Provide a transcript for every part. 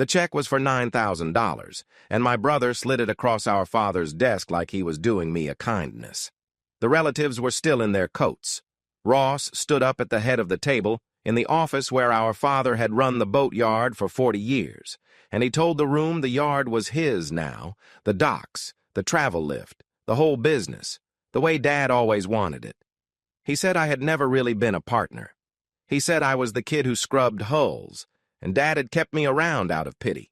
The check was for $9,000, and my brother slid it across our father's desk like he was doing me a kindness. The relatives were still in their coats. Ross stood up at the head of the table in the office where our father had run the boatyard for 40 years, and he told the room the yard was his now, the docks, the travel lift, the whole business, the way Dad always wanted it. He said I had never really been a partner. He said I was the kid who scrubbed hulls, and Dad had kept me around out of pity.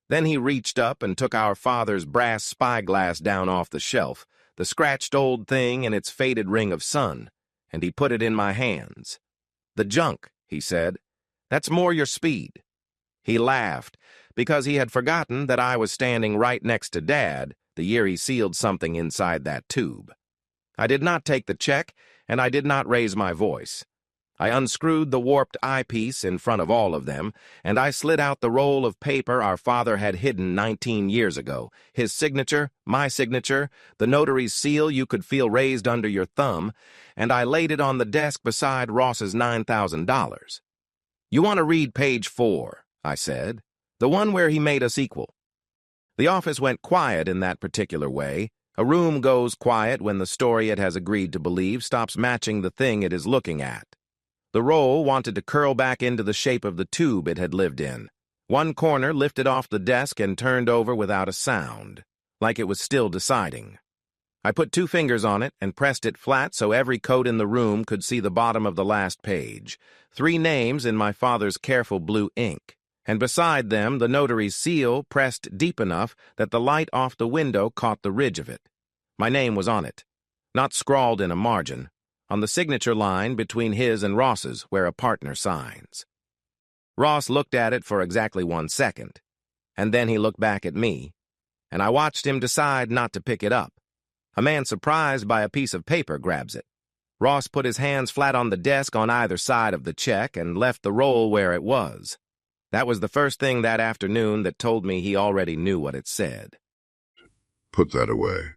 Then he reached up and took our father's brass spyglass down off the shelf, the scratched old thing in its faded ring of sun, and he put it in my hands. "The junk," he said. "That's more your speed." He laughed, because he had forgotten that I was standing right next to Dad the year he sealed something inside that tube. I did not take the check, and I did not raise my voice. I unscrewed the warped eyepiece in front of all of them, and I slid out the roll of paper our father had hidden 19 years ago, his signature, my signature, the notary's seal you could feel raised under your thumb, and I laid it on the desk beside Ross's $9,000. "You want to read page 4, I said, "the one where he made us equal." The office went quiet in that particular way. A room goes quiet when the story it has agreed to believe stops matching the thing it is looking at. The roll wanted to curl back into the shape of the tube it had lived in. One corner lifted off the desk and turned over without a sound, like it was still deciding. I put 2 fingers on it and pressed it flat so every coat in the room could see the bottom of the last page. 3 names in my father's careful blue ink, and beside them the notary's seal pressed deep enough that the light off the window caught the ridge of it. My name was on it, not scrawled in a margin, on the signature line between his and Ross's, where a partner signs. Ross looked at it for exactly 1 second, and then he looked back at me, and I watched him decide not to pick it up. A man surprised by a piece of paper grabs it. Ross put his hands flat on the desk on either side of the check and left the roll where it was. That was the first thing that afternoon that told me he already knew what it said. "Put that away."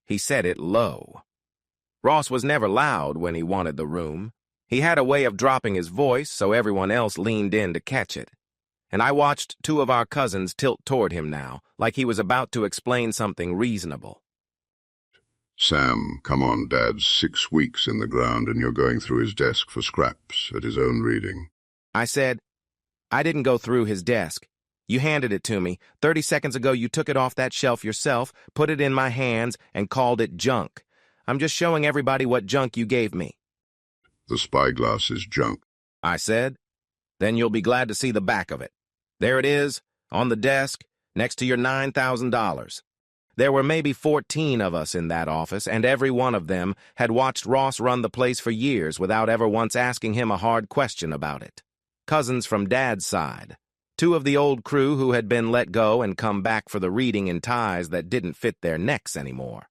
He said it low. Ross was never loud when he wanted the room. He had a way of dropping his voice so everyone else leaned in to catch it. And I watched 2 of our cousins tilt toward him now, like he was about to explain something reasonable. "Sam, come on, Dad's 6 weeks in the ground and you're going through his desk for scraps at his own reading." I said, "I didn't go through his desk. You handed it to me. 30 seconds ago you took it off that shelf yourself, put it in my hands, and called it junk. I'm just showing everybody what junk you gave me." "The spyglass is junk," I said. "Then you'll be glad to see the back of it. There it is, on the desk, next to your $9,000. There were maybe 14 of us in that office, and every one of them had watched Ross run the place for years without ever once asking him a hard question about it. Cousins from Dad's side. 2 of the old crew who had been let go and come back for the reading in ties that didn't fit their necks anymore.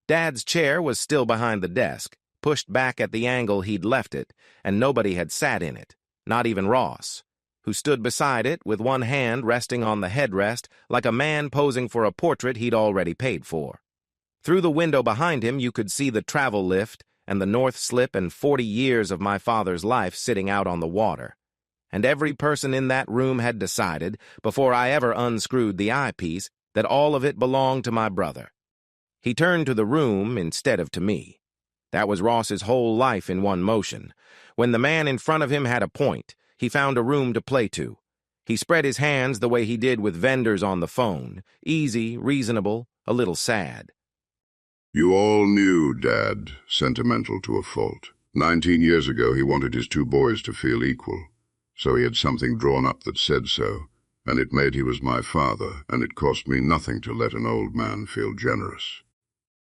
Dad's chair was still behind the desk, pushed back at the angle he'd left it, and nobody had sat in it, not even Ross, who stood beside it with one hand resting on the headrest like a man posing for a portrait he'd already paid for. Through the window behind him you could see the travel lift and the North Slip and 40 years of my father's life sitting out on the water. And every person in that room had decided, before I ever unscrewed the eyepiece, that all of it belonged to my brother. He turned to the room instead of to me. That was Ross's whole life in one motion. When the man in front of him had a point, he found a room to play to. He spread his hands the way he did with vendors on the phone, easy, reasonable, a little sad. "You all knew Dad, sentimental to a fault. 19 years ago he wanted his 2 boys to feel equal. So he had something drawn up that said so, and it made he was my father, and it cost me nothing to let an old man feel generous.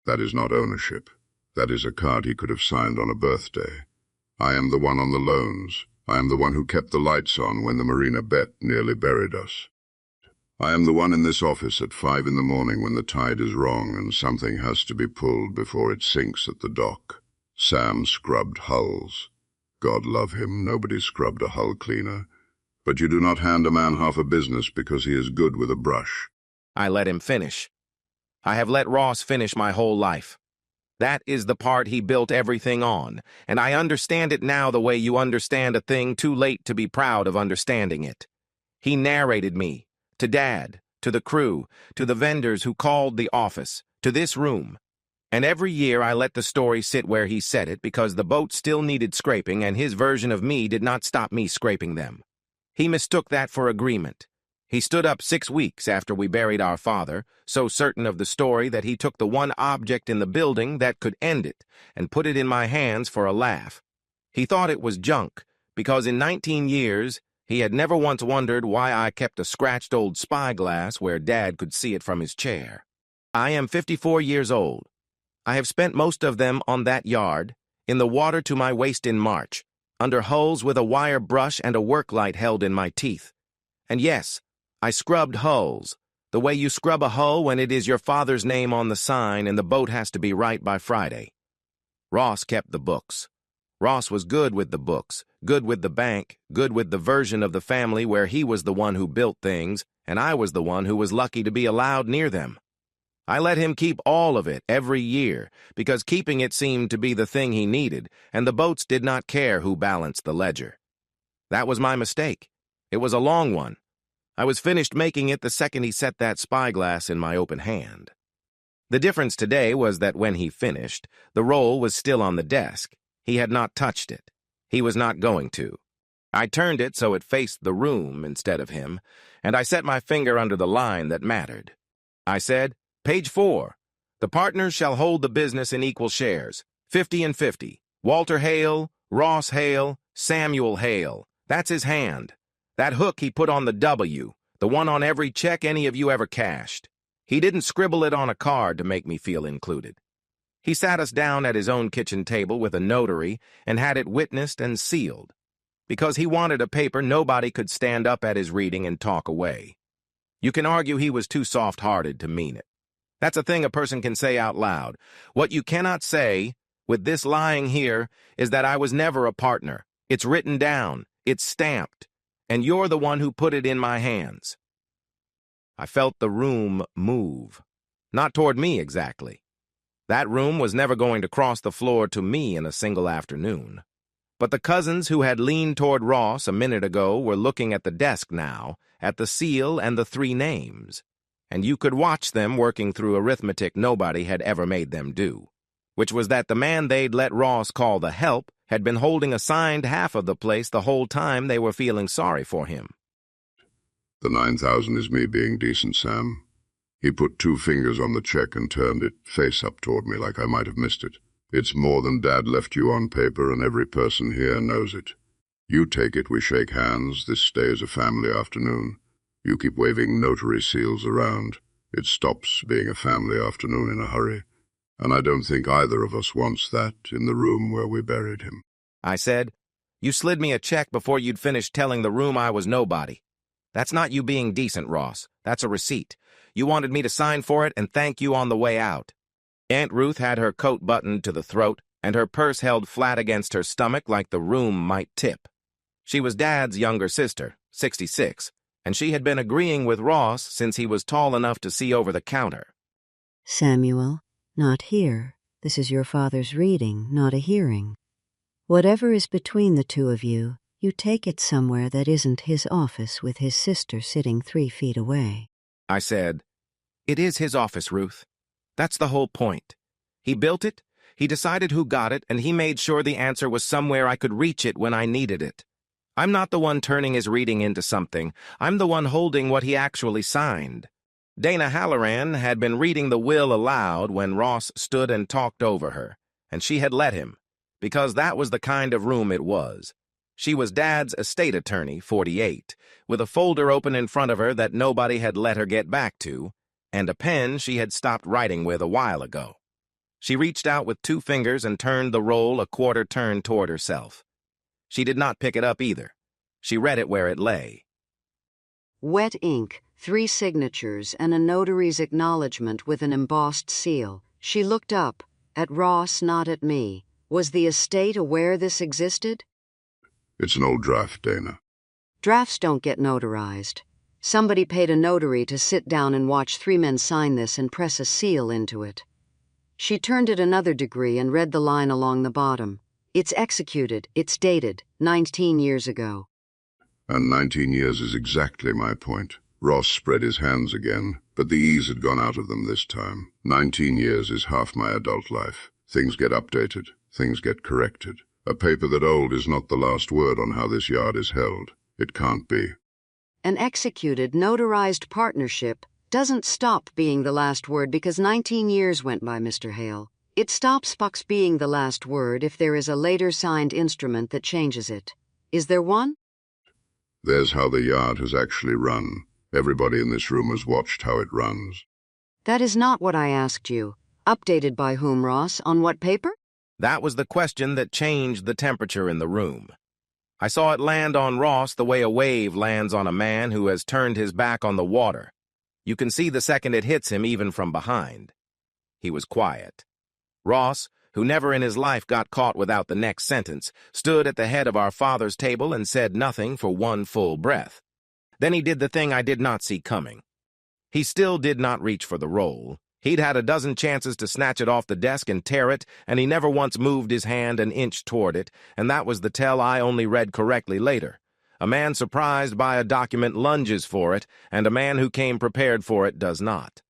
That is not ownership. That is a card he could have signed on a birthday. I am the one on the loans. I am the one who kept the lights on when the marina bet nearly buried us. I am the one in this office at 5 in the morning when the tide is wrong and something has to be pulled before it sinks at the dock. Sam scrubbed hulls. God love him, nobody scrubbed a hull cleaner. But you do not hand a man half a business because he is good with a brush." I let him finish. I have let Ross finish my whole life. That is the part he built everything on, and I understand it now the way you understand a thing too late to be proud of understanding it. He narrated me, To Dad, to the crew, to the vendors who called the office, to this room. And every year I let the story sit where he said it because the boat still needed scraping and his version of me did not stop me scraping them. He mistook that for agreement. He stood up 6 weeks after we buried our father, so certain of the story that he took the one object in the building that could end it and put it in my hands for a laugh. He thought it was junk, because in 19 years, he had never once wondered why I kept a scratched old spyglass where Dad could see it from his chair. I am 54 years old. I have spent most of them on that yard, in the water to my waist in March, under hulls with a wire brush and a work light held in my teeth. And yes, I scrubbed hulls, the way you scrub a hull when it is your father's name on the sign and the boat has to be right by Friday. Ross kept the books. Ross was good with the books, good with the bank, good with the version of the family where he was the one who built things, and I was the one who was lucky to be allowed near them. I let him keep all of it every year, because keeping it seemed to be the thing he needed, and the boats did not care who balanced the ledger. That was my mistake. It was a long one. I was finished making it the second he set that spyglass in my open hand. The difference today was that when he finished, the roll was still on the desk. He had not touched it. He was not going to. I turned it so it faced the room instead of him, and I set my finger under the line that mattered. I said, "Page 4. The partners shall hold the business in equal shares, 50 and 50. Walter Hale, Ross Hale, Samuel Hale. That's his hand. That hook he put on the W, the one on every check any of you ever cashed. He didn't scribble it on a card to make me feel included. He sat us down at his own kitchen table with a notary and had it witnessed and sealed. Because he wanted a paper nobody could stand up at his reading and talk away. You can argue he was too soft-hearted to mean it. That's a thing a person can say out loud. What you cannot say, with this lying here, is that I was never a partner. It's written down. It's stamped. And you're the one who put it in my hands." I felt the room move. Not toward me, exactly. That room was never going to cross the floor to me in a single afternoon. But the cousins who had leaned toward Ross a minute ago were looking at the desk now, at the seal and the 3 names. And you could watch them working through arithmetic nobody had ever made them do, which was that the man they'd let Ross call the help had been holding assigned half of the place the whole time they were feeling sorry for him. The 9,000 is me being decent, Sam. He put 2 fingers on the check and turned it face up toward me like I might have missed it. It's more than Dad left you on paper, and every person here knows it. You take it, we shake hands, this stays a family afternoon. You keep waving notary seals around. It stops being a family afternoon in a hurry. And I don't think either of us wants that in the room where we buried him. I said, "You slid me a check before you'd finished telling the room I was nobody. That's not you being decent, Ross. That's a receipt. You wanted me to sign for it and thank you on the way out." Aunt Ruth had her coat buttoned to the throat and her purse held flat against her stomach like the room might tip. She was Dad's younger sister, 66, and she had been agreeing with Ross since he was tall enough to see over the counter. "Samuel, not here. This is your father's reading, not a hearing. Whatever is between the two of you, you take it somewhere that isn't his office with his sister sitting 3 feet away." I said, "It is his office, Ruth. That's the whole point. He built it, he decided who got it, and he made sure the answer was somewhere I could reach it when I needed it. I'm not the one turning his reading into something. I'm the one holding what he actually signed." Dana Halloran had been reading the will aloud when Ross stood and talked over her, and she had let him, because that was the kind of room it was. She was Dad's estate attorney, 48, with a folder open in front of her that nobody had let her get back to, and a pen she had stopped writing with a while ago. She reached out with 2 fingers and turned the roll a quarter turn toward herself. She did not pick it up either. She read it where it lay. Wet ink, 3 signatures, and a notary's acknowledgement with an embossed seal. She looked up, at Ross, not at me. Was the estate aware this existed? It's an old draft, Dana. Drafts don't get notarized. Somebody paid a notary to sit down and watch 3 men sign this and press a seal into it. She turned it another degree and read the line along the bottom. It's executed, it's dated, 19 years ago. And 19 years is exactly my point. Ross spread his hands again, but the ease had gone out of them this time. 19 years is half my adult life. Things get updated. Things get corrected. A paper that old is not the last word on how this yard is held. It can't be. An executed, notarized partnership doesn't stop being the last word because 19 years went by, Mr. Hale. It stops being the last word if there is a later signed instrument that changes it. Is there one? There's how the yard has actually run. Everybody in this room has watched how it runs. That is not what I asked you. Updated by whom, Ross? On what paper? That was the question that changed the temperature in the room. I saw it land on Ross the way a wave lands on a man who has turned his back on the water. You can see the second it hits him even from behind. He was quiet. Ross, who never in his life got caught without the next sentence, stood at the head of our father's table and said nothing for one full breath. Then he did the thing I did not see coming. He still did not reach for the roll. He'd had a dozen chances to snatch it off the desk and tear it, and he never once moved his hand an inch toward it, and that was the tell I only read correctly later. A man surprised by a document lunges for it, and a man who came prepared for it does not.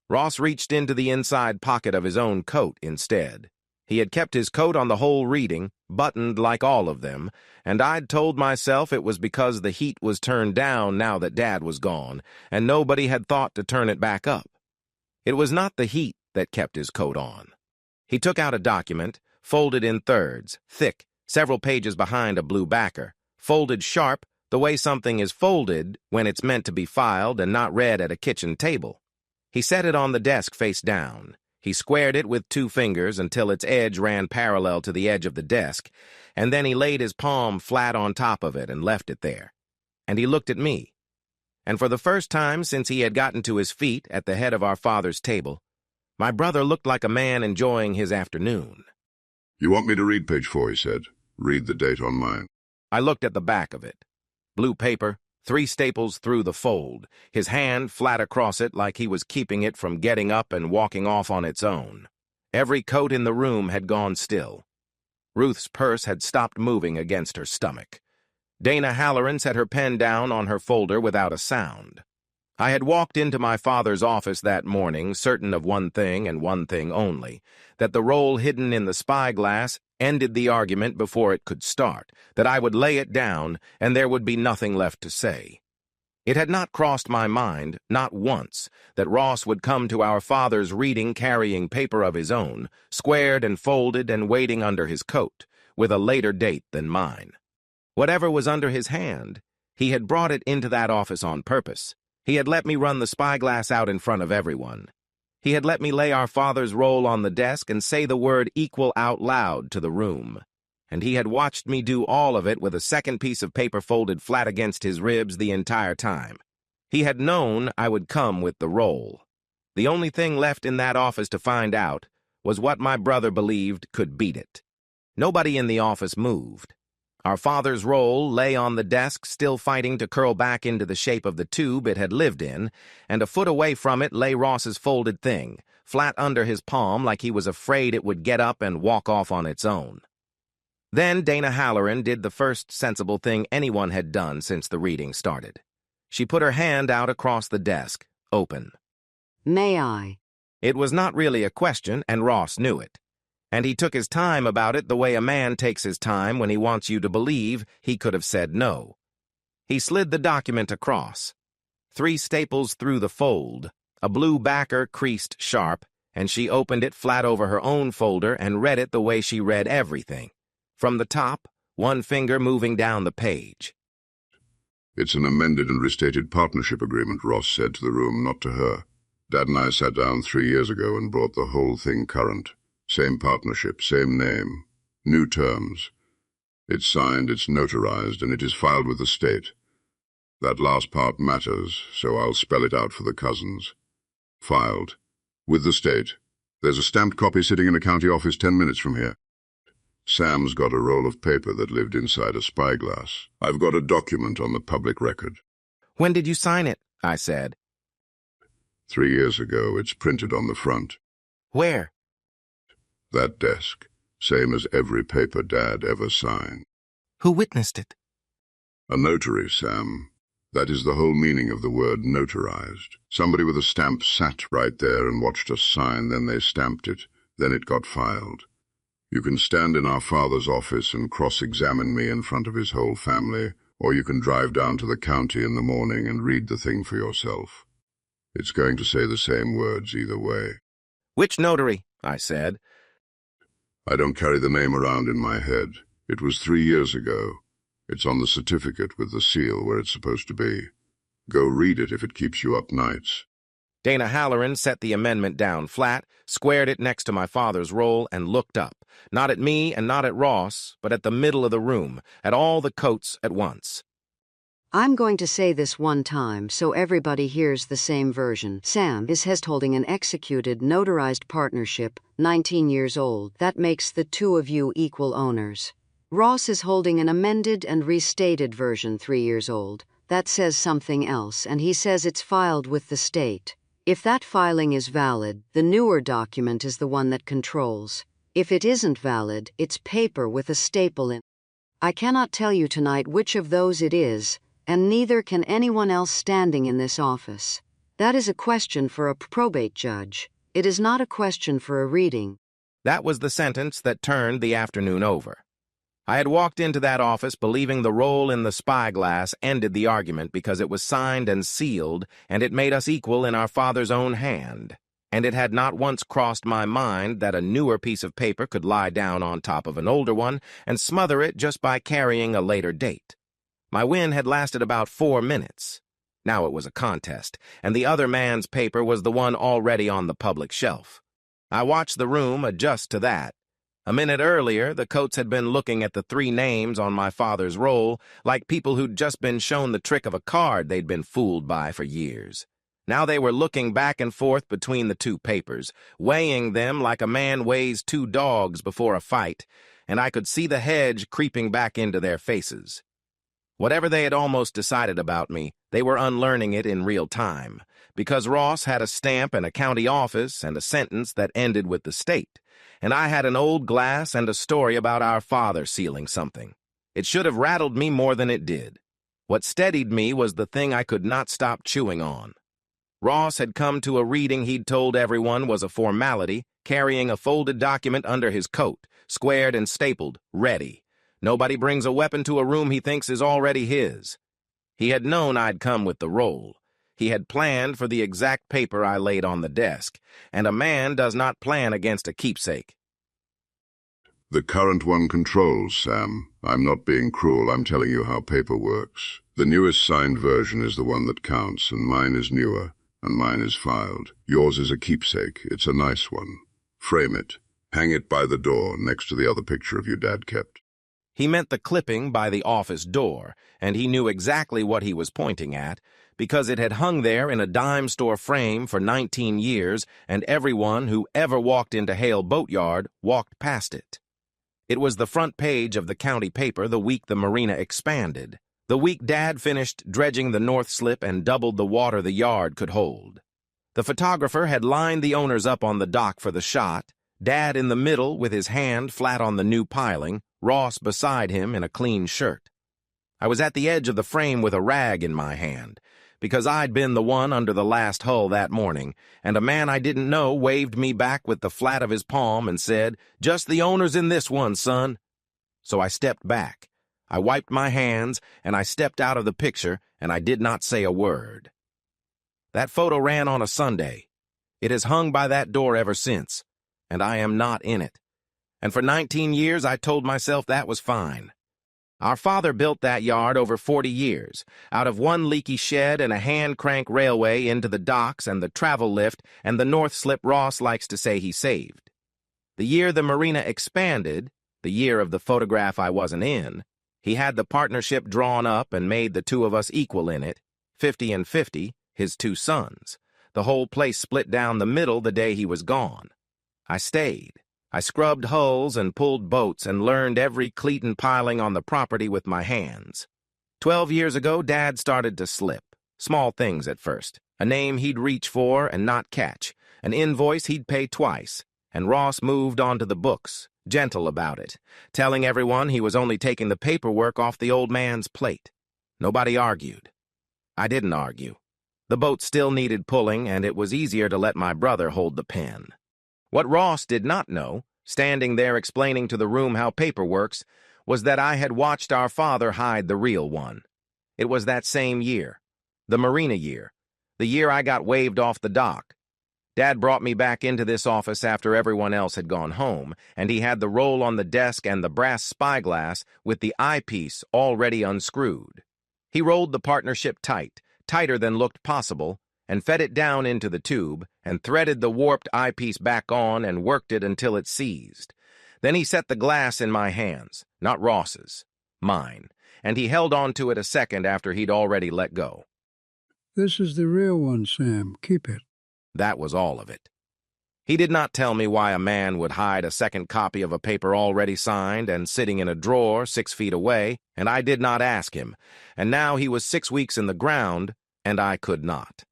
Ross reached into the inside pocket of his own coat instead. He had kept his coat on the whole reading, buttoned like all of them, and I'd told myself it was because the heat was turned down now that Dad was gone, and nobody had thought to turn it back up. It was not the heat that kept his coat on. He took out a document, folded in thirds, thick, several pages behind a blue backer, folded sharp, the way something is folded when it's meant to be filed and not read at a kitchen table. He set it on the desk face down. He squared it with 2 fingers until its edge ran parallel to the edge of the desk, and then he laid his palm flat on top of it and left it there. And he looked at me. And for the first time since he had gotten to his feet at the head of our father's table, my brother looked like a man enjoying his afternoon. You want me to read page 4, he said. Read the date on mine. I looked at the back of it. Blue paper, 3 staples through the fold, his hand flat across it like he was keeping it from getting up and walking off on its own. Every coat in the room had gone still. Ruth's purse had stopped moving against her stomach. Dana Halloran set her pen down on her folder without a sound. I had walked into my father's office that morning, certain of one thing and one thing only, that the roll hidden in the spyglass ended the argument before it could start, that I would lay it down and there would be nothing left to say. It had not crossed my mind, not once, that Ross would come to our father's reading carrying paper of his own, squared and folded and waiting under his coat, with a later date than mine. Whatever was under his hand, he had brought it into that office on purpose. He had let me run the spyglass out in front of everyone. He had let me lay our father's roll on the desk and say the word equal out loud to the room. And he had watched me do all of it with a second piece of paper folded flat against his ribs the entire time. He had known I would come with the roll. The only thing left in that office to find out was what my brother believed could beat it. Nobody in the office moved. Our father's roll lay on the desk, still fighting to curl back into the shape of the tube it had lived in, and a foot away from it lay Ross's folded thing, flat under his palm like he was afraid it would get up and walk off on its own. Then Dana Halloran did the first sensible thing anyone had done since the reading started. She put her hand out across the desk, open. May I? It was not really a question, and Ross knew it. And he took his time about it the way a man takes his time when he wants you to believe he could have said no. He slid the document across. 3 staples through the fold, a blue backer creased sharp, and she opened it flat over her own folder and read it the way she read everything. From the top, 1 finger moving down the page. It's an amended and restated partnership agreement, Ross said to the room, not to her. Dad and I sat down 3 years ago and brought the whole thing current. Same partnership, same name, new terms. It's signed, it's notarized, and it is filed with the state. That last part matters, so I'll spell it out for the cousins. Filed. With the state. There's a stamped copy sitting in a county office 10 minutes from here. Sam's got a roll of paper that lived inside a spyglass. I've got a document on the public record. When did you sign it? I said. 3 years ago, it's printed on the front. Where? That desk, same as every paper Dad ever signed. Who witnessed it? A notary, Sam. That is the whole meaning of the word notarized. Somebody with a stamp sat right there and watched us sign, then they stamped it, then it got filed. You can stand in our father's office and cross-examine me in front of his whole family, or you can drive down to the county in the morning and read the thing for yourself. It's going to say the same words either way. Which notary? I said. I don't carry the name around in my head. It was 3 years ago. It's on the certificate with the seal where it's supposed to be. Go read it if it keeps you up nights. Dana Halloran set the amendment down flat, squared it next to my father's roll, and looked up, not at me and not at Ross, but at the middle of the room, at all the coats at once. I'm going to say this one time so everybody hears the same version. Sam is holding an executed, notarized partnership, 19 years old. That makes the two of you equal owners. Ross is holding an amended and restated version, 3 years old. That says something else, and he says it's filed with the state. If that filing is valid, the newer document is the one that controls. If it isn't valid, it's paper with a staple in. I cannot tell you tonight which of those it is, and neither can anyone else standing in this office. That is a question for a probate judge. It is not a question for a reading. That was the sentence that turned the afternoon over. I had walked into that office believing the roll in the spyglass ended the argument because it was signed and sealed, and it made us equal in our father's own hand. And it had not once crossed my mind that a newer piece of paper could lie down on top of an older one and smother it just by carrying a later date. My win had lasted about 4 minutes. Now it was a contest, and the other man's paper was the one already on the public shelf. I watched the room adjust to that. A minute earlier, the Coates had been looking at the 3 names on my father's roll like people who'd just been shown the trick of a card they'd been fooled by for years. Now they were looking back and forth between the 2 papers, weighing them like a man weighs 2 dogs before a fight, and I could see the hedge creeping back into their faces. Whatever they had almost decided about me, they were unlearning it in real time, because Ross had a stamp and a county office and a sentence that ended with the state, and I had an old glass and a story about our father sealing something. It should have rattled me more than it did. What steadied me was the thing I could not stop chewing on. Ross had come to a reading he'd told everyone was a formality, carrying a folded document under his coat, squared and stapled, ready. Nobody brings a weapon to a room he thinks is already his. He had known I'd come with the roll. He had planned for the exact paper I laid on the desk, and a man does not plan against a keepsake. The current one controls, Sam. I'm not being cruel, I'm telling you how paper works. The newest signed version is the one that counts, and mine is newer, and mine is filed. Yours is a keepsake. It's a nice one. Frame it. Hang it by the door next to the other picture of your dad kept. He meant the clipping by the office door, and he knew exactly what he was pointing at, because it had hung there in a dime store frame for 19 years, and everyone who ever walked into Heir Boatyard walked past it. It was the front page of the county paper the week the marina expanded, the week Dad finished dredging the north slip and doubled the water the yard could hold. The photographer had lined the owners up on the dock for the shot, Dad in the middle with his hand flat on the new piling, Ross beside him in a clean shirt. I was at the edge of the frame with a rag in my hand, because I'd been the one under the last hull that morning, and a man I didn't know waved me back with the flat of his palm and said, "Just the owners in this one, son." So I stepped back. I wiped my hands, and I stepped out of the picture, and I did not say a word. That photo ran on a Sunday. It has hung by that door ever since, and I am not in it. And for 19 years I told myself that was fine. Our father built that yard over 40 years, out of one leaky shed and a hand-crank railway into the docks and the travel lift and the north slip Ross likes to say he saved. The year the marina expanded, the year of the photograph I wasn't in, he had the partnership drawn up and made the 2 of us equal in it, 50 and 50, his 2 sons. The whole place split down the middle the day he was gone. I stayed. I scrubbed hulls and pulled boats and learned every cleat and piling on the property with my hands. 12 years ago, Dad started to slip. Small things at first. A name he'd reach for and not catch. An invoice he'd pay twice. And Ross moved on to the books, gentle about it, telling everyone he was only taking the paperwork off the old man's plate. Nobody argued. I didn't argue. The boat still needed pulling, and it was easier to let my brother hold the pen. What Ross did not know, standing there explaining to the room how paper works, was that I had watched our father hide the real one. It was that same year, the Marina year, the year I got waved off the dock. Dad brought me back into this office after everyone else had gone home, and he had the roll on the desk and the brass spyglass with the eyepiece already unscrewed. He rolled the partnership tight, tighter than looked possible, and fed it down into the tube, and threaded the warped eyepiece back on and worked it until it seized. Then he set the glass in my hands, not Ross's, mine, and he held on to it a second after he'd already let go. "This is the real one, Sam. Keep it." That was all of it. He did not tell me why a man would hide a second copy of a paper already signed and sitting in a drawer 6 feet away, and I did not ask him, and now he was 6 weeks in the ground, and I could not.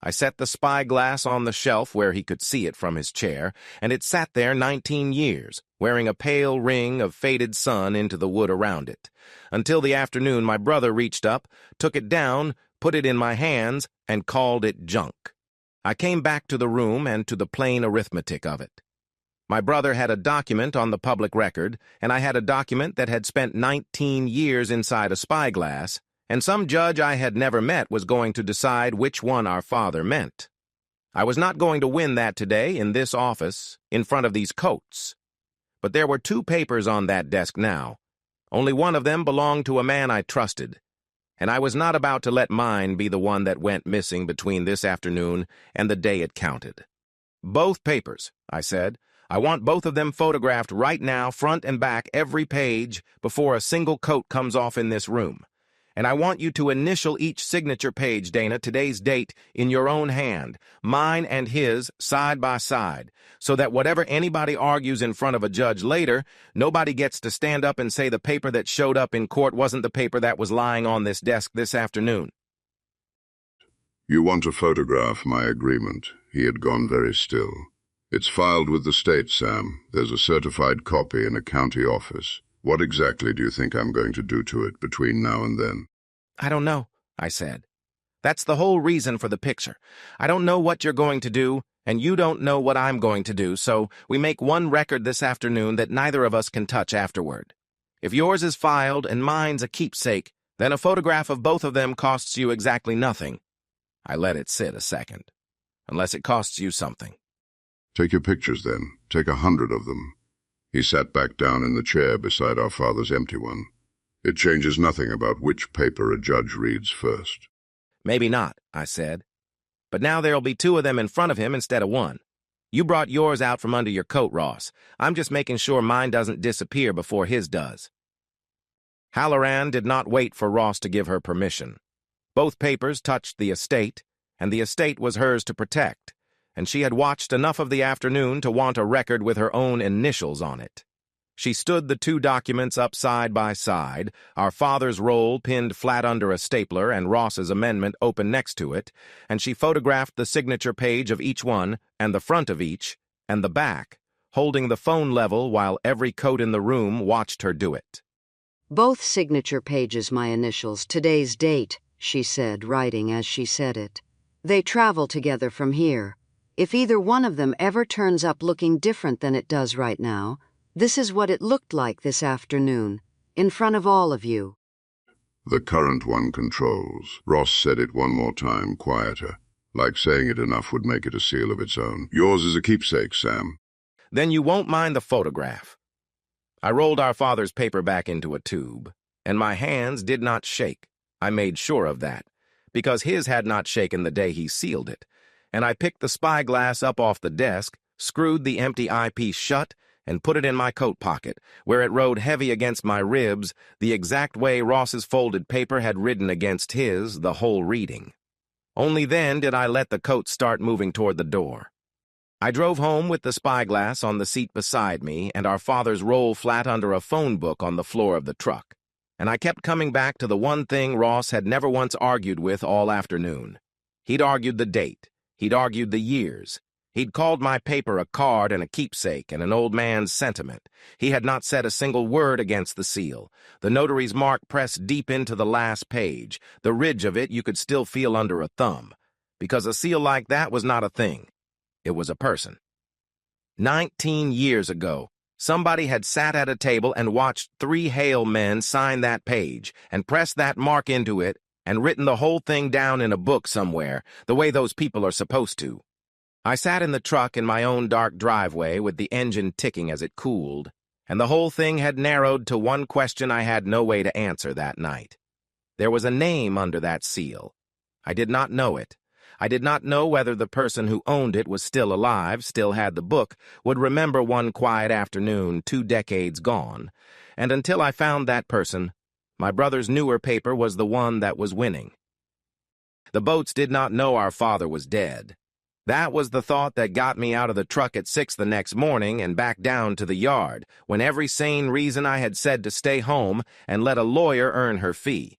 I set the spyglass on the shelf where he could see it from his chair, and it sat there 19 years, wearing a pale ring of faded sun into the wood around it, until the afternoon my brother reached up, took it down, put it in my hands, and called it junk. I came back to the room and to the plain arithmetic of it. My brother had a document on the public record, and I had a document that had spent 19 years inside a spyglass, and some judge I had never met was going to decide which one our father meant. I was not going to win that today in this office, in front of these coats. But there were 2 papers on that desk now. Only one of them belonged to a man I trusted, and I was not about to let mine be the one that went missing between this afternoon and the day it counted. "Both papers," I said. "I want both of them photographed right now, front and back, every page, before a single coat comes off in this room. And I want you to initial each signature page, Dana, today's date, in your own hand, mine and his, side by side, so that whatever anybody argues in front of a judge later, nobody gets to stand up and say the paper that showed up in court wasn't the paper that was lying on this desk this afternoon." You want to photograph my agreement. He had gone very still. It's filed with the state, Sam. There's a certified copy in a county office. What exactly do you think I'm going to do to it between now and then? "I don't know," I said. "That's the whole reason for the picture. I don't know what you're going to do, and you don't know what I'm going to do, so we make one record this afternoon that neither of us can touch afterward. If yours is filed and mine's a keepsake, then a photograph of both of them costs you exactly nothing." I let it sit a second. "Unless it costs you something." Take your pictures, then. Take 100 of them. He sat back down in the chair beside our father's empty one. It changes nothing about which paper a judge reads first. "Maybe not," I said. "But now there'll be 2 of them in front of him instead of 1. You brought yours out from under your coat, Ross. I'm just making sure mine doesn't disappear before his does." Halloran did not wait for Ross to give her permission. Both papers touched the estate, and the estate was hers to protect, and she had watched enough of the afternoon to want a record with her own initials on it. She stood the 2 documents up side by side, our father's roll pinned flat under a stapler and Ross's amendment open next to it, and she photographed the signature page of each one, and the front of each, and the back, holding the phone level while every coat in the room watched her do it. "Both signature pages my initials, today's date," she said, writing as she said it. "They travel together from here. If either one of them ever turns up looking different than it does right now, this is what it looked like this afternoon, in front of all of you." The current one controls. Ross said it one more time, quieter, like saying it enough would make it a seal of its own. Yours is a keepsake, Sam. "Then you won't mind the photograph." I rolled our father's paper back into a tube, and my hands did not shake. I made sure of that, because his had not shaken the day he sealed it, and I picked the spyglass up off the desk, screwed the empty eyepiece shut, and put it in my coat pocket, where it rode heavy against my ribs, the exact way Ross's folded paper had ridden against his the whole reading. Only then did I let the coat start moving toward the door. I drove home with the spyglass on the seat beside me and our father's roll flat under a phone book on the floor of the truck, and I kept coming back to the one thing Ross had never once argued with all afternoon. He'd argued the date. He'd argued the years. He'd called my paper a card and a keepsake and an old man's sentiment. He had not said a single word against the seal. The notary's mark pressed deep into the last page. The ridge of it you could still feel under a thumb. Because a seal like that was not a thing. It was a person. 19 years ago, somebody had sat at a table and watched 3 Hale men sign that page and press that mark into it and written the whole thing down in a book somewhere, the way those people are supposed to. I sat in the truck in my own dark driveway with the engine ticking as it cooled, and the whole thing had narrowed to one question I had no way to answer that night. There was a name under that seal. I did not know it. I did not know whether the person who owned it was still alive, still had the book, would remember one quiet afternoon 2 decades gone, and until I found that person, my brother's newer paper was the one that was winning. The Boats did not know our father was dead. That was the thought that got me out of the truck at 6 the next morning and back down to the yard, when every sane reason I had said to stay home and let a lawyer earn her fee.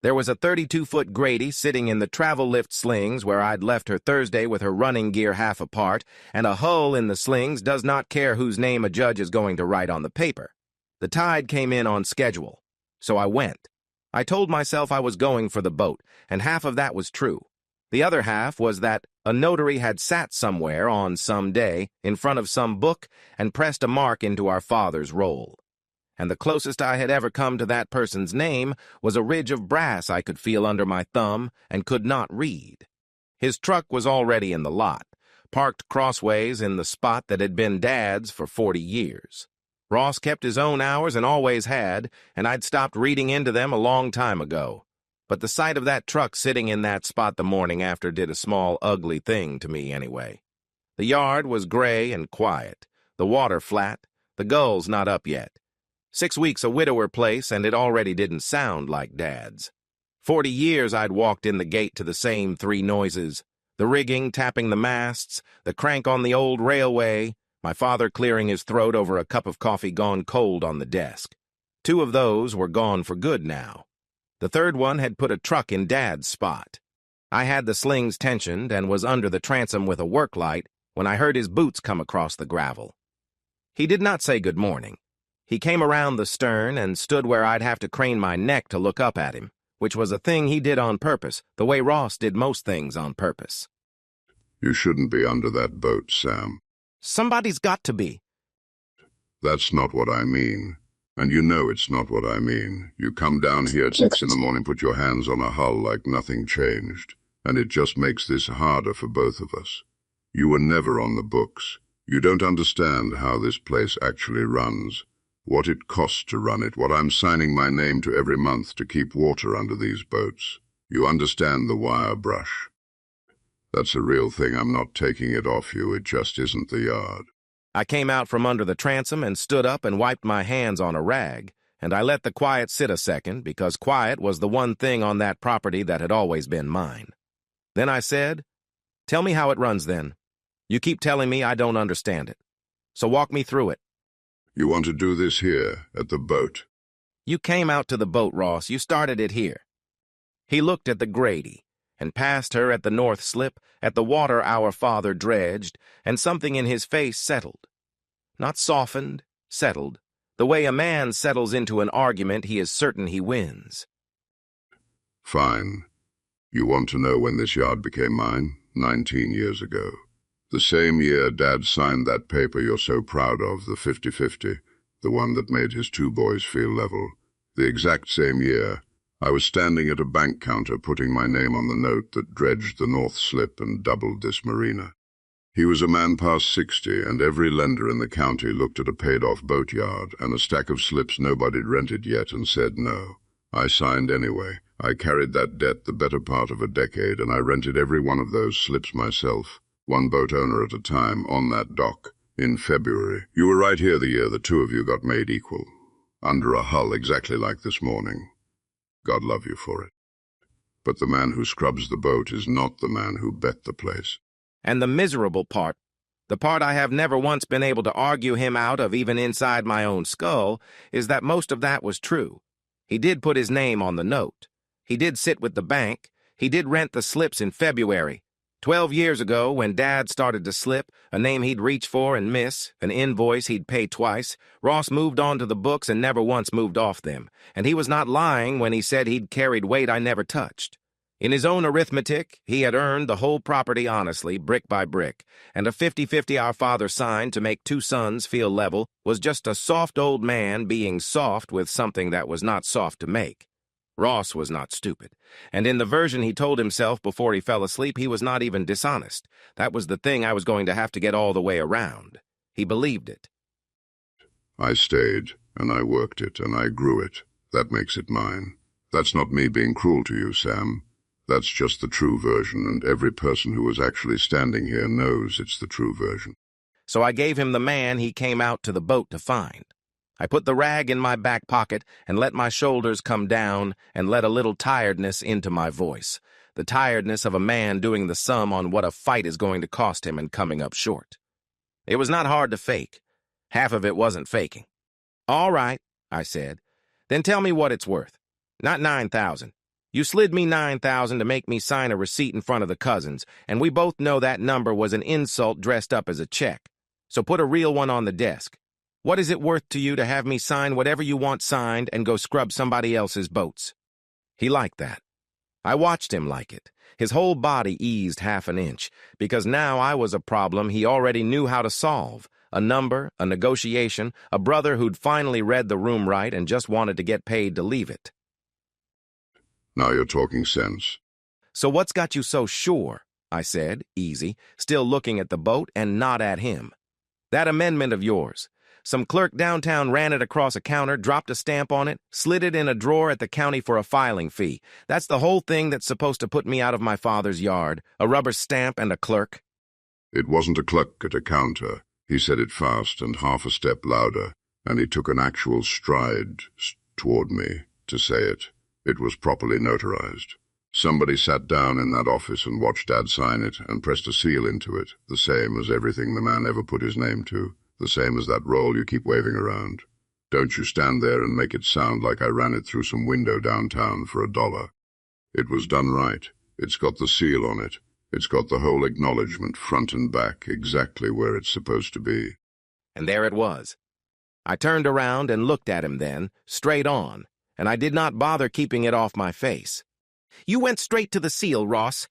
There was a 32-foot Grady sitting in the travel lift slings where I'd left her Thursday with her running gear half apart, and a hull in the slings does not care whose name a judge is going to write on the paper. The tide came in on schedule, so I went. I told myself I was going for the boat, and half of that was true. The other half was that a notary had sat somewhere on some day in front of some book and pressed a mark into our father's roll. And the closest I had ever come to that person's name was a ridge of brass I could feel under my thumb and could not read. His truck was already in the lot, parked crossways in the spot that had been Dad's for 40 years. Ross kept his own hours and always had, and I'd stopped reading into them a long time ago. But the sight of that truck sitting in that spot the morning after did a small, ugly thing to me anyway. The yard was gray and quiet, the water flat, the gulls not up yet. 6 weeks a widower place, and it already didn't sound like Dad's. 40 years I'd walked in the gate to the same 3 noises, the rigging tapping the masts, the crank on the old railway, my father clearing his throat over a cup of coffee gone cold on the desk. 2 of those were gone for good now. The third one had put a truck in Dad's spot. I had the slings tensioned and was under the transom with a work light when I heard his boots come across the gravel. He did not say good morning. He came around the stern and stood where I'd have to crane my neck to look up at him, which was a thing he did on purpose, the way Ross did most things on purpose. You shouldn't be under that boat, Sam. Somebody's got to be. That's not what I mean. And you know it's not what I mean. You come down here at 6 in the morning, put your hands on a hull like nothing changed, and it just makes this harder for both of us. You were never on the books. You don't understand how this place actually runs, what it costs to run it, what I'm signing my name to every month to keep water under these boats. You understand the wire brush. That's a real thing. I'm not taking it off you. It just isn't the yard. I came out from under the transom and stood up and wiped my hands on a rag, and I let the quiet sit a second because quiet was the one thing on that property that had always been mine. Then I said, "Tell me how it runs then. You keep telling me I don't understand it. So walk me through it." You want to do this here, at the boat? You came out to the boat, Ross. You started it here. He looked at the Grady, and past her at the north slip, at the water our father dredged, and something in his face settled. Not softened, settled, the way a man settles into an argument he is certain he wins. Fine. You want to know when this yard became mine? 19 years ago. The same year Dad signed that paper you're so proud of, the 50-50, the one that made his 2 boys feel level. The exact same year, I was standing at a bank counter putting my name on the note that dredged the North Slip and doubled this marina. He was a man past 60, and every lender in the county looked at a paid-off boatyard and a stack of slips nobody'd rented yet and said no. I signed anyway. I carried that debt the better part of a decade, and I rented every one of those slips myself, 1 boat owner at a time, on that dock, in February. You were right here the year the 2 of you got made equal, under a hull exactly like this morning. God love you for it. But the man who scrubs the boat is not the man who bet the place. And the miserable part, the part I have never once been able to argue him out of even inside my own skull, is that most of that was true. He did put his name on the note. He did sit with the bank. He did rent the slips in February. 12 years ago, when Dad started to slip, a name he'd reach for and miss, an invoice he'd pay twice, Ross moved on to the books and never once moved off them, and he was not lying when he said he'd carried weight I never touched. In his own arithmetic, he had earned the whole property honestly, brick by brick, and a 50-50 our father signed to make two sons feel level was just a soft old man being soft with something that was not soft to make. Ross was not stupid, and in the version he told himself before he fell asleep, he was not even dishonest. That was the thing I was going to have to get all the way around. He believed it. I stayed, and I worked it, and I grew it. That makes it mine. That's not me being cruel to you, Sam. That's just the true version, and every person who is actually standing here knows it's the true version. So I gave him the man he came out to the boat to find. I put the rag in my back pocket and let my shoulders come down and let a little tiredness into my voice, the tiredness of a man doing the sum on what a fight is going to cost him and coming up short. It was not hard to fake. Half of it wasn't faking. All right, I said. Then tell me what it's worth. Not 9,000. You slid me 9,000 to make me sign a receipt in front of the cousins, and we both know that number was an insult dressed up as a check. So put a real one on the desk. What is it worth to you to have me sign whatever you want signed and go scrub somebody else's boats? He liked that. I watched him like it. His whole body eased half an inch, because now I was a problem he already knew how to solve. A number, a negotiation, a brother who'd finally read the room right and just wanted to get paid to leave it. Now you're talking sense. So what's got you so sure? I said, easy, still looking at the boat and not at him. That amendment of yours. Some clerk downtown ran it across a counter, dropped a stamp on it, slid it in a drawer at the county for a filing fee. That's the whole thing that's supposed to put me out of my father's yard. A rubber stamp and a clerk. It wasn't a clerk at a counter. He said it fast and half a step louder, and he took an actual stride toward me to say it. It was properly notarized. Somebody sat down in that office and watched Dad sign it and pressed a seal into it, the same as everything the man ever put his name to. The same as that roll you keep waving around. Don't you stand there and make it sound like I ran it through some window downtown for $1. It was done right. It's got the seal on it. It's got the whole acknowledgement, front and back, exactly where it's supposed to be. And there it was. I turned around and looked at him then, straight on, and I did not bother keeping it off my face. You went straight to the seal, Ross.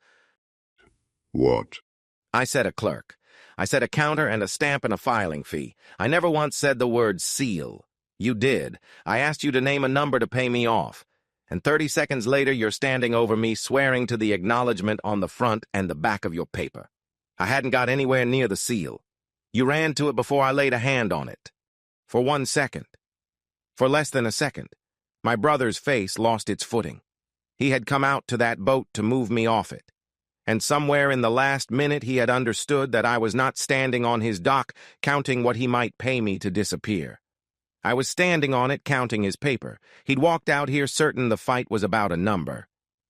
What? I said a clerk. I said a counter and a stamp and a filing fee. I never once said the word seal. You did. I asked you to name a number to pay me off. And 30 seconds later, you're standing over me, swearing to the acknowledgement on the front and the back of your paper. I hadn't got anywhere near the seal. You ran to it before I laid a hand on it. For 1 second. For less than a second. My brother's face lost its footing. He had come out to that boat to move me off it. And somewhere in the last minute he had understood that I was not standing on his dock counting what he might pay me to disappear. I was standing on it counting his paper. He'd walked out here certain the fight was about a number.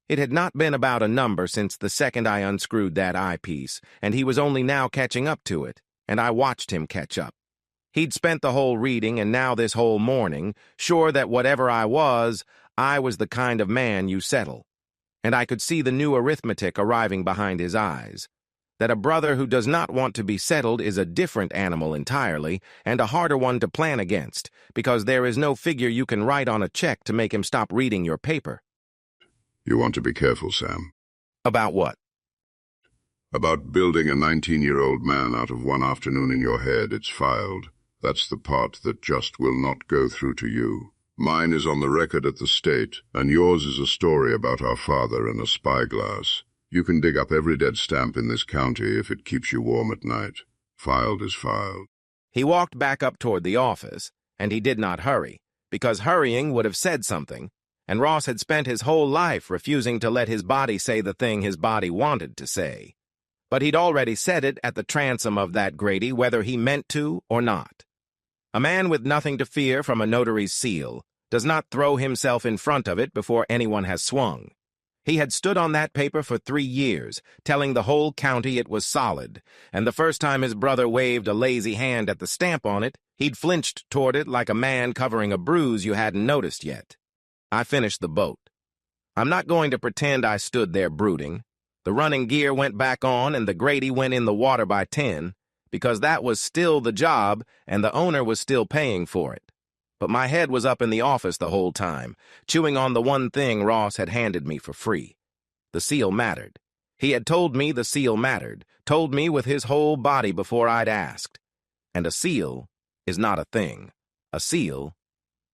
It had not been about a number since the second I unscrewed that eyepiece, and he was only now catching up to it, and I watched him catch up. He'd spent the whole reading and now this whole morning, sure that whatever I was the kind of man you settle. And I could see the new arithmetic arriving behind his eyes. That a brother who does not want to be settled is a different animal entirely, and a harder one to plan against, because there is no figure you can write on a check to make him stop reading your paper. You want to be careful, Sam. About what? About building a 19-year-old man out of one afternoon in your head. It's filed. That's the part that just will not go through to you. Mine is on the record at the state, and yours is a story about our father and a spyglass. You can dig up every dead stamp in this county if it keeps you warm at night. Filed is filed. He walked back up toward the office, and he did not hurry, because hurrying would have said something, and Ross had spent his whole life refusing to let his body say the thing his body wanted to say. But he'd already said it at the transom of that Grady, whether he meant to or not. A man with nothing to fear from a notary's seal does not throw himself in front of it before anyone has swung. He had stood on that paper for 3 years, telling the whole county it was solid, and the first time his brother waved a lazy hand at the stamp on it, he'd flinched toward it like a man covering a bruise you hadn't noticed yet. I finished the boat. I'm not going to pretend I stood there brooding. The running gear went back on and the Grady went in the water by 10, because that was still the job and the owner was still paying for it. But my head was up in the office the whole time, chewing on the one thing Ross had handed me for free. The seal mattered. He had told me the seal mattered, told me with his whole body before I'd asked. And a seal is not a thing. A seal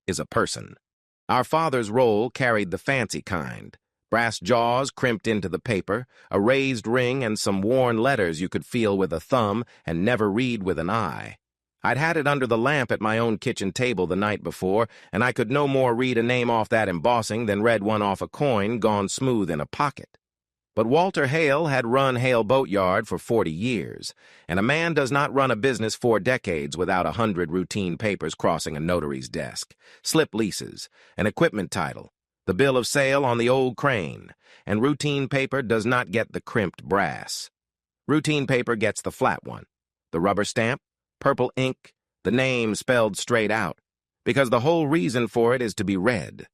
is a person. Our father's roll carried the fancy kind. Brass jaws crimped into the paper, a raised ring, and some worn letters you could feel with a thumb and never read with an eye. I'd had it under the lamp at my own kitchen table the night before, and I could no more read a name off that embossing than read one off a coin gone smooth in a pocket. But Walter Hale had run Hale Boatyard for 40 years, and a man does not run a business 4 decades without 100 routine papers crossing a notary's desk, slip leases, an equipment title, the bill of sale on the old crane, and routine paper does not get the crimped brass. Routine paper gets the flat one, the rubber stamp, purple ink, the name spelled straight out, because the whole reason for it is to be read.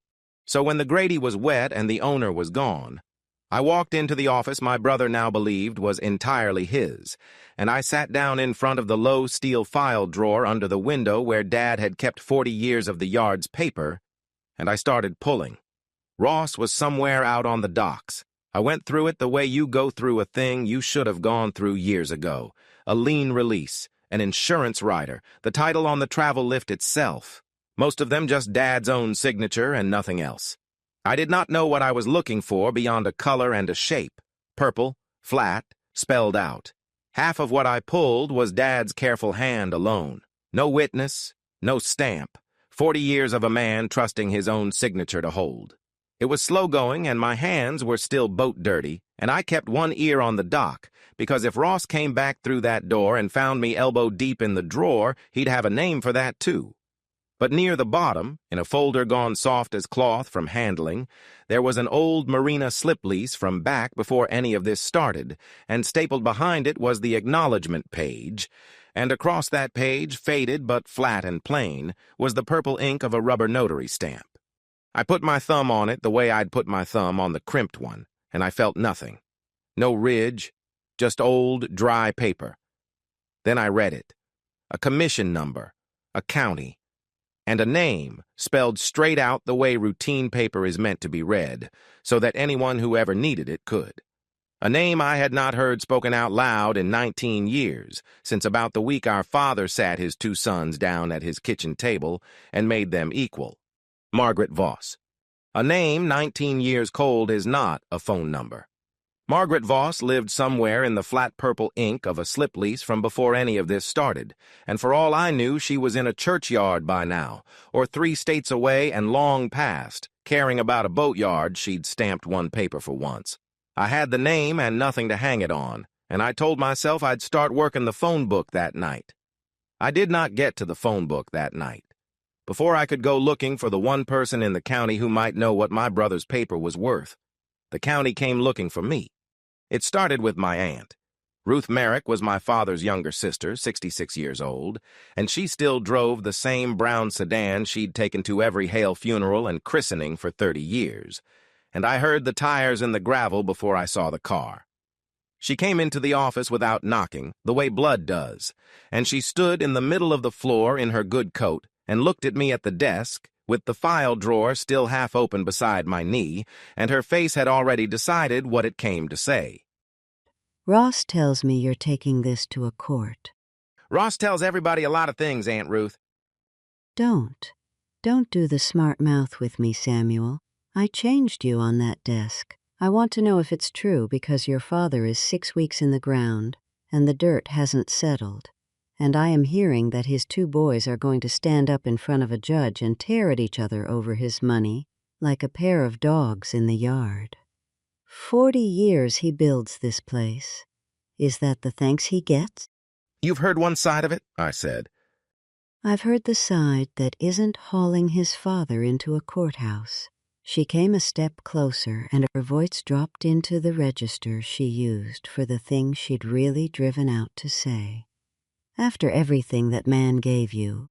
So when the Grady was wet and the owner was gone, I walked into the office my brother now believed was entirely his, and I sat down in front of the low steel file drawer under the window where Dad had kept 40 years of the yard's paper, and I started pulling. Ross was somewhere out on the docks. I went through it the way you go through a thing you should have gone through years ago. A lien release, an insurance rider, the title on the travel lift itself. Most of them just Dad's own signature and nothing else. I did not know what I was looking for beyond a color and a shape. Purple, flat, spelled out. Half of what I pulled was Dad's careful hand alone. No witness, no stamp. 40 years of a man trusting his own signature to hold. It was slow going and my hands were still boat dirty, and I kept one ear on the dock, because if Ross came back through that door and found me elbow deep in the drawer, he'd have a name for that too. But near the bottom, in a folder gone soft as cloth from handling, there was an old Marina slip lease from back before any of this started, and stapled behind it was the acknowledgement page, and across that page, faded but flat and plain, was the purple ink of a rubber notary stamp. I put my thumb on it the way I'd put my thumb on the crimped one, and I felt nothing. No ridge, just old, dry paper. Then I read it. A commission number, a county, and a name spelled straight out the way routine paper is meant to be read, so that anyone who ever needed it could. A name I had not heard spoken out loud in 19 years, since about the week our father sat his 2 sons down at his kitchen table and made them equal. Margaret Voss. A name 19 years cold is not a phone number. Margaret Voss lived somewhere in the flat purple ink of a slip lease from before any of this started, and for all I knew she was in a churchyard by now, or 3 states away and long past, caring about a boatyard she'd stamped one paper for once. I had the name and nothing to hang it on, and I told myself I'd start working the phone book that night. I did not get to the phone book that night. Before I could go looking for the one person in the county who might know what my brother's paper was worth, the county came looking for me. It started with my aunt. Ruth Merrick was my father's younger sister, 66 years old, and she still drove the same brown sedan she'd taken to every Hale funeral and christening for 30 years, and I heard the tires in the gravel before I saw the car. She came into the office without knocking, the way blood does, and she stood in the middle of the floor in her good coat and looked at me at the desk, with the file drawer still half open beside my knee, and her face had already decided what it came to say. Ross tells me you're taking this to a court. Ross tells everybody a lot of things, Aunt Ruth. Don't do the smart mouth with me, Samuel. I changed you on that desk. I want to know if it's true because your father is 6 weeks in the ground, and the dirt hasn't settled. And I am hearing that his 2 boys are going to stand up in front of a judge and tear at each other over his money, like a pair of dogs in the yard. 40 years he builds this place. Is that the thanks he gets? You've heard one side of it, I said. I've heard the side that isn't hauling his father into a courthouse. She came a step closer, and her voice dropped into the register she used for the thing she'd really driven out to say. After everything that man gave you,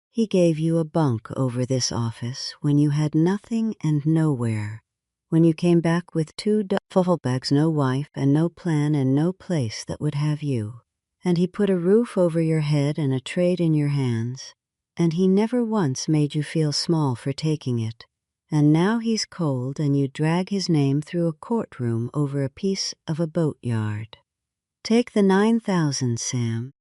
he gave you a bunk over this office when you had nothing and nowhere, when you came back with 2 duffel bags, no wife and no plan and no place that would have you. And he put a roof over your head and a trade in your hands, and he never once made you feel small for taking it. And now he's cold and you drag his name through a courtroom over a piece of a boatyard. Take the 9,000, Sam.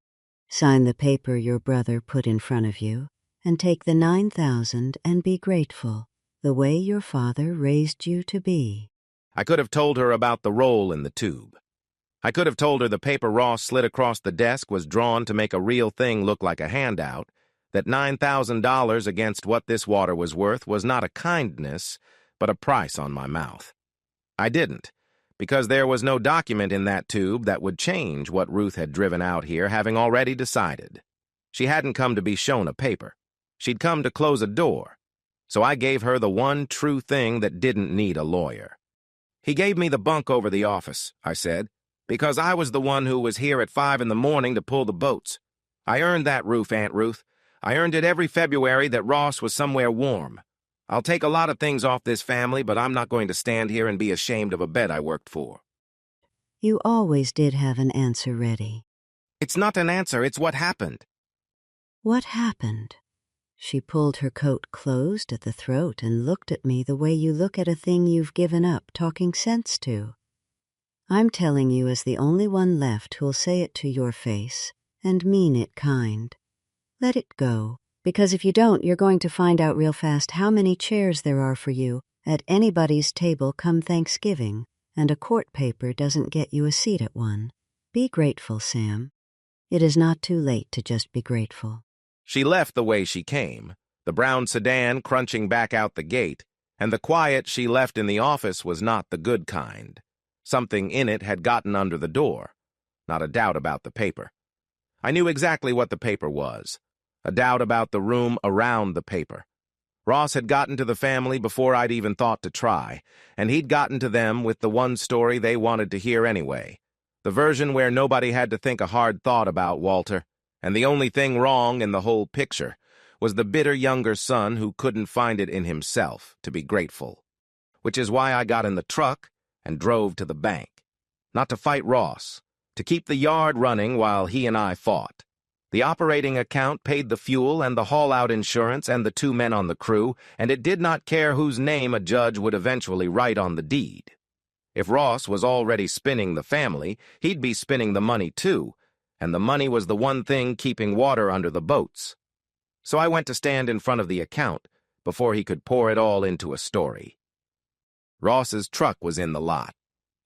Sign the paper your brother put in front of you, and take the 9,000 and be grateful, the way your father raised you to be. I could have told her about the roll in the tube. I could have told her the paper Ross slid across the desk was drawn to make a real thing look like a handout, that $9,000 against what this water was worth was not a kindness, but a price on my mouth. I didn't, because there was no document in that tube that would change what Ruth had driven out here, having already decided. She hadn't come to be shown a paper. She'd come to close a door. So I gave her the one true thing that didn't need a lawyer. He gave me the bunk over the office, I said, because I was the one who was here at 5 in the morning to pull the boats. I earned that roof, Aunt Ruth. I earned it every February that Ross was somewhere warm. I'll take a lot of things off this family, but I'm not going to stand here and be ashamed of a bed I worked for. You always did have an answer ready. It's not an answer, it's what happened. What happened? She pulled her coat closed at the throat and looked at me the way you look at a thing you've given up talking sense to. I'm telling you as the only one left who'll say it to your face and mean it kind. Let it go, because if you don't, you're going to find out real fast how many chairs there are for you at anybody's table come Thanksgiving, and a court paper doesn't get you a seat at one. Be grateful, Sam. It is not too late to just be grateful. She left the way she came, the brown sedan crunching back out the gate, and the quiet she left in the office was not the good kind. Something in it had gotten under the door. Not a doubt about the paper. I knew exactly what the paper was. A doubt about the room around the paper. Ross had gotten to the family before I'd even thought to try, and he'd gotten to them with the one story they wanted to hear anyway. The version where nobody had to think a hard thought about Walter, and the only thing wrong in the whole picture was the bitter younger son who couldn't find it in himself to be grateful. Which is why I got in the truck and drove to the bank. Not to fight Ross, to keep the yard running while he and I fought. The operating account paid the fuel and the haul-out insurance and the 2 men on the crew, and it did not care whose name a judge would eventually write on the deed. If Ross was already spinning the family, he'd be spinning the money too, and the money was the one thing keeping water under the boats. So I went to stand in front of the account before he could pour it all into a story. Ross's truck was in the lot.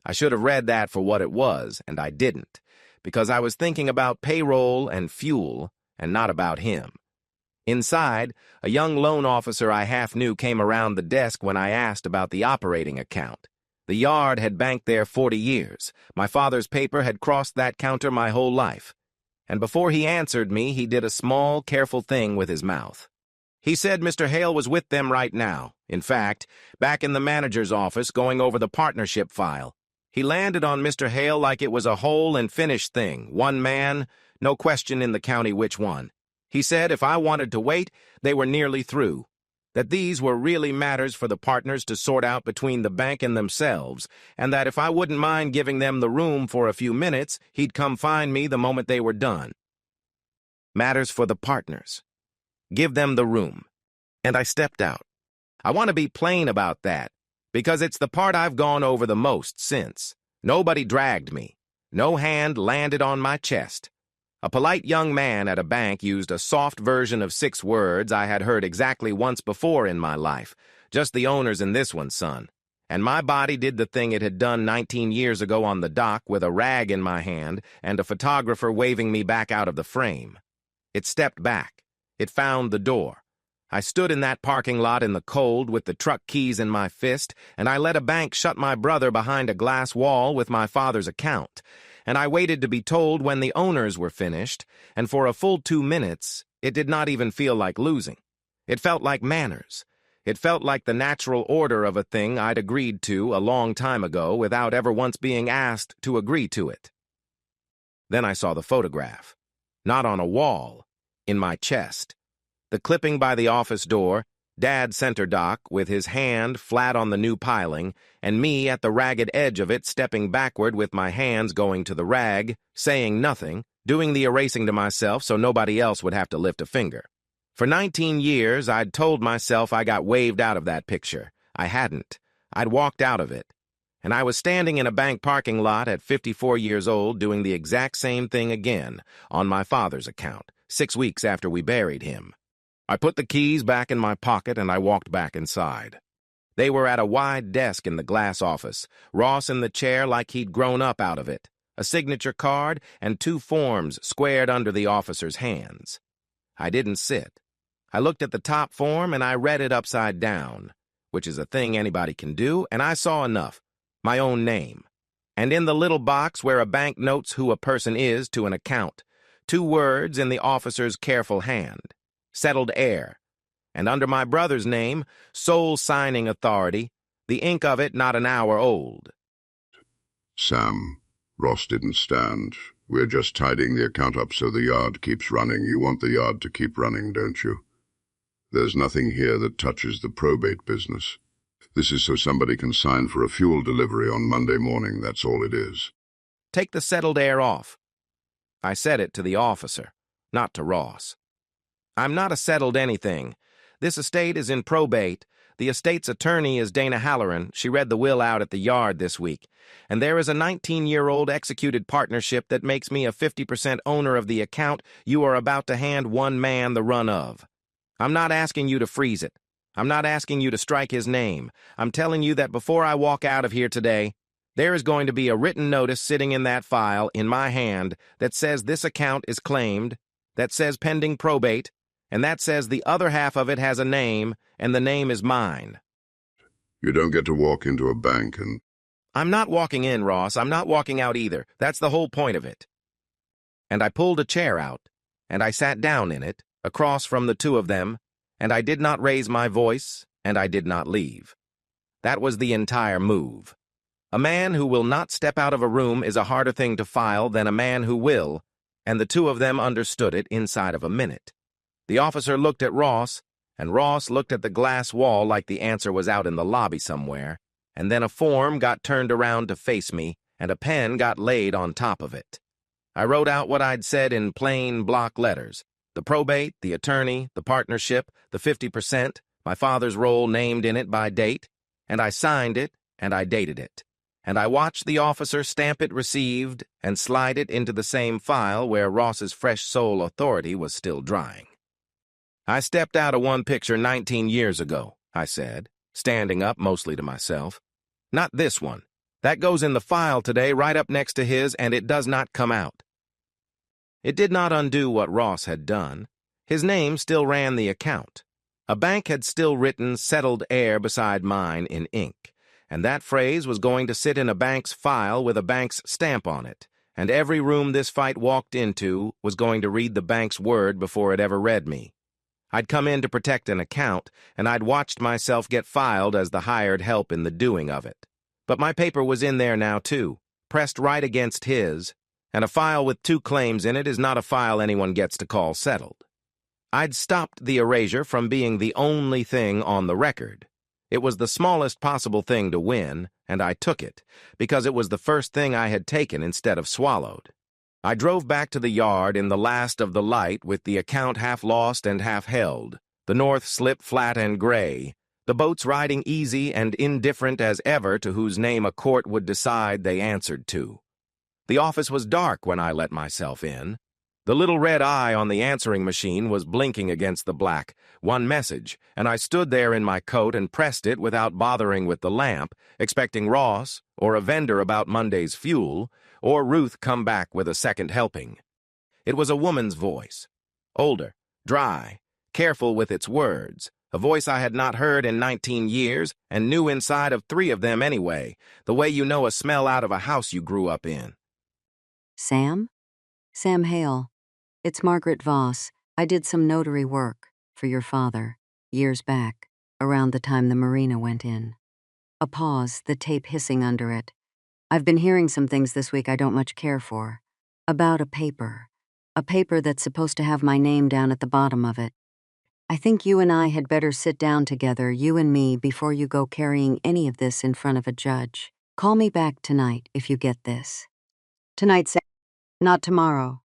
I should have read that for what it was, and I didn't, because I was thinking about payroll and fuel, and not about him. Inside, a young loan officer I half knew came around the desk when I asked about the operating account. The yard had banked there 40 years. My father's paper had crossed that counter my whole life. And before he answered me, he did a small, careful thing with his mouth. He said Mr. Hale was with them right now. In fact, back in the manager's office going over the partnership file. He landed on Mr. Hale like it was a whole and finished thing. One man, no question in the county which one. He said if I wanted to wait, they were nearly through. That these were really matters for the partners to sort out between the bank and themselves, and that if I wouldn't mind giving them the room for a few minutes, he'd come find me the moment they were done. Matters for the partners. Give them the room. And I stepped out. I want to be plain about that, because it's the part I've gone over the most since. Nobody dragged me. No hand landed on my chest. A polite young man at a bank used a soft version of 6 words I had heard exactly once before in my life. Just the owners in this one, son. And my body did the thing it had done 19 years ago on the dock with a rag in my hand and a photographer waving me back out of the frame. It stepped back. It found the door. I stood in that parking lot in the cold with the truck keys in my fist, and I let a bank shut my brother behind a glass wall with my father's account. And I waited to be told when the owners were finished, and for a full 2 minutes, it did not even feel like losing. It felt like manners. It felt like the natural order of a thing I'd agreed to a long time ago without ever once being asked to agree to it. Then I saw the photograph. Not on a wall. In my chest. The clipping by the office door, Dad center dock with his hand flat on the new piling, and me at the ragged edge of it stepping backward with my hands going to the rag, saying nothing, doing the erasing to myself so nobody else would have to lift a finger. For 19 years, I'd told myself I got waved out of that picture. I hadn't. I'd walked out of it. And I was standing in a bank parking lot at 54 years old doing the exact same thing again, on my father's account, 6 weeks after we buried him. I put the keys back in my pocket and I walked back inside. They were at a wide desk in the glass office, Ross in the chair like he'd grown up out of it, a signature card and 2 forms squared under the officer's hands. I didn't sit. I looked at the top form and I read it upside down, which is a thing anybody can do, and I saw enough. My own name. And in the little box where a bank notes who a person is to an account, 2 words in the officer's careful hand. Settled Heir, and under my brother's name, sole signing authority, the ink of it not an hour old. Sam, Ross didn't stand. We're just tidying the account up so the yard keeps running. You want the yard to keep running, don't you? There's nothing here that touches the probate business. This is so somebody can sign for a fuel delivery on Monday morning, that's all it is. Take the settled Heir off. I said it to the officer, not to Ross. I'm not a settled anything. This estate is in probate. The estate's attorney is Dana Halloran. She read the will out at the yard this week. And there is a 19-year-old executed partnership that makes me a 50% owner of the account you are about to hand one man the run of. I'm not asking you to freeze it. I'm not asking you to strike his name. I'm telling you that before I walk out of here today, there is going to be a written notice sitting in that file in my hand that says this account is claimed, that says pending probate, and that says the other half of it has a name, and the name is mine. You don't get to walk into a bank and... I'm not walking in, Ross. I'm not walking out either. That's the whole point of it. And I pulled a chair out, and I sat down in it, across from the 2 of them, and I did not raise my voice, and I did not leave. That was the entire move. A man who will not step out of a room is a harder thing to file than a man who will, and the 2 of them understood it inside of a minute. The officer looked at Ross, and Ross looked at the glass wall like the answer was out in the lobby somewhere, and then a form got turned around to face me, and a pen got laid on top of it. I wrote out what I'd said in plain block letters. The probate, the attorney, the partnership, the 50%, my father's role named in it by date, and I signed it, and I dated it. And I watched the officer stamp it received and slide it into the same file where Ross's fresh sole authority was still drying. I stepped out of one picture 19 years ago, I said, standing up mostly to myself. Not this one. That goes in the file today right up next to his, and it does not come out. It did not undo what Ross had done. His name still ran the account. A bank had still written settled Heir beside mine in ink, and that phrase was going to sit in a bank's file with a bank's stamp on it, and every room this fight walked into was going to read the bank's word before it ever read me. I'd come in to protect an account, and I'd watched myself get filed as the hired help in the doing of it. But my paper was in there now, too, pressed right against his, and a file with 2 claims in it is not a file anyone gets to call settled. I'd stopped the erasure from being the only thing on the record. It was the smallest possible thing to win, and I took it, because it was the first thing I had taken instead of swallowed. I drove back to the yard in the last of the light with the account half lost and half held, the north slip flat and gray, the boats riding easy and indifferent as ever to whose name a court would decide they answered to. The office was dark when I let myself in. The little red eye on the answering machine was blinking against the black, one message, and I stood there in my coat and pressed it without bothering with the lamp, expecting Ross, or a vendor about Monday's fuel, or Ruth come back with a second helping. It was a woman's voice. Older, dry, careful with its words, a voice I had not heard in 19 years and knew inside of 3 of them anyway, the way you know a smell out of a house you grew up in. Sam? Sam Hale. It's Margaret Voss. I did some notary work for your father, years back, around the time the marina went in. A pause, the tape hissing under it. I've been hearing some things this week I don't much care for. About a paper. A paper that's supposed to have my name down at the bottom of it. I think you and I had better sit down together, you and me, before you go carrying any of this in front of a judge. Call me back tonight if you get this. Tonight, Sam, not tomorrow.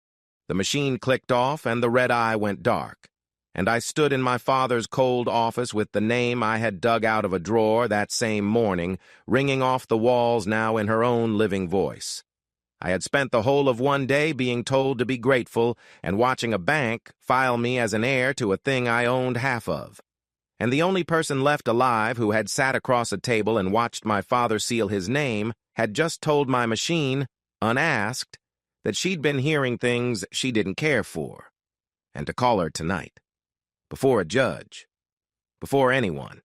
The machine clicked off and the red eye went dark, and I stood in my father's cold office with the name I had dug out of a drawer that same morning ringing off the walls now in her own living voice. I had spent the whole of one day being told to be grateful and watching a bank file me as an heir to a thing I owned half of. And the only person left alive who had sat across a table and watched my father seal his name had just told my machine, unasked, that she'd been hearing things she didn't care for, and to call her tonight, before a judge, before anyone.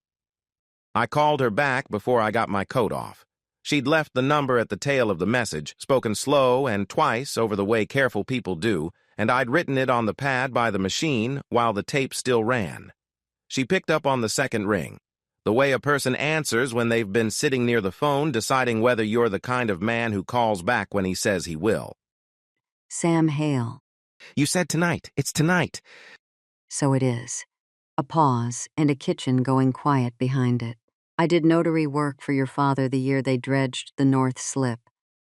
I called her back before I got my coat off. She'd left the number at the tail of the message, spoken slow and twice over the way careful people do, and I'd written it on the pad by the machine while the tape still ran. She picked up on the second ring, the way a person answers when they've been sitting near the phone deciding whether you're the kind of man who calls back when he says he will. Sam Hale. You said tonight. It's tonight. So it is. A pause and a kitchen going quiet behind it. I did notary work for your father the year they dredged the North Slip.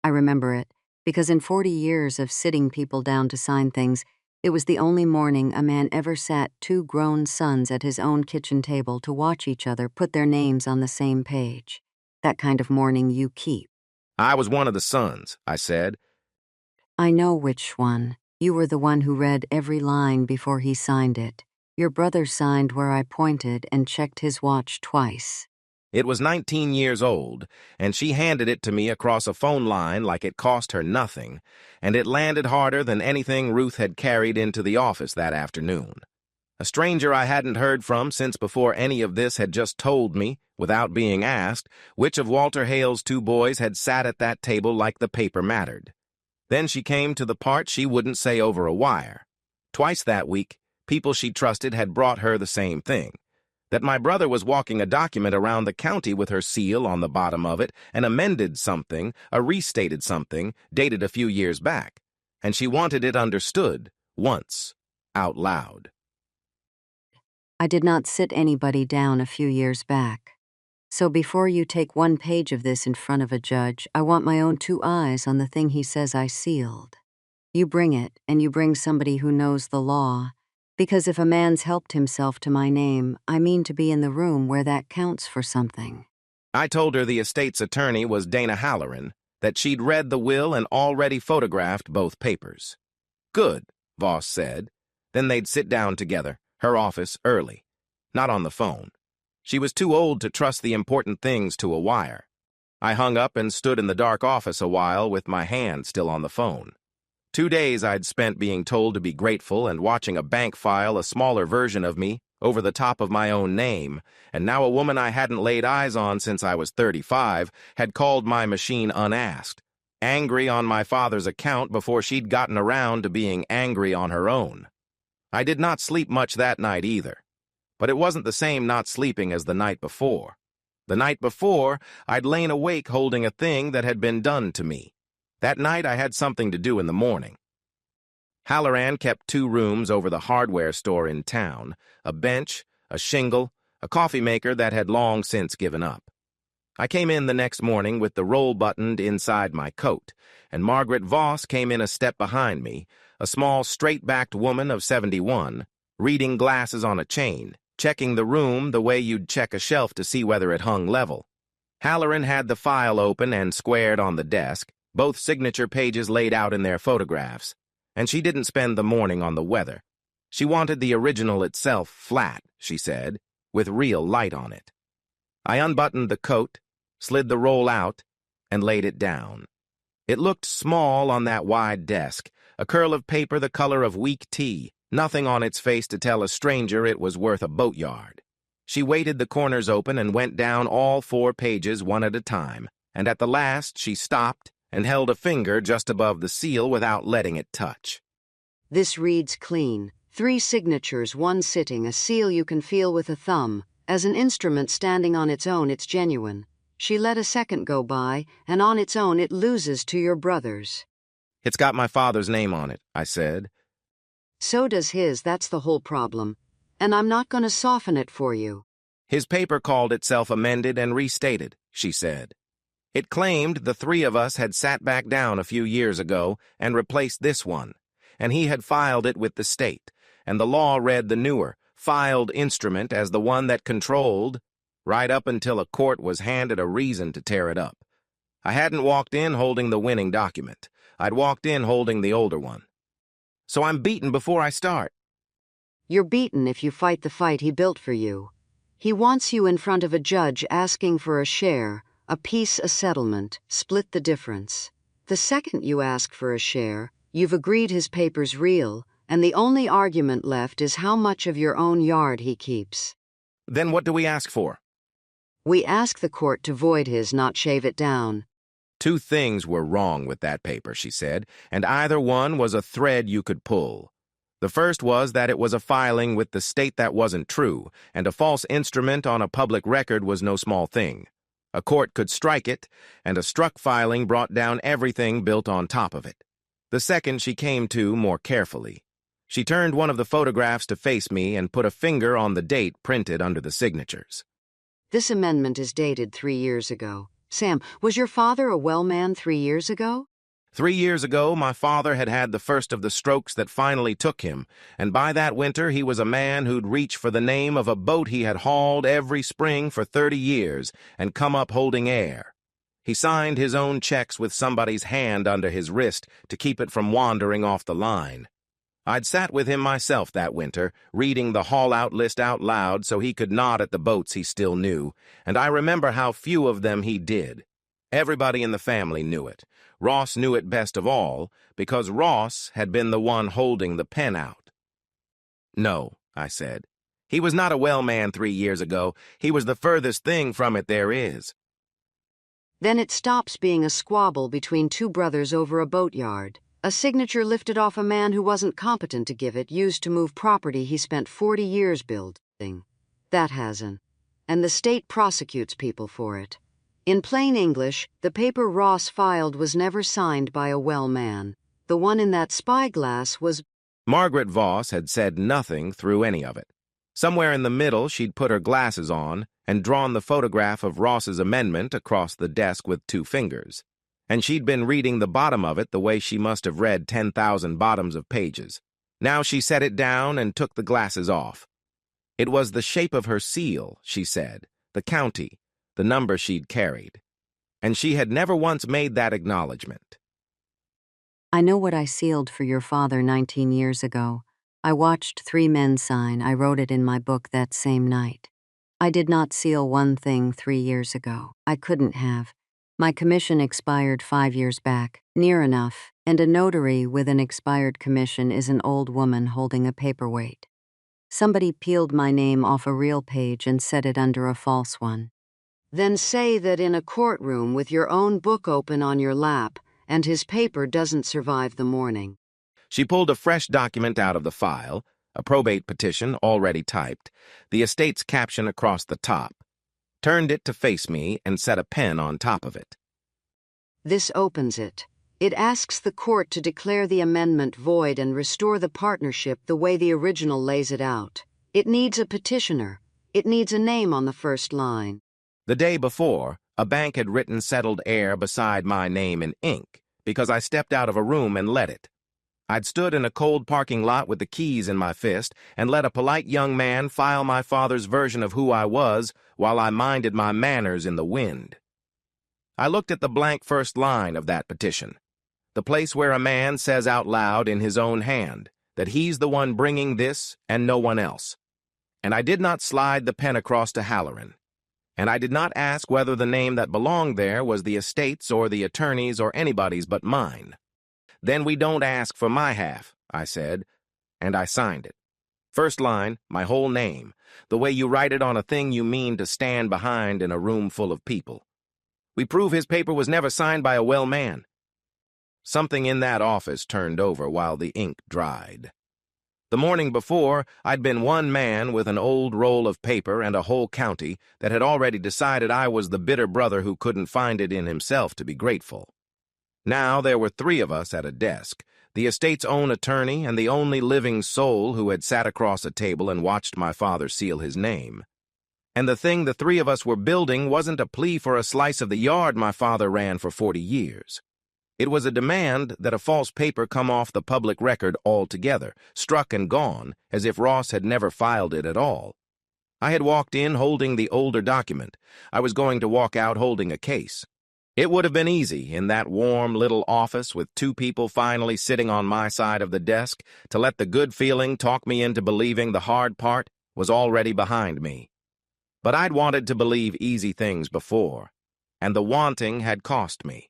I remember it, because in 40 years of sitting people down to sign things, it was the only morning a man ever sat two grown sons at his own kitchen table to watch each other put their names on the same page. That kind of morning you keep. I was one of the sons, I said. I know which one. You were the one who read every line before he signed it. Your brother signed where I pointed and checked his watch twice. It was 19 years old, and she handed it to me across a phone line like it cost her nothing, and it landed harder than anything Ruth had carried into the office that afternoon. A stranger I hadn't heard from since before any of this had just told me, without being asked, which of Walter Hale's two boys had sat at that table like the paper mattered. Then she came to the part she wouldn't say over a wire. Twice that week, people she trusted had brought her the same thing. That my brother was walking a document around the county with her seal on the bottom of it, an amended something, a restated something, dated a few years back. And she wanted it understood, once, out loud. I did not sit anybody down a few years back. So before you take one page of this in front of a judge, I want my own two eyes on the thing he says I sealed. You bring it, and you bring somebody who knows the law. Because if a man's helped himself to my name, I mean to be in the room where that counts for something. I told her the estate's attorney was Dana Halloran, that she'd read the will and already photographed both papers. Good, Voss said. Then they'd sit down together, her office, early. Not on the phone. She was too old to trust the important things to a wire. I hung up and stood in the dark office a while with my hand still on the phone. 2 days I'd spent being told to be grateful and watching a bank file a smaller version of me over the top of my own name, and now a woman I hadn't laid eyes on since I was 35 had called my machine unasked, angry on my father's account before she'd gotten around to being angry on her own. I did not sleep much that night either. But it wasn't the same not sleeping as the night before. The night before, I'd lain awake holding a thing that had been done to me. That night, I had something to do in the morning. Halloran kept 2 rooms over the hardware store in town, a bench, a shingle, a coffee maker that had long since given up. I came in the next morning with the roll buttoned inside my coat, and Margaret Voss came in a step behind me, a small, straight-backed woman of 71, reading glasses on a chain, checking the room the way you'd check a shelf to see whether it hung level. Halloran had the file open and squared on the desk, both signature pages laid out in their photographs, and she didn't spend the morning on the weather. She wanted the original itself flat, she said, with real light on it. I unbuttoned the coat, slid the roll out, and laid it down. It looked small on that wide desk, a curl of paper the color of weak tea, nothing on its face to tell a stranger it was worth a boatyard. She weighted the corners open and went down all 4 pages one at a time, and at the last she stopped and held a finger just above the seal without letting it touch. This reads clean. 3 signatures, 1 sitting, a seal you can feel with a thumb. As an instrument standing on its own, it's genuine. She let a second go by, and on its own it loses to your brother's. It's got my father's name on it, I said. So does his, that's the whole problem. and I'm not going to soften it for you. His paper called itself amended and restated, she said. It claimed the three of us had sat back down a few years ago and replaced this one, and he had filed it with the state, and the law read the newer, filed instrument as the one that controlled, right up until a court was handed a reason to tear it up. I hadn't walked in holding the winning document. I'd walked in holding the older one. So I'm beaten before I start. You're beaten if you fight the fight he built for you. He wants you in front of a judge asking for a share, a piece, a settlement, split the difference. The second you ask for a share, you've agreed his paper's real, and the only argument left is how much of your own yard he keeps. Then what do we ask for? We ask the court to void his, not shave it down. Two things were wrong with that paper, she said, and either one was a thread you could pull. The first was that it was a filing with the state that wasn't true, and a false instrument on a public record was no small thing. A court could strike it, and a struck filing brought down everything built on top of it. The second she came to more carefully. She turned one of the photographs to face me and put a finger on the date printed under the signatures. This amendment is dated 3 years ago. Sam, was your father a well man 3 years ago? 3 years ago, my father had had the first of the strokes that finally took him, and by that winter he was a man who'd reach for the name of a boat he had hauled every spring for 30 years and come up holding air. He signed his own checks with somebody's hand under his wrist to keep it from wandering off the line. I'd sat with him myself that winter, reading the haul-out list out loud so he could nod at the boats he still knew, and I remember how few of them he did. Everybody in the family knew it. Ross knew it best of all, because Ross had been the one holding the pen out. No, I said. He was not a well man 3 years ago. He was the furthest thing from it there is. Then it stops being a squabble between two brothers over a boatyard. A signature lifted off a man who wasn't competent to give it, used to move property he spent 40 years building. That hasn't. And the state prosecutes people for it. In plain English, the paper Ross filed was never signed by a well man. The one in that spyglass was... Margaret Voss had said nothing through any of it. Somewhere in the middle, she'd put her glasses on and drawn the photograph of Ross's amendment across the desk with 2 fingers. And she'd been reading the bottom of it the way she must have read 10,000 bottoms of pages. Now she set it down and took the glasses off. It was the shape of her seal, she said, the county, the number she'd carried. And she had never once made that acknowledgement. I know what I sealed for your father 19 years ago. I watched 3 men sign. I wrote it in my book that same night. I did not seal one thing 3 years ago. I couldn't have. My commission expired 5 years back, near enough, and a notary with an expired commission is an old woman holding a paperweight. Somebody peeled my name off a real page and set it under a false one. Then say that in a courtroom with your own book open on your lap, and his paper doesn't survive the morning. She pulled a fresh document out of the file, a probate petition already typed, the estate's caption across the top, turned it to face me and set a pen on top of it. This opens it. It asks the court to declare the amendment void and restore the partnership the way the original lays it out. It needs a petitioner. It needs a name on the first line. The day before, a bank had written settled heir beside my name in ink because I stepped out of a room and let it. I'd stood in a cold parking lot with the keys in my fist and let a polite young man file my father's version of who I was while I minded my manners in the wind. I looked at the blank first line of that petition, the place where a man says out loud in his own hand that he's the one bringing this and no one else. And I did not slide the pen across to Halloran. And I did not ask whether the name that belonged there was the estate's or the attorney's or anybody's but mine. Then we don't ask for my half, I said, and I signed it. First line, my whole name, the way you write it on a thing you mean to stand behind in a room full of people. We prove his paper was never signed by a well man. Something in that office turned over while the ink dried. The morning before, I'd been one man with an old roll of paper and a whole county that had already decided I was the bitter brother who couldn't find it in himself to be grateful. Now there were 3 of us at a desk, the estate's own attorney and the only living soul who had sat across a table and watched my father seal his name. And the thing the three of us were building wasn't a plea for a slice of the yard my father ran for 40 years. It was a demand that a false paper come off the public record altogether, struck and gone, as if Ross had never filed it at all. I had walked in holding the older document. I was going to walk out holding a case. It would have been easy, in that warm little office with two people finally sitting on my side of the desk, to let the good feeling talk me into believing the hard part was already behind me. But I'd wanted to believe easy things before, and the wanting had cost me.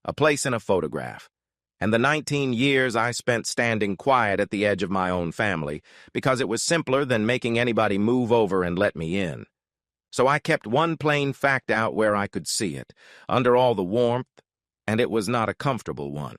A place in a photograph, and the 19 years I spent standing quiet at the edge of my own family, because it was simpler than making anybody move over and let me in. So I kept one plain fact out where I could see it, under all the warmth, and it was not a comfortable one.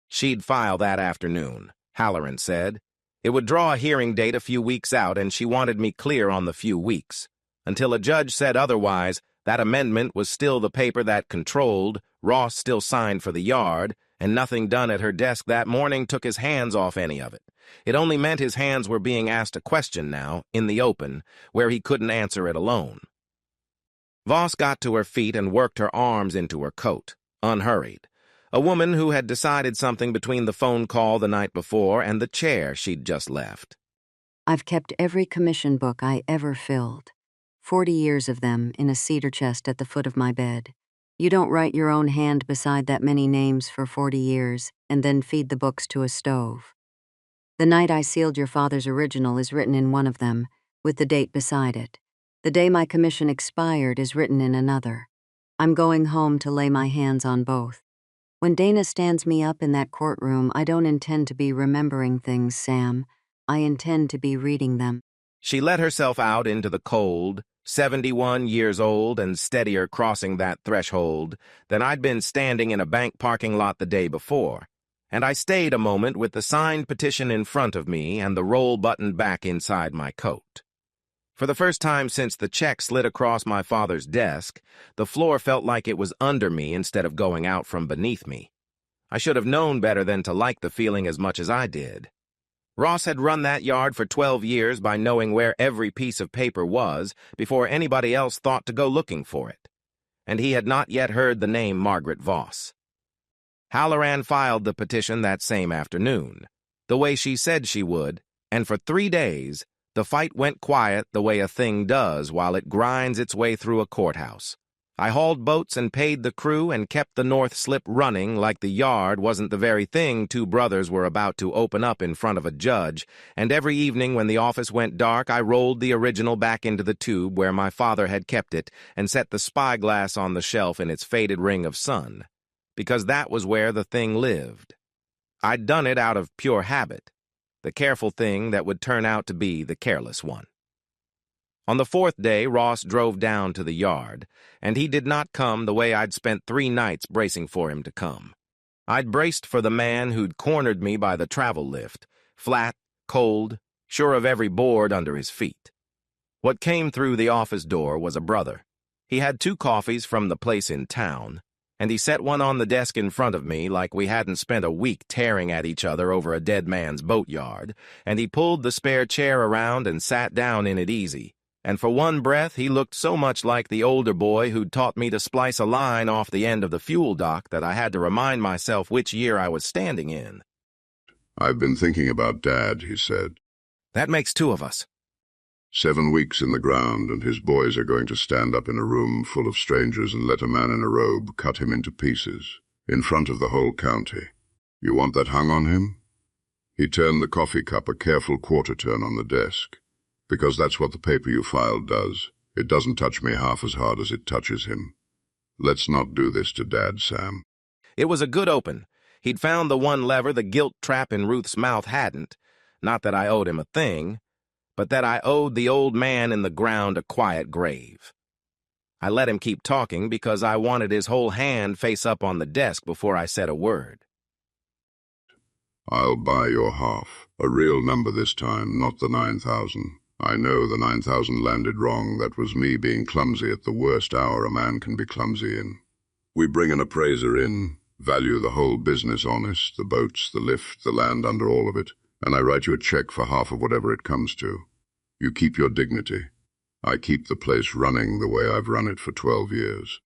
She'd file that afternoon, Halloran said. It would draw a hearing date a few weeks out, and she wanted me clear on the few weeks. Until a judge said otherwise, that amendment was still the paper that controlled, Ross still signed for the yard, and nothing done at her desk that morning took his hands off any of it. It only meant his hands were being asked a question now, in the open, where he couldn't answer it alone. Voss got to her feet and worked her arms into her coat, unhurried. A woman who had decided something between the phone call the night before and the chair she'd just left. I've kept every commission book I ever filled. 40 years of them in a cedar chest at the foot of my bed. You don't write your own hand beside that many names for 40 years and then feed the books to a stove. The night I sealed your father's original is written in one of them, with the date beside it. The day my commission expired is written in another. I'm going home to lay my hands on both. When Dana stands me up in that courtroom, I don't intend to be remembering things, Sam. I intend to be reading them. She let herself out into the cold, 71 years old and steadier crossing that threshold than I'd been standing in a bank parking lot the day before, and I stayed a moment with the signed petition in front of me and the roll button back inside my coat. For the first time since the check slid across my father's desk, the floor felt like it was under me instead of going out from beneath me. I should have known better than to like the feeling as much as I did. Ross had run that yard for 12 years by knowing where every piece of paper was before anybody else thought to go looking for it, and he had not yet heard the name Margaret Voss. Halloran filed the petition that same afternoon, the way she said she would, and for 3 days, the fight went quiet the way a thing does while it grinds its way through a courthouse. I hauled boats and paid the crew and kept the North Slip running like the yard wasn't the very thing two brothers were about to open up in front of a judge, and every evening when the office went dark I rolled the original back into the tube where my father had kept it and set the spyglass on the shelf in its faded ring of sun, because that was where the thing lived. I'd done it out of pure habit, the careful thing that would turn out to be the careless one. On the 4th day, Ross drove down to the yard, and he did not come the way I'd spent 3 nights bracing for him to come. I'd braced for the man who'd cornered me by the travel lift, flat, cold, sure of every board under his feet. What came through the office door was a brother. He had 2 coffees from the place in town, and he set one on the desk in front of me like we hadn't spent a week tearing at each other over a dead man's boatyard, and he pulled the spare chair around and sat down in it easy, and for one breath he looked so much like the older boy who'd taught me to splice a line off the end of the fuel dock that I had to remind myself which year I was standing in. "I've been thinking about Dad," he said. "That makes 2 of us." 7 weeks in the ground, and his boys are going to stand up in a room full of strangers and let a man in a robe cut him into pieces, in front of the whole county. You want that hung on him? He turned the coffee cup a careful quarter turn on the desk, because that's what the paper you filed does. It doesn't touch me half as hard as it touches him. Let's not do this to Dad, Sam. It was a good open. He'd found the one lever the guilt trap in Ruth's mouth hadn't. Not that I owed him a thing, but that I owed the old man in the ground a quiet grave. I let him keep talking because I wanted his whole hand face up on the desk before I said a word. I'll buy your half. A real number this time, not the 9,000. I know the 9,000 landed wrong. That was me being clumsy at the worst hour a man can be clumsy in. We bring an appraiser in, Value the whole business honest, the boats, the lift, the land under all of it, and I write you a check for half of whatever it comes to. You keep your dignity. I keep the place running the way I've run it for 12 years.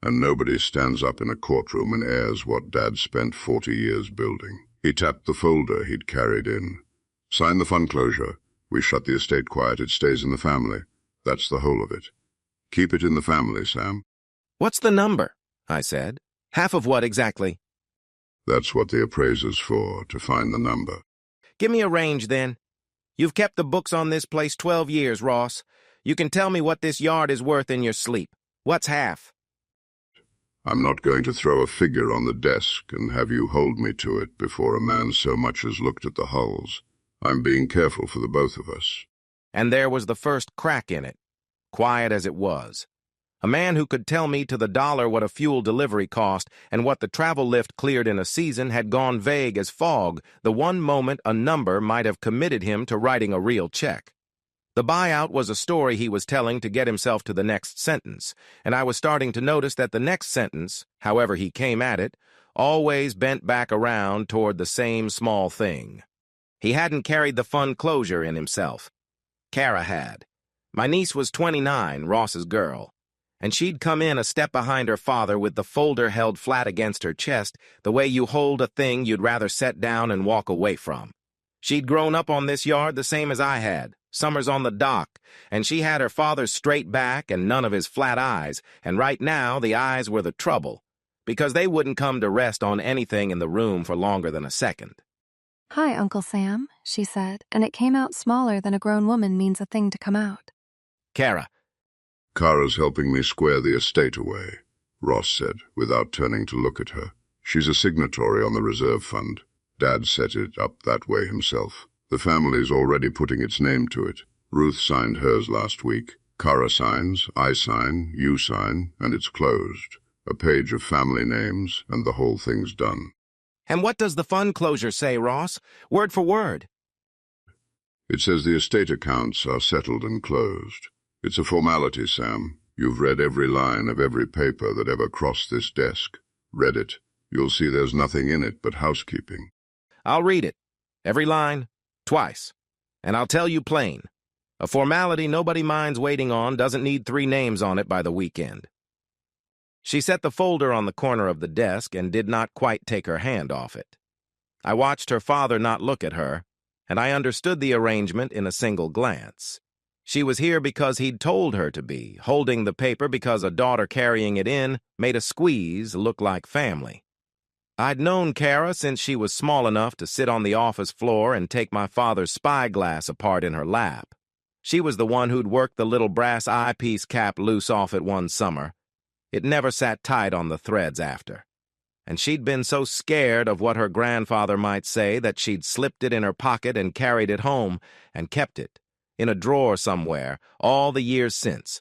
And nobody stands up in a courtroom and airs what Dad spent 40 years building. He tapped the folder he'd carried in. Sign the fund closure. We shut the estate quiet. It stays in the family. That's the whole of it. Keep it in the family, Sam. What's the number? I said. Half of what exactly? That's what the appraiser's for, to find the number. Give me a range, then. You've kept the books on this place 12 years, Ross. You can tell me what this yard is worth in your sleep. What's half? I'm not going to throw a figure on the desk and have you hold me to it before a man so much as looked at the hulls. I'm being careful for the both of us. And there was the first crack in it, quiet as it was. A man who could tell me to the dollar what a fuel delivery cost and what the travel lift cleared in a season had gone vague as fog the one moment a number might have committed him to writing a real check. The buyout was a story he was telling to get himself to the next sentence, and I was starting to notice that the next sentence, however he came at it, always bent back around toward the same small thing. He hadn't carried the fund closure in himself. Kara had. My niece was 29, Ross's girl, and she'd come in a step behind her father with the folder held flat against her chest, the way you hold a thing you'd rather set down and walk away from. She'd grown up on this yard the same as I had, summers on the dock, and she had her father's straight back and none of his flat eyes, and right now the eyes were the trouble, because they wouldn't come to rest on anything in the room for longer than a second. "Hi, Uncle Sam," she said, and it came out smaller than a grown woman means a thing to come out. Kara. Kara's helping me square the estate away, Ross said, without turning to look at her. She's a signatory on the reserve fund. Dad set it up that way himself. The family's already putting its name to it. Ruth signed hers last week. Kara signs, I sign, you sign, and it's closed. A page of family names, and the whole thing's done. And what does the fund closure say, Ross? Word for word. It says the estate accounts are settled and closed. It's a formality, Sam. You've read every line of every paper that ever crossed this desk. Read it. You'll see there's nothing in it but housekeeping. I'll read it. Every line. Twice. And I'll tell you plain. A formality nobody minds waiting on doesn't need 3 names on it by the weekend. She set the folder on the corner of the desk and did not quite take her hand off it. I watched her father not look at her, and I understood the arrangement in a single glance. She was here because he'd told her to be, holding the paper because a daughter carrying it in made a squeeze look like family. I'd known Kara since she was small enough to sit on the office floor and take my father's spyglass apart in her lap. She was the one who'd worked the little brass eyepiece cap loose off it one summer. It never sat tight on the threads after. And she'd been so scared of what her grandfather might say that she'd slipped it in her pocket and carried it home and kept it, in a drawer somewhere, all the years since.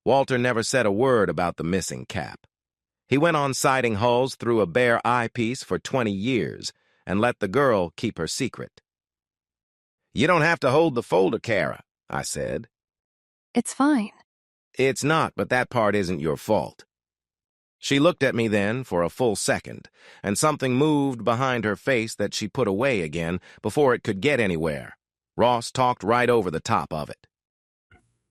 Walter never said a word about the missing cap. He went on sighting hulls through a bare eyepiece for 20 years and let the girl keep her secret. "You don't have to hold the folder, Kara," I said. "It's fine." "It's not, but that part isn't your fault." She looked at me then for a full second, and something moved behind her face that she put away again before it could get anywhere. Ross talked right over the top of it.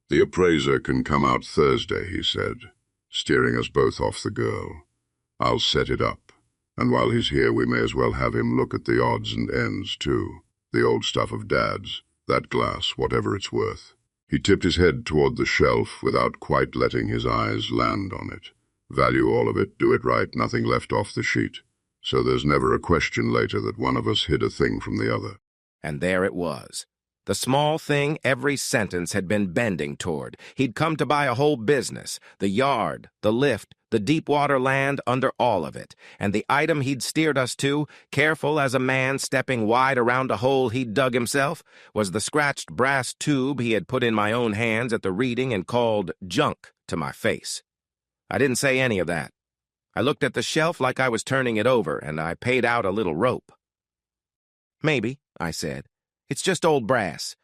The appraiser can come out Thursday, he said, steering us both off the girl. I'll set it up, and while he's here we may as well have him look at the odds and ends, too. The old stuff of Dad's, that glass, whatever it's worth. He tipped his head toward the shelf without quite letting his eyes land on it. Value all of it, do it right, nothing left off the sheet. So there's never a question later that one of us hid a thing from the other. And there it was. The small thing every sentence had been bending toward. He'd come to buy a whole business, the yard, the lift, the deep water land under all of it. And the item he'd steered us to, careful as a man stepping wide around a hole he'd dug himself, was the scratched brass tube he had put in my own hands at the reading and called junk to my face. I didn't say any of that. I looked at the shelf like I was turning it over, and I paid out a little rope. "Maybe," I said. "It's just old brass.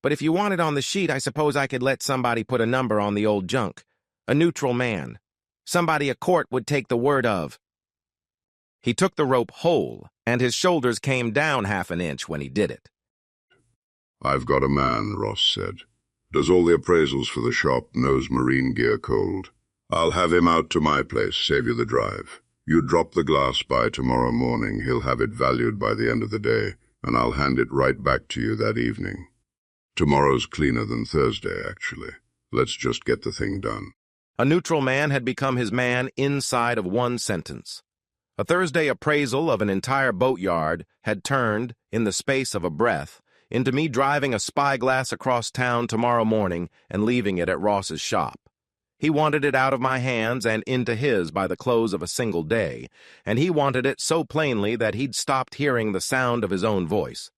But if you want it on the sheet, I suppose I could let somebody put a number on the old junk. A neutral man. Somebody a court would take the word of." He took the rope whole, and his shoulders came down half an inch when he did it. "I've got a man," Ross said. "Does all the appraisals for the shop, knows marine gear cold. I'll have him out to my place, save you the drive. You drop the glass by tomorrow morning, he'll have it valued by the end of the day, and I'll hand it right back to you that evening. Tomorrow's cleaner than Thursday, actually. Let's just get the thing done." A neutral man had become his man inside of one sentence. A Thursday appraisal of an entire boatyard had turned, in the space of a breath, into me driving a spyglass across town tomorrow morning and leaving it at Ross's shop. He wanted it out of my hands and into his by the close of a single day, and he wanted it so plainly that he'd stopped hearing the sound of his own voice.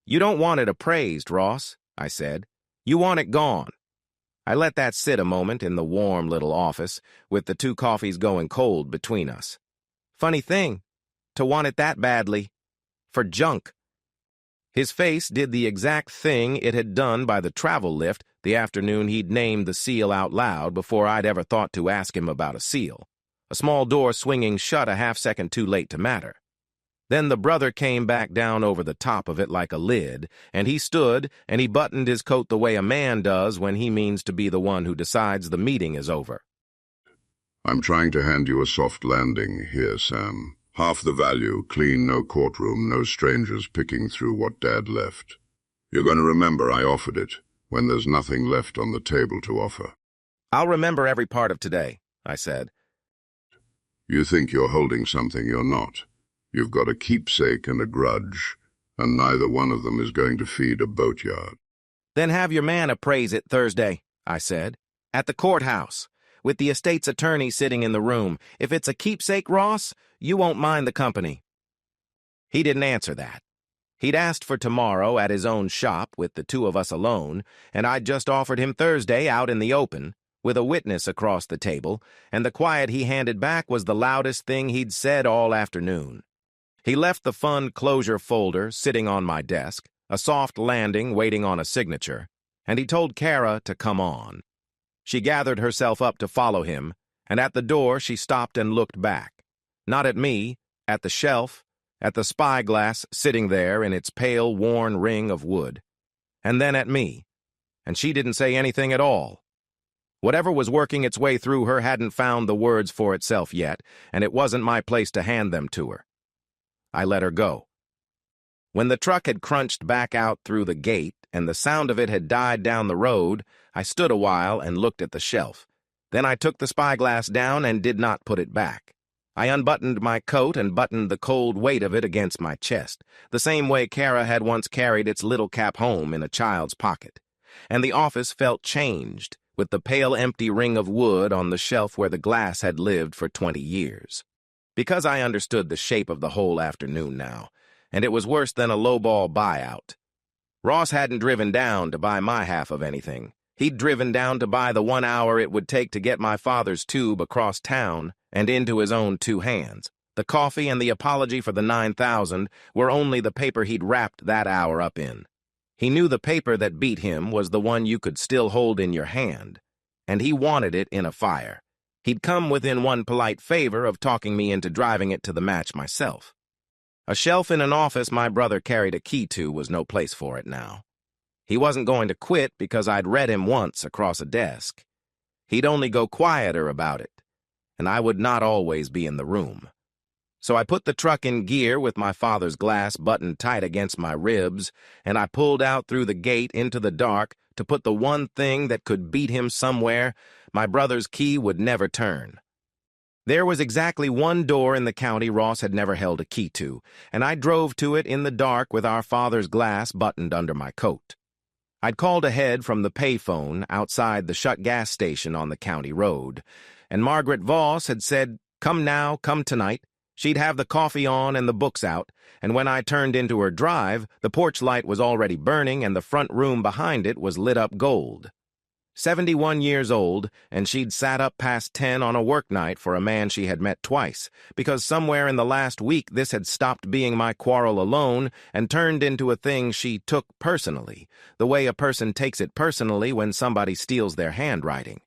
"You don't want it appraised, Ross," I said. "You want it gone." I let that sit a moment in the warm little office, with the two coffees going cold between us. Funny thing, to want it that badly. For junk. His face did the exact thing it had done by the travel lift the afternoon he'd named the seal out loud before I'd ever thought to ask him about a seal. A small door swinging shut a half-second too late to matter. Then the brother came back down over the top of it like a lid, and he stood and he buttoned his coat the way a man does when he means to be the one who decides the meeting is over. "I'm trying to hand you a soft landing here, Sam. Half the value, clean, no courtroom, no strangers picking through what Dad left. You're going to remember I offered it, when there's nothing left on the table to offer." "I'll remember every part of today," I said. "You think you're holding something you're not. You've got a keepsake and a grudge, and neither one of them is going to feed a boatyard." "Then have your man appraise it Thursday," I said. "At the courthouse, with the estate's attorney sitting in the room. If it's a keepsake, Ross, you won't mind the company." He didn't answer that. He'd asked for tomorrow at his own shop with the two of us alone, and I'd just offered him Thursday out in the open, with a witness across the table, and the quiet he handed back was the loudest thing he'd said all afternoon. He left the fund closure folder sitting on my desk, a soft landing waiting on a signature, and he told Kara to come on. She gathered herself up to follow him, and at the door she stopped and looked back. Not at me, at the shelf, at the spyglass sitting there in its pale, worn ring of wood. And then at me, and she didn't say anything at all. Whatever was working its way through her hadn't found the words for itself yet, and it wasn't my place to hand them to her. I let her go. When the truck had crunched back out through the gate and the sound of it had died down the road, I stood a while and looked at the shelf. Then I took the spyglass down and did not put it back. I unbuttoned my coat and buttoned the cold weight of it against my chest, the same way Kara had once carried its little cap home in a child's pocket. And the office felt changed, with the pale empty ring of wood on the shelf where the glass had lived for 20 years. Because I understood the shape of the whole afternoon now, and it was worse than a lowball buyout. Ross hadn't driven down to buy my half of anything. He'd driven down to buy the 1 hour it would take to get my father's tube across town and into his own 2 hands. The coffee and the apology for the $9,000 were only the paper he'd wrapped that hour up in. He knew the paper that beat him was the one you could still hold in your hand, and he wanted it in a fire. He'd come within one polite favor of talking me into driving it to the match myself. A shelf in an office my brother carried a key to was no place for it now. He wasn't going to quit because I'd read him once across a desk. He'd only go quieter about it, and I would not always be in the room. So I put the truck in gear with my father's glass buttoned tight against my ribs, and I pulled out through the gate into the dark to put the one thing that could beat him somewhere my brother's key would never turn. There was exactly one door in the county Ross had never held a key to, and I drove to it in the dark with our father's glass buttoned under my coat. I'd called ahead from the payphone outside the shut gas station on the county road, and Margaret Voss had said, "Come now, come tonight." She'd have the coffee on and the books out, and when I turned into her drive, the porch light was already burning and the front room behind it was lit up gold. 71 years old, and she'd sat up past 10 on a work night for a man she had met twice, because somewhere in the last week this had stopped being my quarrel alone and turned into a thing she took personally, the way a person takes it personally when somebody steals their handwriting.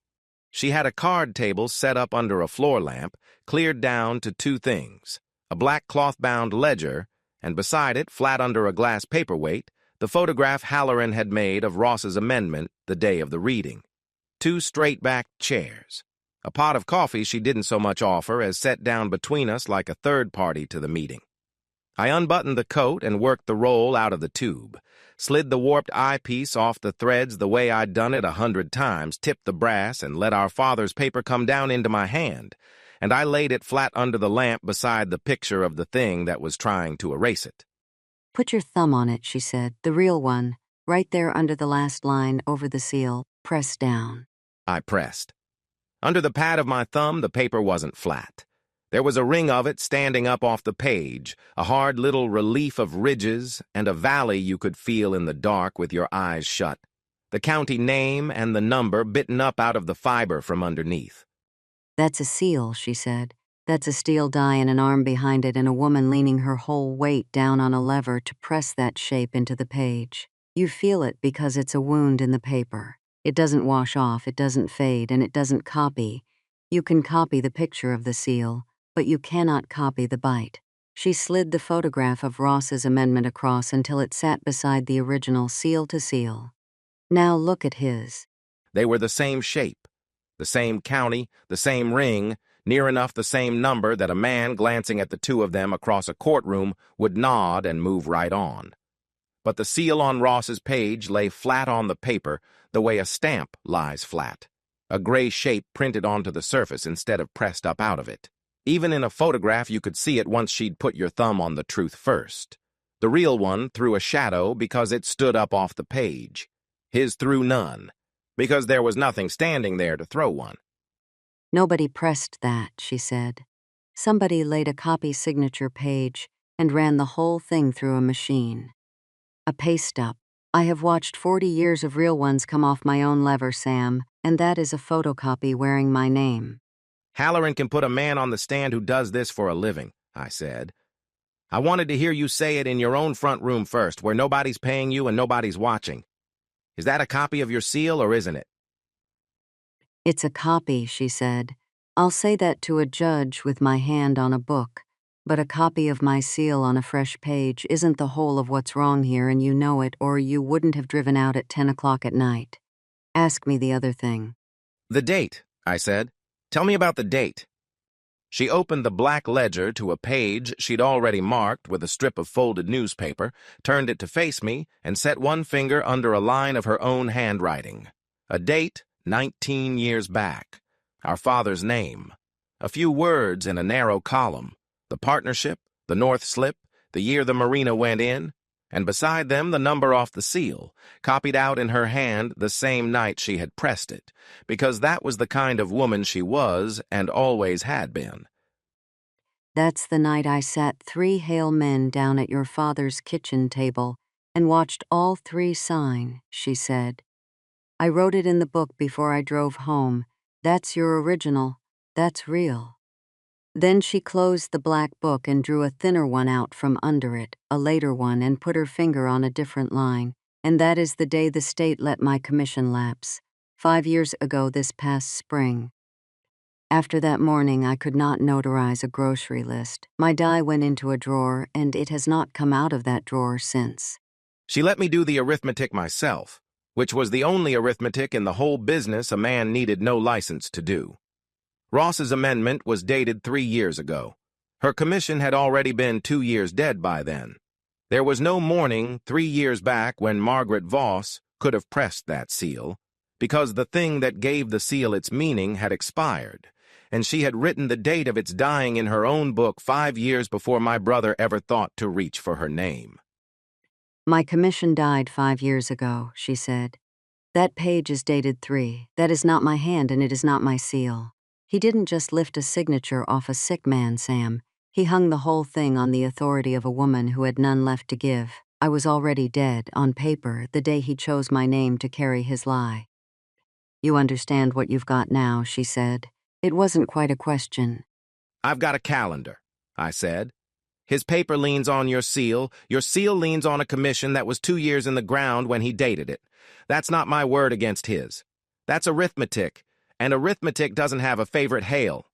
She had a card table set up under a floor lamp, cleared down to two things: a black cloth-bound ledger, and beside it, flat under a glass paperweight, the photograph Halloran had made of Ross's amendment the day of the reading. Two straight-backed chairs. A pot of coffee she didn't so much offer as set down between us like a third party to the meeting. I unbuttoned the coat and worked the roll out of the tube, slid the warped eyepiece off the threads the way I'd done it 100 times, tipped the brass, and let our father's paper come down into my hand, and I laid it flat under the lamp beside the picture of the thing that was trying to erase it. Put your thumb on it, she said, the real one, right there under the last line over the seal, press down. I pressed. Under the pad of my thumb, the paper wasn't flat. There was a ring of it standing up off the page, a hard little relief of ridges and a valley you could feel in the dark with your eyes shut. The county name and the number bitten up out of the fiber from underneath. That's a seal, she said. That's a steel die and an arm behind it and a woman leaning her whole weight down on a lever to press that shape into the page. You feel it because it's a wound in the paper. It doesn't wash off, it doesn't fade, and it doesn't copy. You can copy the picture of the seal, but you cannot copy the bite. She slid the photograph of Ross's amendment across until it sat beside the original seal to seal. Now look at his. They were the same shape, the same county, the same ring, near enough the same number that a man glancing at the two of them across a courtroom would nod and move right on. But the seal on Ross's page lay flat on the paper the way a stamp lies flat, a gray shape printed onto the surface instead of pressed up out of it. Even in a photograph, you could see it once she'd put your thumb on the truth first. The real one threw a shadow because it stood up off the page. His threw none, because there was nothing standing there to throw one. Nobody pressed that, she said. Somebody laid a copy signature page and ran the whole thing through a machine. A paste-up. I have watched 40 years of real ones come off my own lever, Sam, and that is a photocopy wearing my name. Halloran can put a man on the stand who does this for a living, I said. I wanted to hear you say it in your own front room first, where nobody's paying you and nobody's watching. Is that a copy of your seal, or isn't it? It's a copy, she said. I'll say that to a judge with my hand on a book, but a copy of my seal on a fresh page isn't the whole of what's wrong here, and you know it, or you wouldn't have driven out at 10 o'clock at night. Ask me the other thing. The date, I said. Tell me about the date. She opened the black ledger to a page she'd already marked with a strip of folded newspaper, turned it to face me, and set one finger under a line of her own handwriting. A date, 19 years back. Our father's name. A few words in a narrow column. The partnership, the North Slip, the year the marina went in, and beside them the number off the seal, copied out in her hand the same night she had pressed it, because that was the kind of woman she was and always had been. That's the night I sat 3 hale men down at your father's kitchen table and watched all 3 sign, she said. I wrote it in the book before I drove home. That's your original. That's real. Then she closed the black book and drew a thinner one out from under it, a later one, and put her finger on a different line. And that is the day the state let my commission lapse, 5 years ago this past spring. After that morning, I could not notarize a grocery list. My die went into a drawer, and it has not come out of that drawer since. She let me do the arithmetic myself, which was the only arithmetic in the whole business a man needed no license to do. Ross's amendment was dated 3 years ago. Her commission had already been 2 years dead by then. There was no morning 3 years back when Margaret Voss could have pressed that seal, because the thing that gave the seal its meaning had expired, and she had written the date of its dying in her own book 5 years before my brother ever thought to reach for her name. My commission died 5 years ago, she said. That page is dated 3. That is not my hand, and it is not my seal. He didn't just lift a signature off a sick man, Sam. He hung the whole thing on the authority of a woman who had none left to give. I was already dead, on paper, the day he chose my name to carry his lie. You understand what you've got now, she said. It wasn't quite a question. I've got a calendar, I said. His paper leans on your seal leans on a commission that was 2 years in the ground when he dated it. That's not my word against his. That's arithmetic, And arithmetic doesn't have a favorite Hale.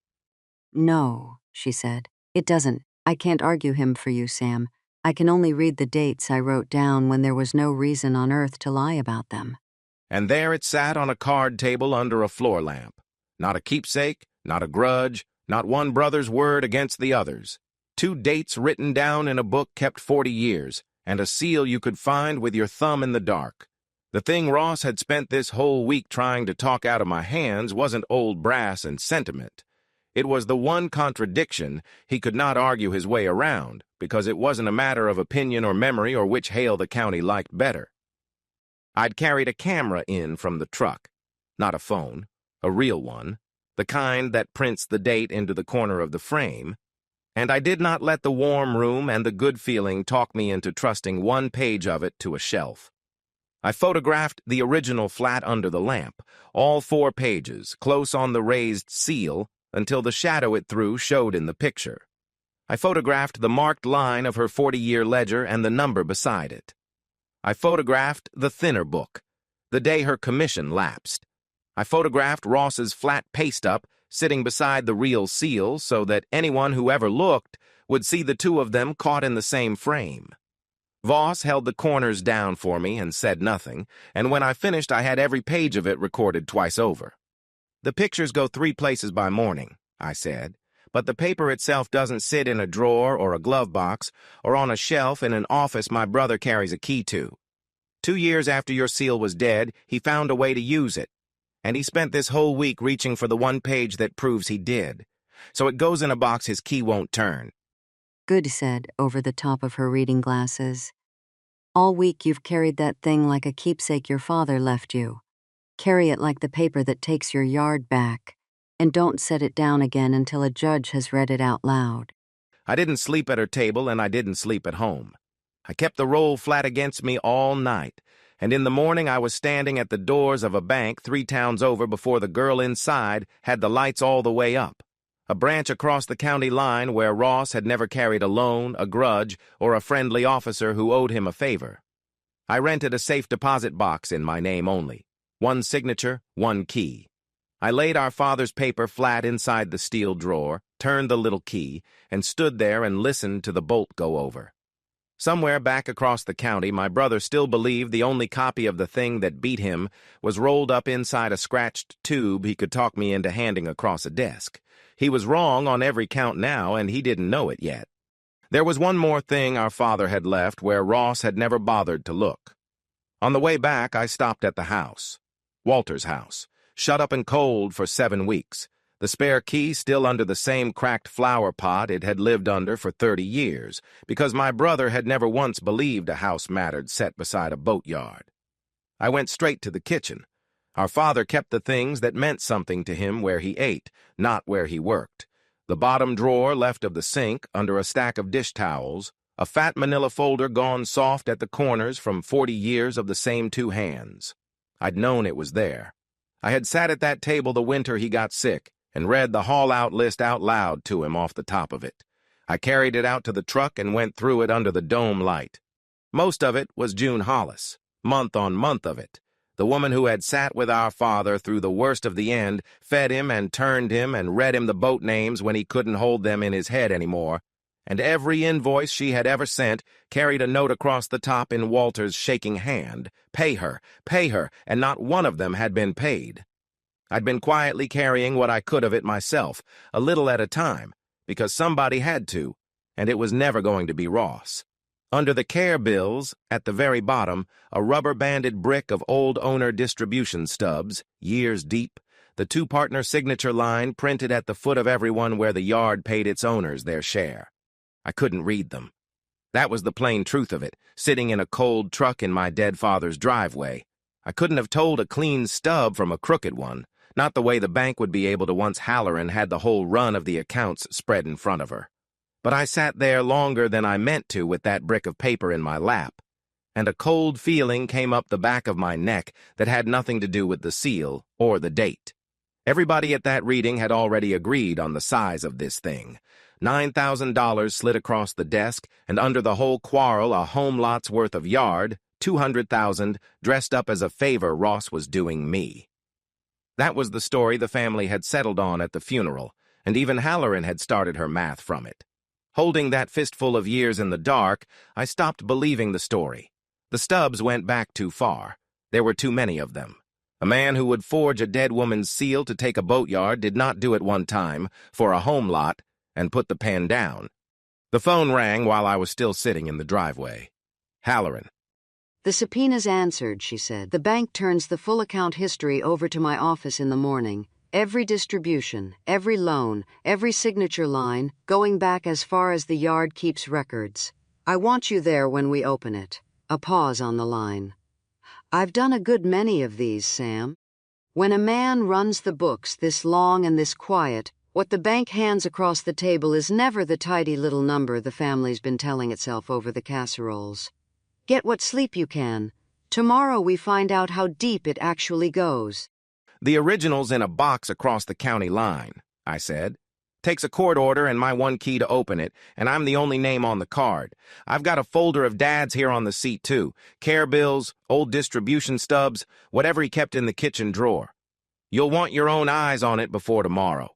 No, she said. It doesn't. I can't argue him for you, Sam. I can only read the dates I wrote down when there was no reason on earth to lie about them. And there it sat on a card table under a floor lamp. Not a keepsake, not a grudge, not one brother's word against the others. 2 dates written down in a book kept 40 years, and a seal you could find with your thumb in the dark. The thing Ross had spent this whole week trying to talk out of my hands wasn't old brass and sentiment. It was the one contradiction he could not argue his way around, because it wasn't a matter of opinion or memory or which Hale the county liked better. I'd carried a camera in from the truck. Not a phone, a real one, the kind that prints the date into the corner of the frame, and I did not let the warm room and the good feeling talk me into trusting one page of it to a shelf. I photographed the original flat under the lamp, all 4 pages, close on the raised seal, until the shadow it threw showed in the picture. I photographed the marked line of her 40-year ledger and the number beside it. I photographed the thinner book, the day her commission lapsed. I photographed Ross's flat paste-up sitting beside the real seal so that anyone who ever looked would see the 2 of them caught in the same frame. Voss held the corners down for me and said nothing, and when I finished I had every page of it recorded twice over. The pictures go 3 places by morning, I said, but the paper itself doesn't sit in a drawer or a glove box or on a shelf in an office my brother carries a key to. 2 years after your seal was dead, he found a way to use it, and he spent this whole week reaching for the one page that proves he did. So it goes in a box his key won't turn. Good said, over the top of her reading glasses. All week you've carried that thing like a keepsake your father left you. Carry it like the paper that takes your yard back, and don't set it down again until a judge has read it out loud. I didn't sleep at her table, and I didn't sleep at home. I kept the roll flat against me all night, and in the morning I was standing at the doors of a bank 3 towns over before the girl inside had the lights all the way up, a branch across the county line where Ross had never carried a loan, a grudge, or a friendly officer who owed him a favor. I rented a safe deposit box in my name only. 1 signature, 1 key. I laid our father's paper flat inside the steel drawer, turned the little key, and stood there and listened to the bolt go over. Somewhere back across the county, my brother still believed the only copy of the thing that beat him was rolled up inside a scratched tube he could talk me into handing across a desk. He was wrong on every count now, and he didn't know it yet. There was one more thing our father had left where Ross had never bothered to look. On the way back, I stopped at the house. Walter's house, shut up and cold for 7 weeks, the spare key still under the same cracked flower pot it had lived under for 30 years, because my brother had never once believed a house mattered set beside a boatyard. I went straight to the kitchen. Our father kept the things that meant something to him where he ate, not where he worked. The bottom drawer left of the sink under a stack of dish towels, a fat manila folder gone soft at the corners from 40 years of the same 2 hands. I'd known it was there. I had sat at that table the winter he got sick and read the haul-out list out loud to him off the top of it. I carried it out to the truck and went through it under the dome light. Most of it was June Hollis, month on month of it. The woman who had sat with our father through the worst of the end, fed him and turned him and read him the boat names when he couldn't hold them in his head anymore. And every invoice she had ever sent carried a note across the top in Walter's shaking hand. Pay her, and not one of them had been paid. I'd been quietly carrying what I could of it myself, a little at a time, because somebody had to, and it was never going to be Ross. Under the care bills, at the very bottom, a rubber-banded brick of old owner distribution stubs, years deep, the 2-partner signature line printed at the foot of everyone where the yard paid its owners their share. I couldn't read them. That was the plain truth of it, sitting in a cold truck in my dead father's driveway. I couldn't have told a clean stub from a crooked one, not the way the bank would be able to once Halloran had the whole run of the accounts spread in front of her. But I sat there longer than I meant to with that brick of paper in my lap, and a cold feeling came up the back of my neck that had nothing to do with the seal or the date. Everybody at that reading had already agreed on the size of this thing. $9,000 slid across the desk, and under the whole quarrel a home lot's worth of yard, $200,000, dressed up as a favor Ross was doing me. That was the story the family had settled on at the funeral, and even Halloran had started her math from it. Holding that fistful of years in the dark, I stopped believing the story. The stubs went back too far. There were too many of them. A man who would forge a dead woman's seal to take a boatyard did not do it one time, for a home lot, and put the pen down. The phone rang while I was still sitting in the driveway. Halloran. The subpoena's answered, she said. The bank turns the full account history over to my office in the morning. Every distribution, every loan, every signature line, going back as far as the yard keeps records. I want you there when we open it. A pause on the line. I've done a good many of these, Sam. When a man runs the books this long and this quiet, what the bank hands across the table is never the tidy little number the family's been telling itself over the casseroles. Get what sleep you can. Tomorrow we find out how deep it actually goes. The original's in a box across the county line, I said. Takes a court order and my one key to open it, and I'm the only name on the card. I've got a folder of Dad's here on the seat, too. Care bills, old distribution stubs, whatever he kept in the kitchen drawer. You'll want your own eyes on it before tomorrow.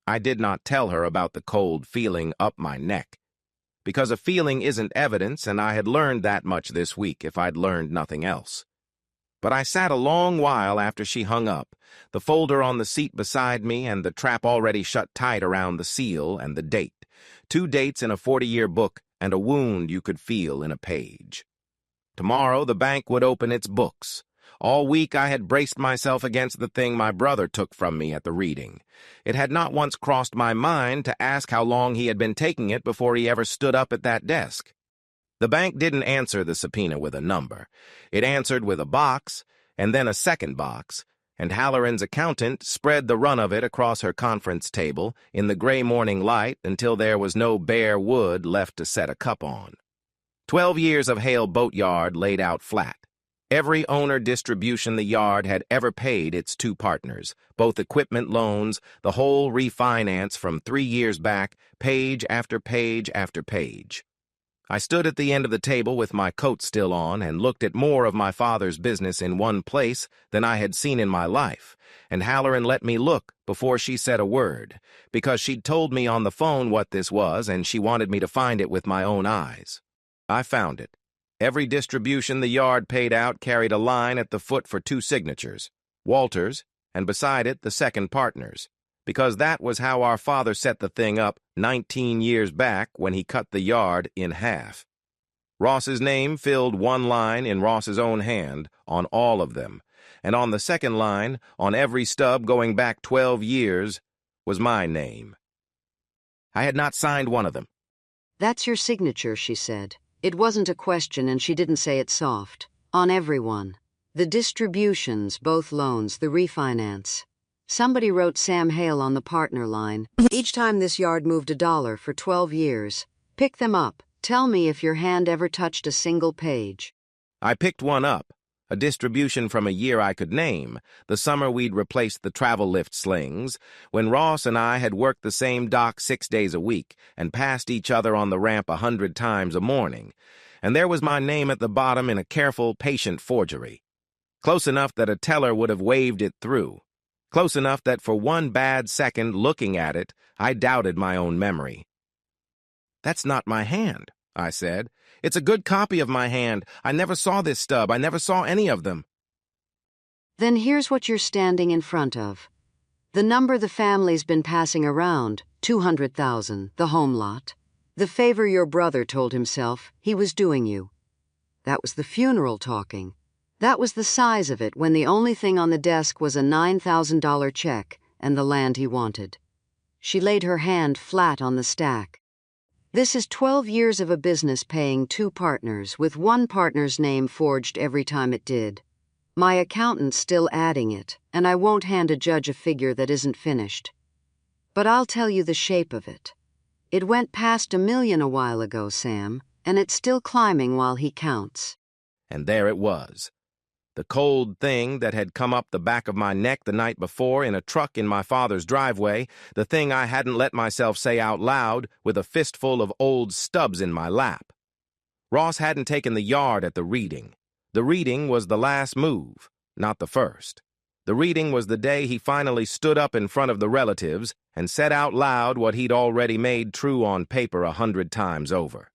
I did not tell her about the cold feeling up my neck, because a feeling isn't evidence, and I had learned that much this week if I'd learned nothing else. But I sat a long while after she hung up, the folder on the seat beside me and the trap already shut tight around the seal and the date. 2 dates in a 40-year book and a wound you could feel in a page. Tomorrow the bank would open its books. All week I had braced myself against the thing my brother took from me at the reading. It had not once crossed my mind to ask how long he had been taking it before he ever stood up at that desk. The bank didn't answer the subpoena with a number. It answered with a box, and then a second box, and Halloran's accountant spread the run of it across her conference table in the gray morning light until there was no bare wood left to set a cup on. 12 years of Heir Boatyard laid out flat. Every owner distribution the yard had ever paid its 2 partners, both equipment loans, the whole refinance from 3 years back, page after page after page. I stood at the end of the table with my coat still on and looked at more of my father's business in one place than I had seen in my life, and Halloran let me look before she said a word, because she'd told me on the phone what this was and she wanted me to find it with my own eyes. I found it. Every distribution the yard paid out carried a line at the foot for 2 signatures, Walter's, and beside it the second partner's, because that was how our father set the thing up 19 years back when he cut the yard in half. Ross's name filled one line in Ross's own hand on all of them, and on the second line, on every stub going back 12 years, was my name. I had not signed one of them. That's your signature, she said. It wasn't a question, and she didn't say it soft. On everyone. The distributions, both loans, the refinance. Somebody wrote Sam Hale on the partner line. Each time this yard moved $1 for 12 years. Pick them up. Tell me if your hand ever touched a single page. I picked one up, a distribution from a year I could name, the summer we'd replaced the travel lift slings, when Ross and I had worked the same dock 6 days a week and passed each other on the ramp 100 times a morning, and there was my name at the bottom in a careful, patient forgery. Close enough that a teller would have waved it through. Close enough that for one bad second looking at it, I doubted my own memory. "That's not my hand," I said. "It's a good copy of my hand. I never saw this stub. I never saw any of them." Then here's what you're standing in front of. The number the family's been passing around, 200,000, the home lot. The favor your brother told himself he was doing you. That was the funeral talking. That was the size of it when the only thing on the desk was a $9,000 check and the land he wanted. She laid her hand flat on the stack. This is 12 years of a business paying 2 partners, with one partner's name forged every time it did. My accountant's still adding it, and I won't hand a judge a figure that isn't finished. But I'll tell you the shape of it. It went past $1 million a while ago, Sam, and it's still climbing while he counts. And there it was. The cold thing that had come up the back of my neck the night before in a truck in my father's driveway, the thing I hadn't let myself say out loud with a fistful of old stubs in my lap. Ross hadn't taken the yard at the reading. The reading was the last move, not the first. The reading was the day he finally stood up in front of the relatives and said out loud what he'd already made true on paper 100 times over.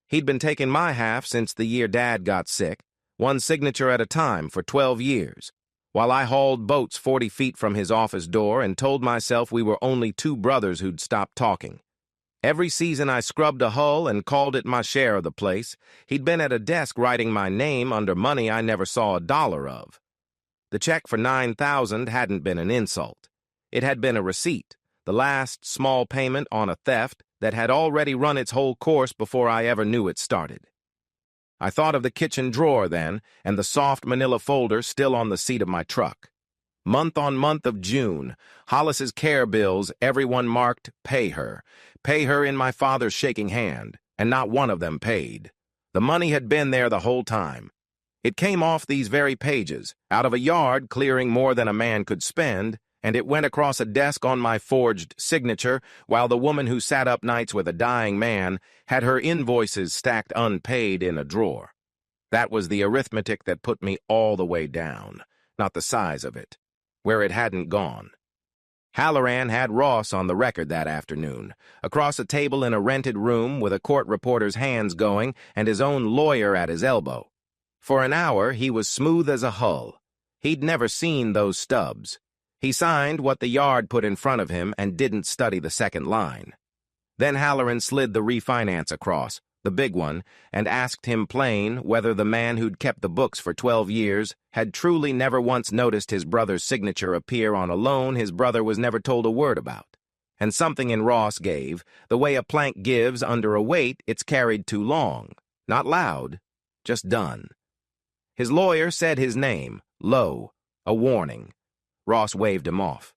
He'd been taking my half since the year Dad got sick, one signature at a time for 12 years, while I hauled boats 40 feet from his office door and told myself we were only two brothers who'd stopped talking. Every season I scrubbed a hull and called it my share of the place. He'd been at a desk writing my name under money I never saw a dollar of. The check for $9,000 hadn't been an insult. It had been a receipt, the last small payment on a theft that had already run its whole course before I ever knew it started. I thought of the kitchen drawer then, and the soft manila folder still on the seat of my truck. Month on month of June, Hollis's care bills, everyone marked, pay her in my father's shaking hand, and not one of them paid. The money had been there the whole time. It came off these very pages, out of a yard clearing more than a man could spend, and it went across a desk on my forged signature, while the woman who sat up nights with a dying man had her invoices stacked unpaid in a drawer. That was the arithmetic that put me all the way down, not the size of it, where it hadn't gone. Halloran had Ross on the record that afternoon, across a table in a rented room with a court reporter's hands going and his own lawyer at his elbow. For an hour, he was smooth as a hull. He'd never seen those stubs. He signed what the yard put in front of him and didn't study the second line. Then Halloran slid the refinance across, the big one, and asked him plain whether the man who'd kept the books for 12 years had truly never once noticed his brother's signature appear on a loan his brother was never told a word about. And something in Ross gave, the way a plank gives under a weight it's carried too long. Not loud, just done. His lawyer said his name, low, a warning. Ross waved him off.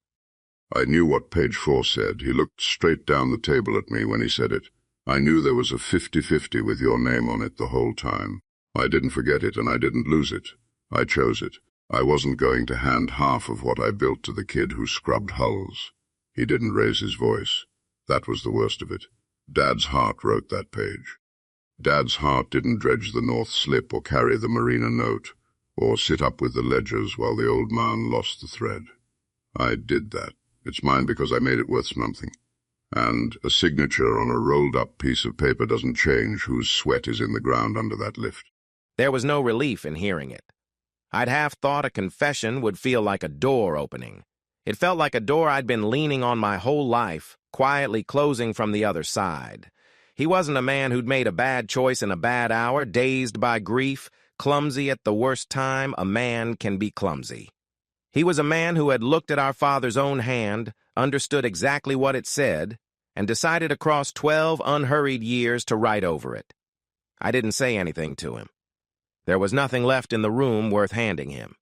I knew what page 4 said. He looked straight down the table at me when he said it. I knew there was a 50-50 with your name on it the whole time. I didn't forget it, and I didn't lose it. I chose it. I wasn't going to hand half of what I built to the kid who scrubbed hulls. He didn't raise his voice. That was the worst of it. Dad's heart wrote that page. Dad's heart didn't dredge the North Slip or carry the Marina note, or sit up with the ledgers while the old man lost the thread. I did that. It's mine because I made it worth something. And a signature on a rolled-up piece of paper doesn't change whose sweat is in the ground under that lift. There was no relief in hearing it. I'd half thought a confession would feel like a door opening. It felt like a door I'd been leaning on my whole life, quietly closing from the other side. He wasn't a man who'd made a bad choice in a bad hour, dazed by grief, clumsy at the worst time a man can be clumsy. He was a man who had looked at our father's own hand, understood exactly what it said, and decided across 12 unhurried years to write over it. I didn't say anything to him. There was nothing left in the room worth handing him.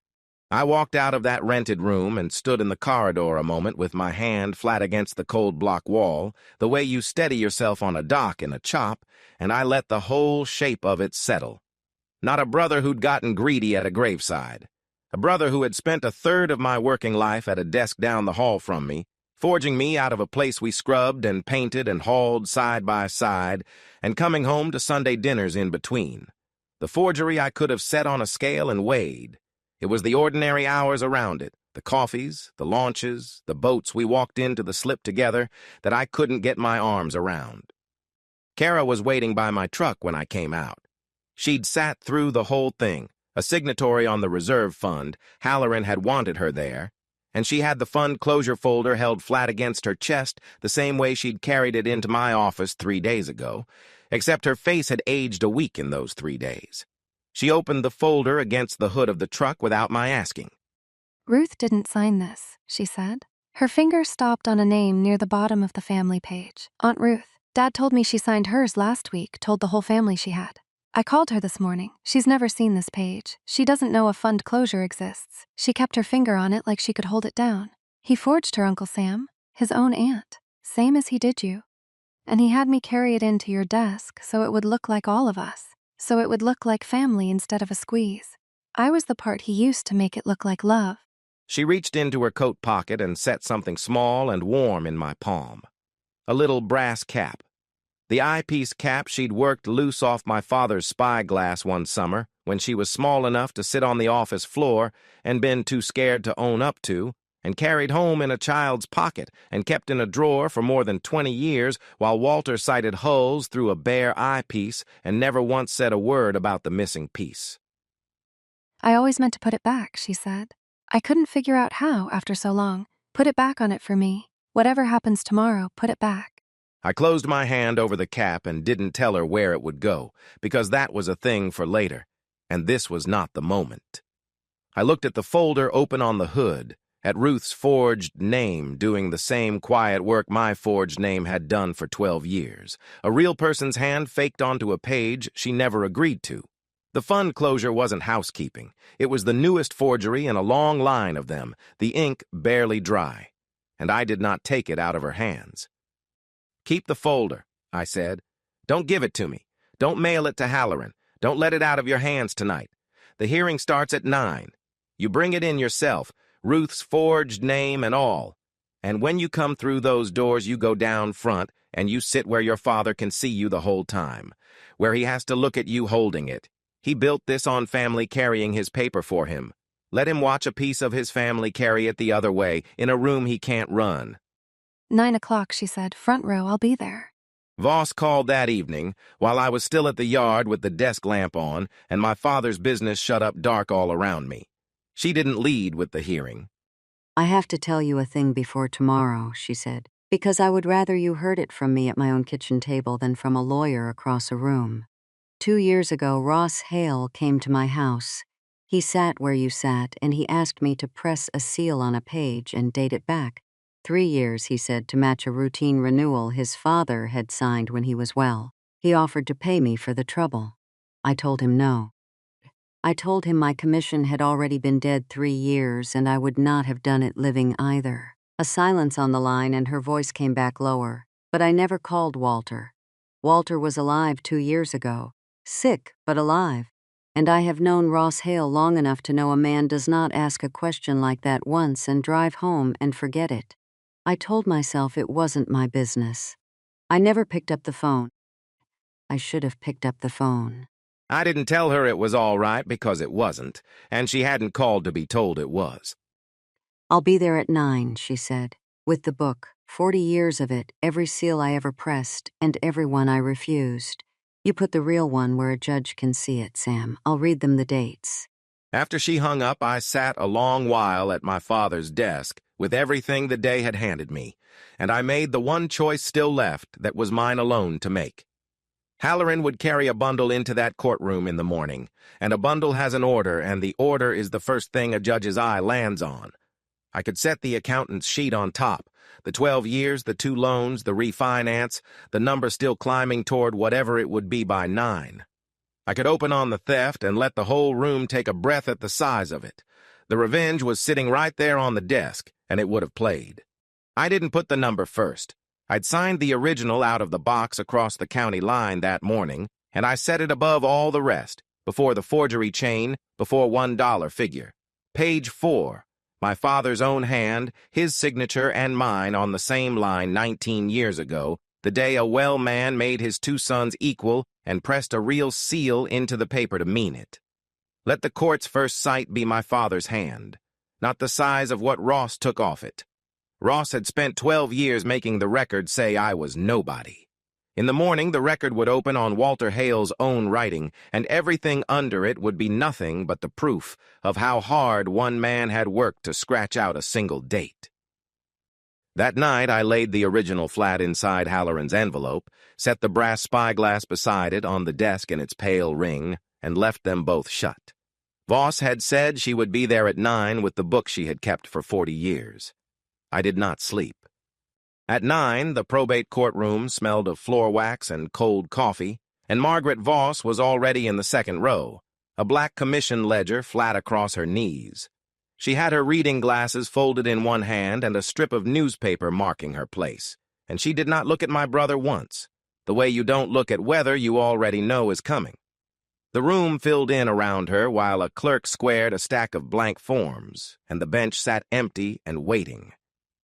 I walked out of that rented room and stood in the corridor a moment with my hand flat against the cold block wall, the way you steady yourself on a dock in a chop, and I let the whole shape of it settle. Not a brother who'd gotten greedy at a graveside. A brother who had spent a third of my working life at a desk down the hall from me, forging me out of a place we scrubbed and painted and hauled side by side, and coming home to Sunday dinners in between. The forgery I could have set on a scale and weighed. It was the ordinary hours around it, the coffees, the launches, the boats we walked into the slip together, that I couldn't get my arms around. Kara was waiting by my truck when I came out. She'd sat through the whole thing, a signatory on the reserve fund. Halloran had wanted her there, and she had the fund closure folder held flat against her chest the same way she'd carried it into my office 3 days ago, except her face had aged a week in those 3 days. She opened the folder against the hood of the truck without my asking. Ruth didn't sign this, she said. Her finger stopped on a name near the bottom of the family page. Aunt Ruth. Dad told me she signed hers last week, told the whole family she had. I called her this morning. She's never seen this page. She doesn't know a fund closure exists. She kept her finger on it like she could hold it down. He forged her, Uncle Sam, his own aunt, same as he did you. And he had me carry it into your desk so it would look like all of us, so it would look like family instead of a squeeze. I was the part he used to make it look like love. She reached into her coat pocket and set something small and warm in my palm. A little brass cap. The eyepiece cap she'd worked loose off my father's spyglass one summer when she was small enough to sit on the office floor and been too scared to own up to, and carried home in a child's pocket and kept in a drawer for more than 20 years while Walter sighted hulls through a bare eyepiece and never once said a word about the missing piece. I always meant to put it back, she said. I couldn't figure out how after so long. Put it back on it for me. Whatever happens tomorrow, put it back. I closed my hand over the cap and didn't tell her where it would go, because that was a thing for later, and this was not the moment. I looked at the folder open on the hood, at Ruth's forged name doing the same quiet work my forged name had done for 12 years, a real person's hand faked onto a page she never agreed to. The fund closure wasn't housekeeping. It was the newest forgery in a long line of them, the ink barely dry, and I did not take it out of her hands. "Keep the folder," I said. "Don't give it to me. Don't mail it to Halloran. Don't let it out of your hands tonight. The hearing starts at 9. You bring it in yourself, Ruth's forged name and all. And when you come through those doors, you go down front, and you sit where your father can see you the whole time, where he has to look at you holding it. He built this on family carrying his paper for him. Let him watch a piece of his family carry it the other way, in a room he can't run." 9 o'clock, she said. Front row, I'll be there. Voss called that evening, while I was still at the yard with the desk lamp on, and my father's business shut up dark all around me. She didn't lead with the hearing. "I have to tell you a thing before tomorrow," she said, "because I would rather you heard it from me at my own kitchen table than from a lawyer across a room. 2 years ago, Ross Hale came to my house. He sat where you sat, and he asked me to press a seal on a page and date it back. 3 years, he said, to match a routine renewal his father had signed when he was well. He offered to pay me for the trouble. I told him no. I told him my commission had already been dead 3 years, and I would not have done it living either." A silence on the line, and her voice came back lower. "But I never called Walter. Walter was alive 2 years ago. Sick, but alive. And I have known Ross Hale long enough to know a man does not ask a question like that once and drive home and forget it. I told myself it wasn't my business. I never picked up the phone. I should have picked up the phone." I didn't tell her it was all right because it wasn't, and she hadn't called to be told it was. "I'll be there at 9, she said, "with the book, 40 years of it, every seal I ever pressed, and every one I refused. You put the real one where a judge can see it, Sam. I'll read them the dates." After she hung up, I sat a long while at my father's desk with everything the day had handed me, and I made the one choice still left that was mine alone to make. Halloran would carry a bundle into that courtroom in the morning, and a bundle has an order, and the order is the first thing a judge's eye lands on. I could set the accountant's sheet on top, the 12 years, the 2 loans, the refinance, the number still climbing toward whatever it would be by 9. I could open on the theft and let the whole room take a breath at the size of it. The revenge was sitting right there on the desk, and it would have played. I didn't put the number first. I'd signed the original out of the box across the county line that morning, and I set it above all the rest, before the forgery chain, before $1 figure. Page 4. My father's own hand, his signature and mine on the same line 19 years ago, the day a well man made his 2 sons equal and pressed a real seal into the paper to mean it. Let the court's first sight be my father's hand, not the size of what Ross took off it. Ross had spent 12 years making the record say I was nobody. In the morning, the record would open on Walter Hale's own writing, and everything under it would be nothing but the proof of how hard one man had worked to scratch out a single date. That night, I laid the original flat inside Halloran's envelope, set the brass spyglass beside it on the desk in its pale ring, and left them both shut. Voss had said she would be there at 9 with the book she had kept for 40 years. I did not sleep. At 9, the probate courtroom smelled of floor wax and cold coffee, and Margaret Voss was already in the second row, a black commission ledger flat across her knees. She had her reading glasses folded in one hand and a strip of newspaper marking her place, and she did not look at my brother once, the way you don't look at weather you already know is coming. The room filled in around her while a clerk squared a stack of blank forms, and the bench sat empty and waiting.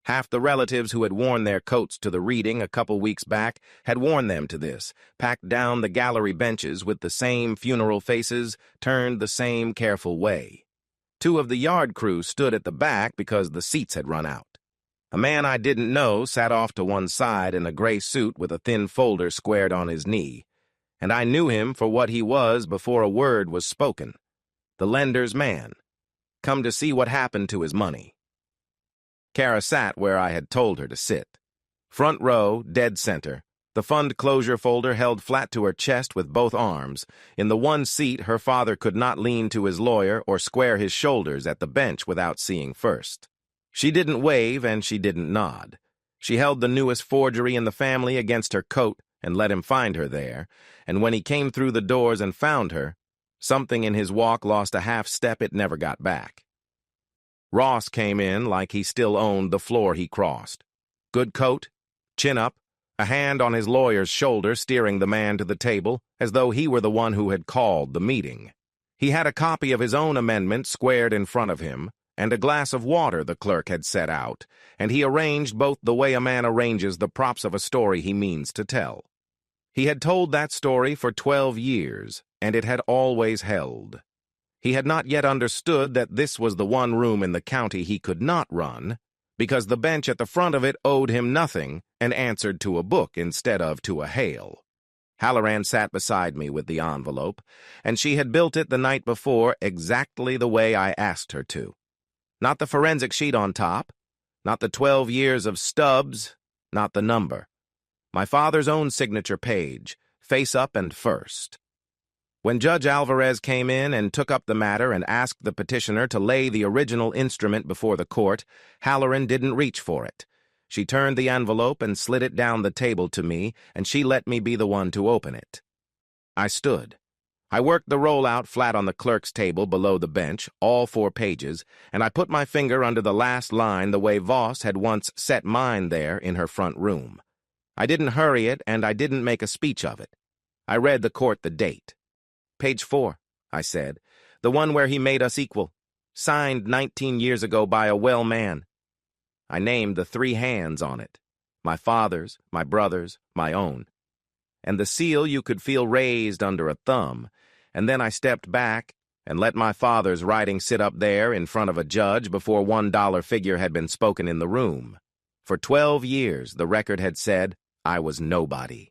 Half the relatives who had worn their coats to the reading a couple weeks back had worn them to this, packed down the gallery benches with the same funeral faces, turned the same careful way. 2 of the yard crew stood at the back because the seats had run out. A man I didn't know sat off to one side in a gray suit with a thin folder squared on his knee, and I knew him for what he was before a word was spoken. The lender's man, come to see what happened to his money. Kara sat where I had told her to sit. Front row, dead center, the fund closure folder held flat to her chest with both arms. In the one seat, her father could not lean to his lawyer or square his shoulders at the bench without seeing first. She didn't wave and she didn't nod. She held the newest forgery in the family against her coat and let him find her there, and when he came through the doors and found her, something in his walk lost a half step it never got back. Ross came in like he still owned the floor he crossed. Good coat, chin up, a hand on his lawyer's shoulder steering the man to the table as though he were the one who had called the meeting. He had a copy of his own amendment squared in front of him, and a glass of water the clerk had set out, and he arranged both the way a man arranges the props of a story he means to tell. He had told that story for 12 years, and it had always held. He had not yet understood that this was the one room in the county he could not run, because the bench at the front of it owed him nothing and answered to a book instead of to a hail. Halloran sat beside me with the envelope, and she had built it the night before exactly the way I asked her to. Not the forensic sheet on top, not the 12 years of stubs, not the number. My father's own signature page, face up and first. When Judge Alvarez came in and took up the matter and asked the petitioner to lay the original instrument before the court, Halloran didn't reach for it. She turned the envelope and slid it down the table to me, and she let me be the one to open it. I stood. I worked the roll out flat on the clerk's table below the bench, all 4 pages, and I put my finger under the last line the way Voss had once set mine there in her front room. I didn't hurry it, and I didn't make a speech of it. I read the court the date. Page 4, I said, the one where he made us equal, signed 19 years ago by a well man. I named the 3 hands on it, my father's, my brother's, my own. And the seal you could feel raised under a thumb, and then I stepped back and let my father's writing sit up there in front of a judge before $1 figure had been spoken in the room. For 12 years, the record had said I was nobody.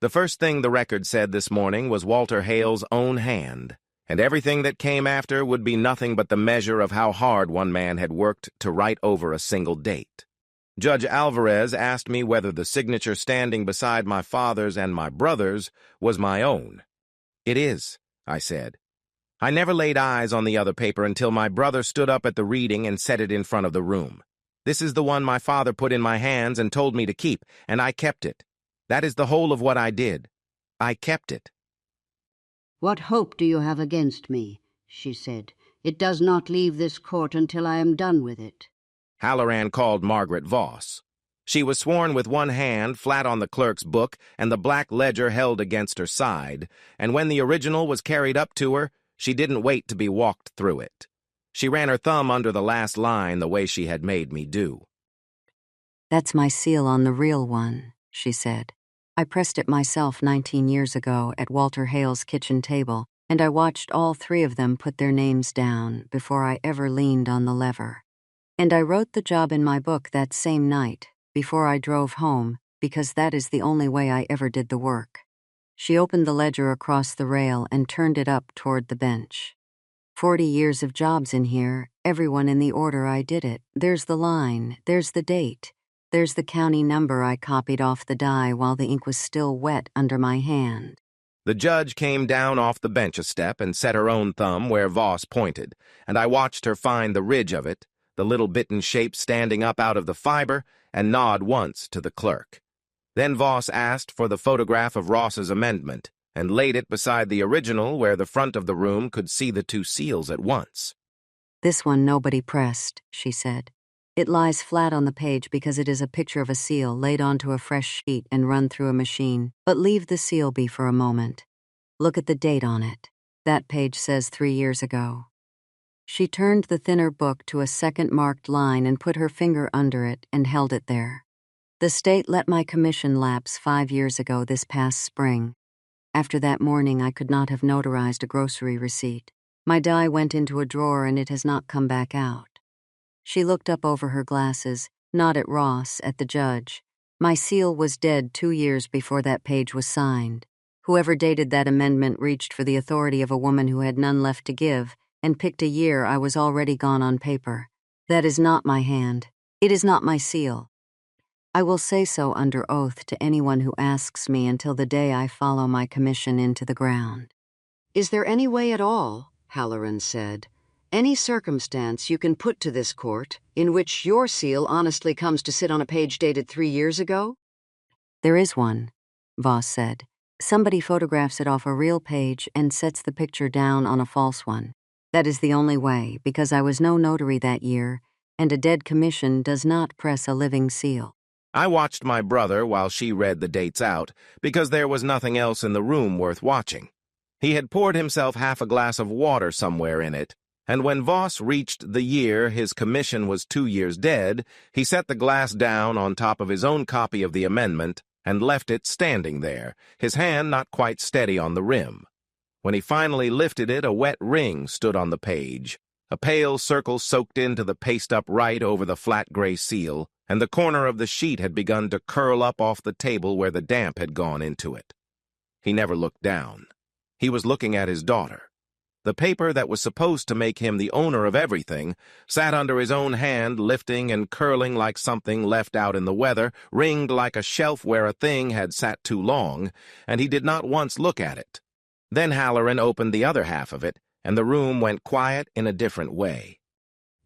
The first thing the record said this morning was Walter Hale's own hand, and everything that came after would be nothing but the measure of how hard one man had worked to write over a single date. Judge Alvarez asked me whether the signature standing beside my father's and my brother's was my own. It is, I said. I never laid eyes on the other paper until my brother stood up at the reading and set it in front of the room. This is the one my father put in my hands and told me to keep, and I kept it. That is the whole of what I did. I kept it. "What hope do you have against me?" she said. "It does not leave this court until I am done with it." Halloran called Margaret Voss. She was sworn with one hand flat on the clerk's book and the black ledger held against her side, and when the original was carried up to her, she didn't wait to be walked through it. She ran her thumb under the last line the way she had made me do. "That's my seal on the real one," she said. "I pressed it myself 19 years ago at Walter Hale's kitchen table, and I watched all 3 of them put their names down before I ever leaned on the lever. And I wrote the job in my book that same night, before I drove home, because that is the only way I ever did the work." She opened the ledger across the rail and turned it up toward the bench. 40 years of jobs in here, everyone in the order I did it. There's the line, there's the date. There's the county number I copied off the die while the ink was still wet under my hand. The judge came down off the bench a step and set her own thumb where Voss pointed, and I watched her find the ridge of it, the little bitten shape standing up out of the fiber, and nod once to the clerk. Then Voss asked for the photograph of Ross's amendment, and laid it beside the original where the front of the room could see the 2 seals at once. "This one nobody pressed," she said. "It lies flat on the page because it is a picture of a seal laid onto a fresh sheet and run through a machine. But leave the seal be for a moment. Look at the date on it. That page says 3 years ago." She turned the thinner book to a second marked line and put her finger under it and held it there. The state let my commission lapse 5 years ago this past spring. After that morning, I could not have notarized a grocery receipt. My die went into a drawer and it has not come back out. She looked up over her glasses, not at Ross, at the judge. My seal was dead 2 years before that page was signed. Whoever dated that amendment reached for the authority of a woman who had none left to give, and picked a year I was already gone on paper. That is not my hand. It is not my seal. I will say so under oath to anyone who asks me until the day I follow my commission into the ground. Is there any way at all, Halloran said, any circumstance you can put to this court in which your seal honestly comes to sit on a page dated 3 years ago? There is one, Voss said. Somebody photographs it off a real page and sets the picture down on a false one. That is the only way, because I was no notary that year, and a dead commission does not press a living seal. I watched my brother while she read the dates out, because there was nothing else in the room worth watching. He had poured himself half a glass of water somewhere in it, and when Voss reached the year his commission was 2 years dead, he set the glass down on top of his own copy of the amendment and left it standing there, his hand not quite steady on the rim. When he finally lifted it, a wet ring stood on the page. A pale circle soaked into the paste-up right over the flat gray seal, and the corner of the sheet had begun to curl up off the table where the damp had gone into it. He never looked down. He was looking at his daughter. The paper that was supposed to make him the owner of everything sat under his own hand, lifting and curling like something left out in the weather, ringed like a shelf where a thing had sat too long, and he did not once look at it. Then Halloran opened the other half of it, and the room went quiet in a different way.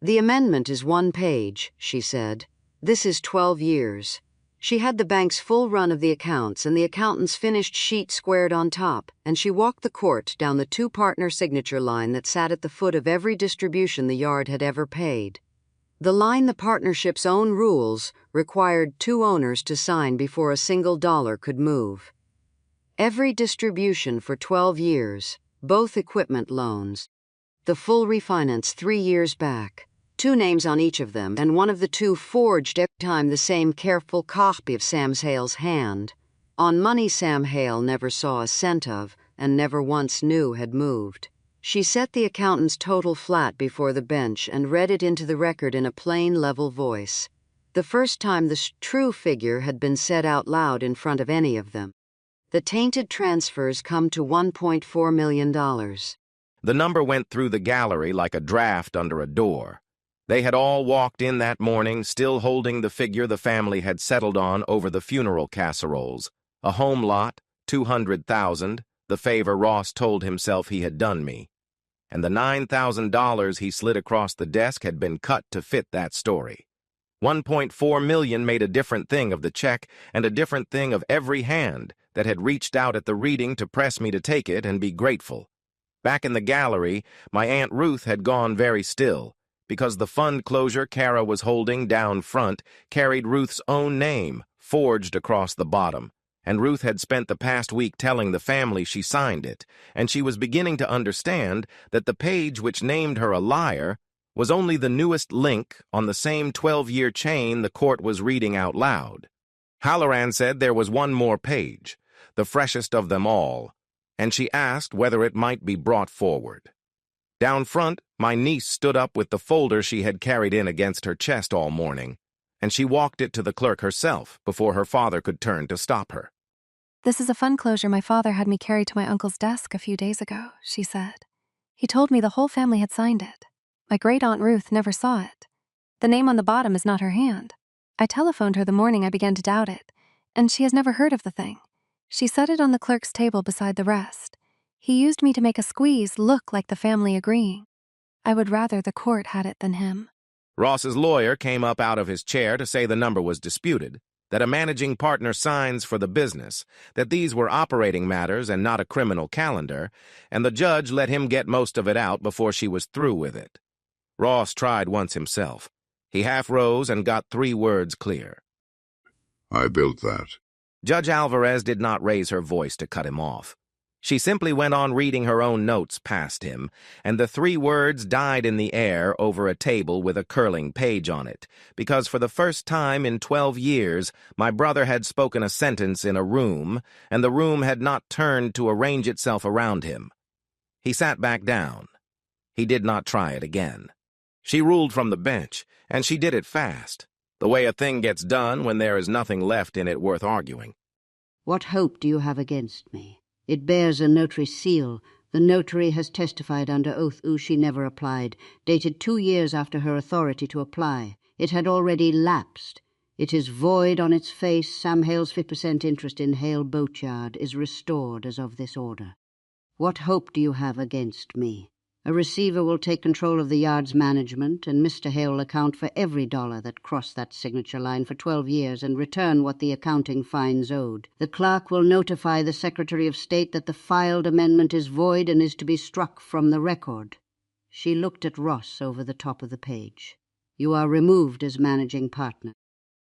The amendment is 1 page, she said. This is 12 years. She had the bank's full run of the accounts and the accountant's finished sheet squared on top, and she walked the court down the 2-partner signature line that sat at the foot of every distribution the yard had ever paid. The line the partnership's own rules required 2 owners to sign before a single dollar could move. Every distribution for 12 years, both equipment loans. The full refinance 3 years back. 2 names on each of them, and one of the 2 forged every time the same careful copy of Sam Hale's hand. On money Sam Hale never saw a cent of, and never once knew had moved. She set the accountant's total flat before the bench and read it into the record in a plain, level voice. The first time the true figure had been said out loud in front of any of them. The tainted transfers come to $1.4 million. The number went through the gallery like a draft under a door. They had all walked in that morning, still holding the figure the family had settled on over the funeral casseroles. A home lot, $200,000, the favor Ross told himself he had done me. And the $9,000 he slid across the desk had been cut to fit that story. $1.4 million made a different thing of the check and a different thing of every hand that had reached out at the reading to press me to take it and be grateful. Back in the gallery, my Aunt Ruth had gone very still, because the fund closure Kara was holding down front carried Ruth's own name, forged across the bottom, and Ruth had spent the past week telling the family she signed it, and she was beginning to understand that the page which named her a liar was only the newest link on the same 12-year chain the court was reading out loud. Halloran said there was one more page, the freshest of them all, and she asked whether it might be brought forward. Down front, my niece stood up with the folder she had carried in against her chest all morning, and she walked it to the clerk herself before her father could turn to stop her. "This is a fund closure my father had me carry to my uncle's desk a few days ago," she said. "He told me the whole family had signed it. My great-aunt Ruth never saw it. The name on the bottom is not her hand. I telephoned her the morning I began to doubt it, and she has never heard of the thing. She set it on the clerk's table beside the rest. He used me to make a squeeze look like the family agreeing. I would rather the court had it than him." Ross's lawyer came up out of his chair to say the number was disputed, that a managing partner signs for the business, that these were operating matters and not a criminal calendar, and the judge let him get most of it out before she was through with it. Ross tried once himself. He half rose and got 3 words clear. I built that. Judge Alvarez did not raise her voice to cut him off. She simply went on reading her own notes past him, and the 3 words died in the air over a table with a curling page on it, because for the first time in 12 years, my brother had spoken a sentence in a room, and the room had not turned to arrange itself around him. He sat back down. He did not try it again. She ruled from the bench, and she did it fast, the way a thing gets done when there is nothing left in it worth arguing. What hope do you have against me? It bears a notary's seal. The notary has testified under oath she never applied, dated 2 years after her authority to apply. It had already lapsed. It is void on its face. Sam Hale's 50% interest in Hale Boatyard is restored as of this order. What hope do you have against me? A receiver will take control of the yard's management, and Mr. Hale will account for every dollar that crossed that signature line for 12 years and return what the accounting fines owed. The clerk will notify the Secretary of State that the filed amendment is void and is to be struck from the record. She looked at Ross over the top of the page. You are removed as managing partner.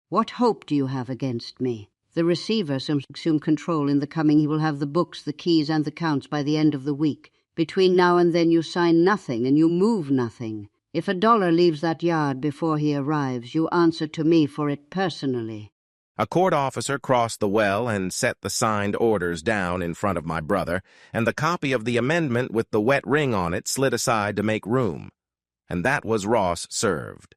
What hope do you have against me? The receiver will assume control in the coming. He will have the books, the keys, and the counts by the end of the week. Between now and then you sign nothing and you move nothing. If a dollar leaves that yard before he arrives, you answer to me for it personally. A court officer crossed the well and set the signed orders down in front of my brother, and the copy of the amendment with the wet ring on it slid aside to make room. And that was Ross served.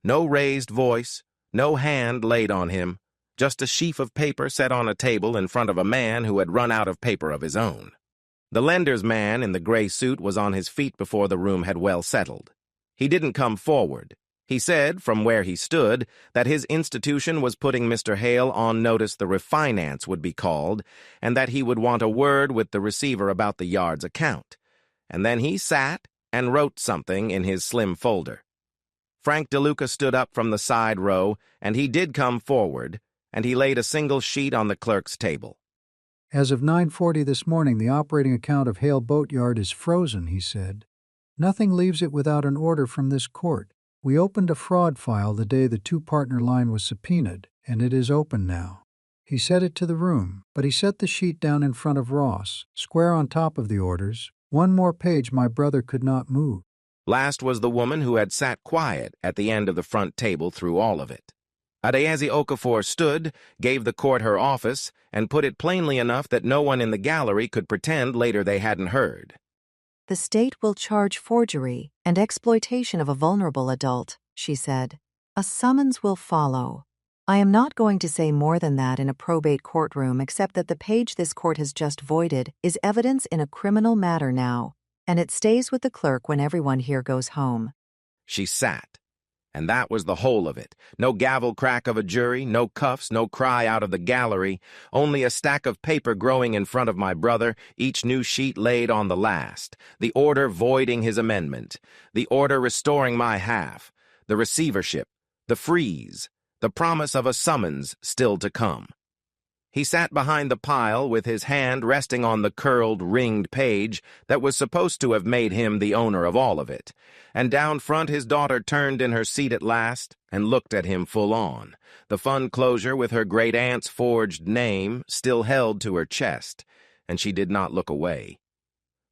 No raised voice, no hand laid on him, just a sheaf of paper set on a table in front of a man who had run out of paper of his own. The lender's man in the gray suit was on his feet before the room had well settled. He didn't come forward. He said, from where he stood, that his institution was putting Mr. Hale on notice the refinance would be called, and that he would want a word with the receiver about the yard's account. And then he sat and wrote something in his slim folder. Frank DeLuca stood up from the side row, and he did come forward, and he laid a single sheet on the clerk's table. As of 9:40 this morning, the operating account of Hale Boatyard is frozen, he said. Nothing leaves it without an order from this court. We opened a fraud file the day the 2-partner line was subpoenaed, and it is open now. He set it to the room, but he set the sheet down in front of Ross, square on top of the orders. One more page my brother could not move. Last was the woman who had sat quiet at the end of the front table through all of it. Adaeze Okafor stood, gave the court her office, and put it plainly enough that no one in the gallery could pretend later they hadn't heard. The state will charge forgery and exploitation of a vulnerable adult, she said. A summons will follow. I am not going to say more than that in a probate courtroom except that the page this court has just voided is evidence in a criminal matter now, and it stays with the clerk when everyone here goes home. She sat. And that was the whole of it. No gavel crack of a jury, no cuffs, no cry out of the gallery, only a stack of paper growing in front of my brother, each new sheet laid on the last, the order voiding his amendment, the order restoring my half, the receivership, the freeze, the promise of a summons still to come. He sat behind the pile with his hand resting on the curled, ringed page that was supposed to have made him the owner of all of it, and down front his daughter turned in her seat at last and looked at him full on, the fund closure with her great-aunt's forged name still held to her chest, and she did not look away.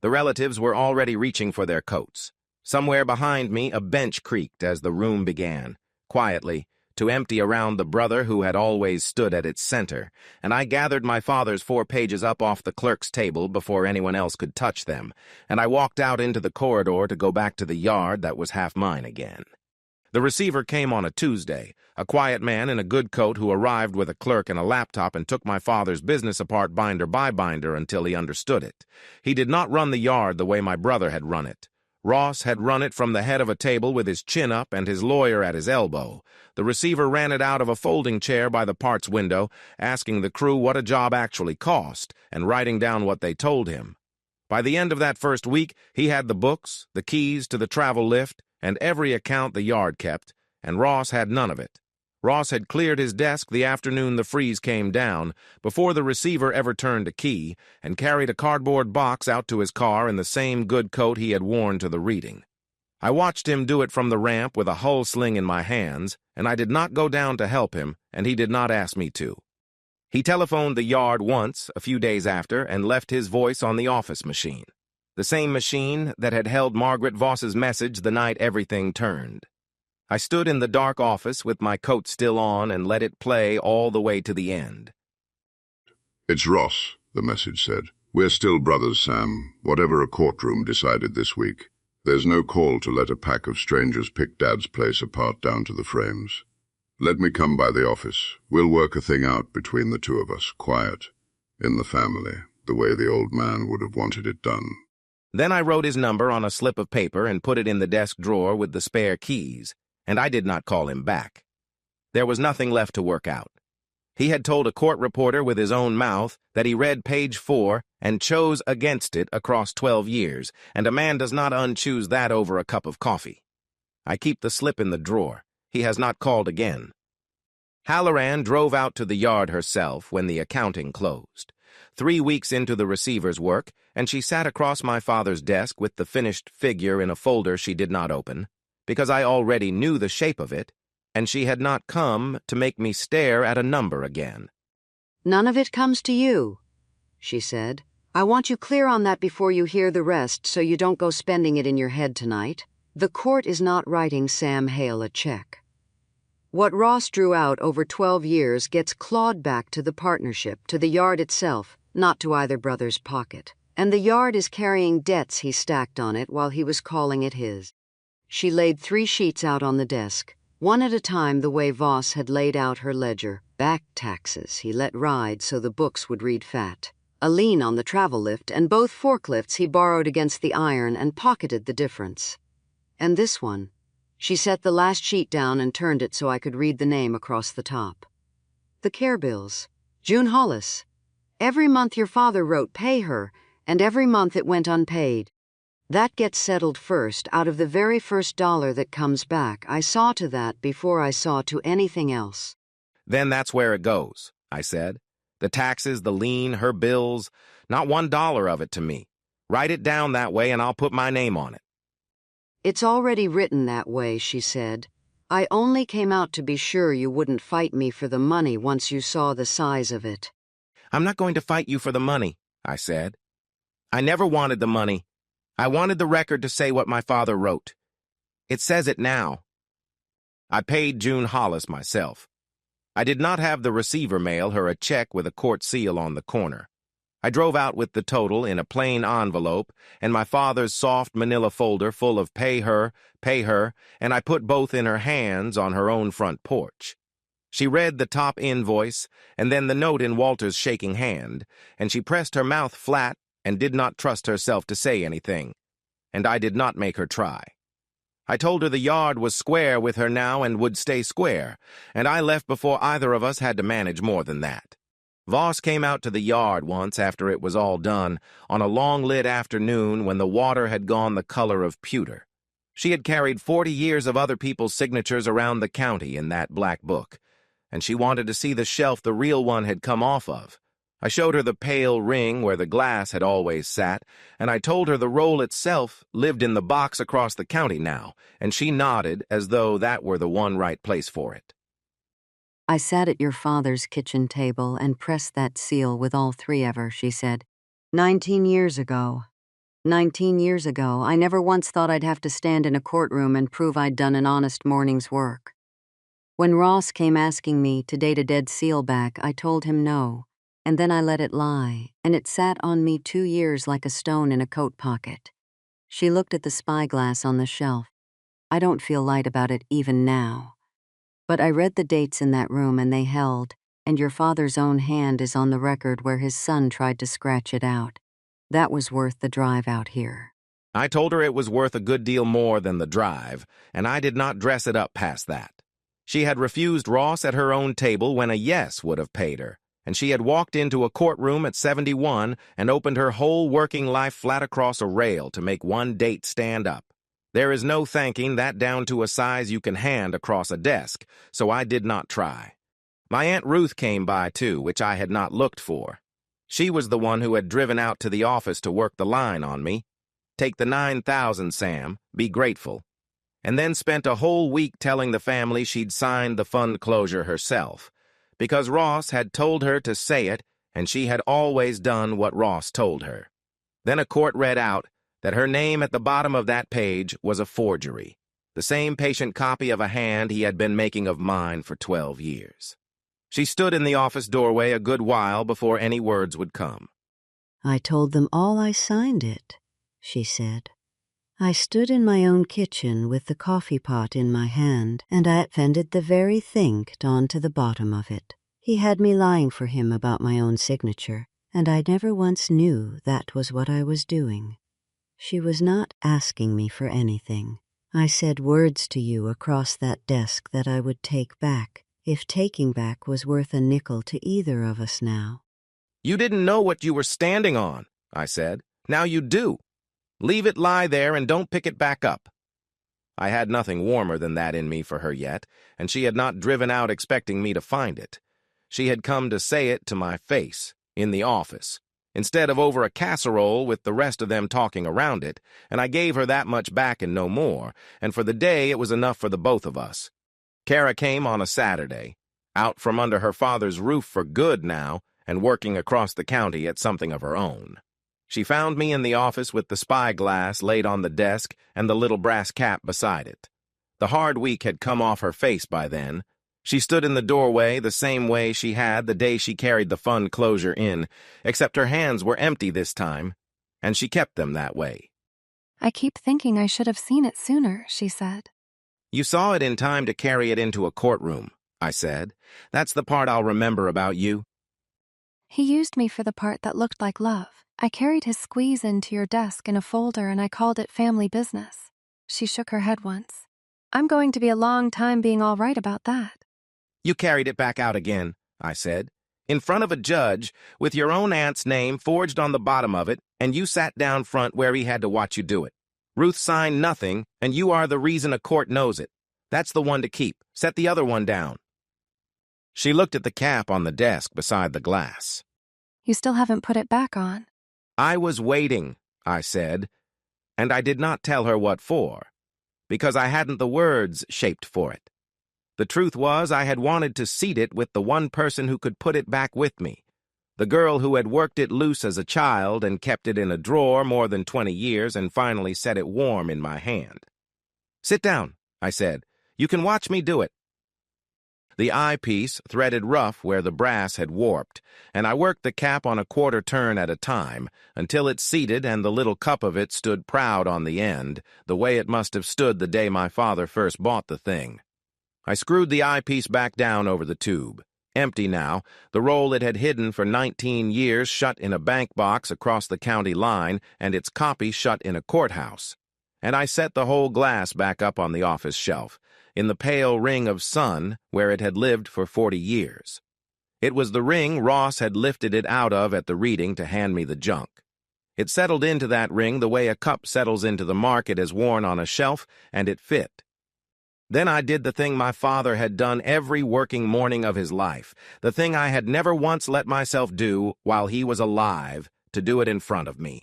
The relatives were already reaching for their coats. Somewhere behind me a bench creaked as the room began, quietly, to empty around the brother who had always stood at its center, and I gathered my father's 4 pages up off the clerk's table before anyone else could touch them, and I walked out into the corridor to go back to the yard that was half mine again. The receiver came on a Tuesday, a quiet man in a good coat who arrived with a clerk and a laptop and took my father's business apart binder by binder until he understood it. He did not run the yard the way my brother had run it. Ross had run it from the head of a table with his chin up and his lawyer at his elbow. The receiver ran it out of a folding chair by the parts window, asking the crew what a job actually cost and writing down what they told him. By the end of that first week, he had the books, the keys to the travel lift, and every account the yard kept, and Ross had none of it. Ross had cleared his desk the afternoon the freeze came down, before the receiver ever turned a key, and carried a cardboard box out to his car in the same good coat he had worn to the reading. I watched him do it from the ramp with a hull sling in my hands, and I did not go down to help him, and he did not ask me to. He telephoned the yard once, a few days after, and left his voice on the office machine. The same machine that had held Margaret Voss's message the night everything turned. I stood in the dark office with my coat still on and let it play all the way to the end. "It's Ross," the message said. "We're still brothers, Sam, whatever a courtroom decided this week. There's no call to let a pack of strangers pick Dad's place apart down to the frames. Let me come by the office. We'll work a thing out between the two of us, quiet, in the family, the way the old man would have wanted it done." Then I wrote his number on a slip of paper and put it in the desk drawer with the spare keys, and I did not call him back. There was nothing left to work out. He had told a court reporter with his own mouth that he read page 4 and chose against it across 12 years, and a man does not unchoose that over a cup of coffee. I keep the slip in the drawer. He has not called again. Halloran drove out to the yard herself when the accounting closed. 3 weeks into the receiver's work, and she sat across my father's desk with the finished figure in a folder she did not open, because I already knew the shape of it, and she had not come to make me stare at a number again. "None of it comes to you," she said. "I want you clear on that before you hear the rest so you don't go spending it in your head tonight. The court is not writing Sam Hale a check. What Ross drew out over 12 years gets clawed back to the partnership, to the yard itself, not to either brother's pocket. And the yard is carrying debts he stacked on it while he was calling it his." She laid 3 sheets out on the desk, one at a time the way Voss had laid out her ledger. Back taxes he let ride so the books would read fat. A lien on the travel lift, and both forklifts he borrowed against the iron and pocketed the difference. And this one. She set the last sheet down and turned it so I could read the name across the top. "The care bills. June Hollis. Every month your father wrote, pay her, and every month it went unpaid. That gets settled first, out of the very first dollar that comes back. I saw to that before I saw to anything else." "Then that's where it goes," I said. "The taxes, the lien, her bills, not $1 of it to me. Write it down that way and I'll put my name on it." "It's already written that way," she said. "I only came out to be sure you wouldn't fight me for the money once you saw the size of it." "I'm not going to fight you for the money," I said. "I never wanted the money. I wanted the record to say what my father wrote. It says it now." I paid June Hollis myself. I did not have the receiver mail her a check with a court seal on the corner. I drove out with the total in a plain envelope and my father's soft manila folder full of pay her, and I put both in her hands on her own front porch. She read the top invoice and then the note in Walter's shaking hand, and she pressed her mouth flat and did not trust herself to say anything, and I did not make her try. I told her the yard was square with her now and would stay square, and I left before either of us had to manage more than that. Voss came out to the yard once after it was all done, on a long-lit afternoon when the water had gone the color of pewter. She had carried 40 years of other people's signatures around the county in that black book, and she wanted to see the shelf the real one had come off of. I showed her the pale ring where the glass had always sat, and I told her the roll itself lived in the box across the county now, and she nodded as though that were the one right place for it. "I sat at your father's kitchen table and pressed that seal with all 3 ever," she said. 19 years ago. 19 years ago, I never once thought I'd have to stand in a courtroom and prove I'd done an honest morning's work. When Ross came asking me to date a dead seal back, I told him no, and then I let it lie, and it sat on me 2 years like a stone in a coat pocket. She looked at the spyglass on the shelf. I don't feel light about it even now. But I read the dates in that room and they held, and your father's own hand is on the record where his son tried to scratch it out. That was worth the drive out here. I told her it was worth a good deal more than the drive, and I did not dress it up past that. She had refused Ross at her own table when a yes would have paid her, and she had walked into a courtroom at 71 and opened her whole working life flat across a rail to make one date stand up. There is no thanking that down to a size you can hand across a desk, so I did not try. My Aunt Ruth came by, too, which I had not looked for. She was the one who had driven out to the office to work the line on me. Take the 9,000, Sam, be grateful. And then spent a whole week telling the family she'd signed the fund closure herself, because Ross had told her to say it, and she had always done what Ross told her. Then a court read out that her name at the bottom of that page was a forgery, the same patient copy of a hand he had been making of mine for 12 years. She stood in the office doorway a good while before any words would come. I told them all I signed it, she said. I stood in my own kitchen with the coffee pot in my hand, and I appended the very thing down to the bottom of it. He had me lying for him about my own signature, and I never once knew that was what I was doing. She was not asking me for anything. I said words to you across that desk that I would take back, if taking back was worth a nickel to either of us now. You didn't know what you were standing on, I said. Now you do. Leave it lie there and don't pick it back up. I had nothing warmer than that in me for her yet, and she had not driven out expecting me to find it. She had come to say it to my face, in the office, instead of over a casserole with the rest of them talking around it, and I gave her that much back and no more, and for the day it was enough for the both of us. Kara came on a Saturday, out from under her father's roof for good now, and working across the county at something of her own. She found me in the office with the spyglass laid on the desk and the little brass cap beside it. The hard week had come off her face by then. She stood in the doorway the same way she had the day she carried the fund closure in, except her hands were empty this time, and she kept them that way. I keep thinking I should have seen it sooner, she said. You saw it in time to carry it into a courtroom, I said. That's the part I'll remember about you. He used me for the part that looked like love. I carried his squeeze into your desk in a folder and I called it family business. She shook her head once. I'm going to be a long time being all right about that. You carried it back out again, I said, in front of a judge, with your own aunt's name forged on the bottom of it, and you sat down front where he had to watch you do it. Ruth signed nothing, and you are the reason a court knows it. That's the one to keep. Set the other one down. She looked at the cap on the desk beside the glass. You still haven't put it back on. I was waiting, I said, and I did not tell her what for, because I hadn't the words shaped for it. The truth was I had wanted to seat it with the one person who could put it back with me, the girl who had worked it loose as a child and kept it in a drawer more than 20 years and finally set it warm in my hand. Sit down, I said. You can watch me do it. The eyepiece threaded rough where the brass had warped, and I worked the cap on a quarter turn at a time until it seated and the little cup of it stood proud on the end, the way it must have stood the day my father first bought the thing. I screwed the eyepiece back down over the tube. Empty now, the roll it had hidden for 19 years shut in a bank box across the county line and its copy shut in a courthouse. And I set the whole glass back up on the office shelf, in the pale ring of sun where it had lived for 40 years. It was the ring Ross had lifted it out of at the reading to hand me the junk. It settled into that ring the way a cup settles into the mark it has worn on a shelf, and it fit. Then I did the thing my father had done every working morning of his life, the thing I had never once let myself do while he was alive, to do it in front of me.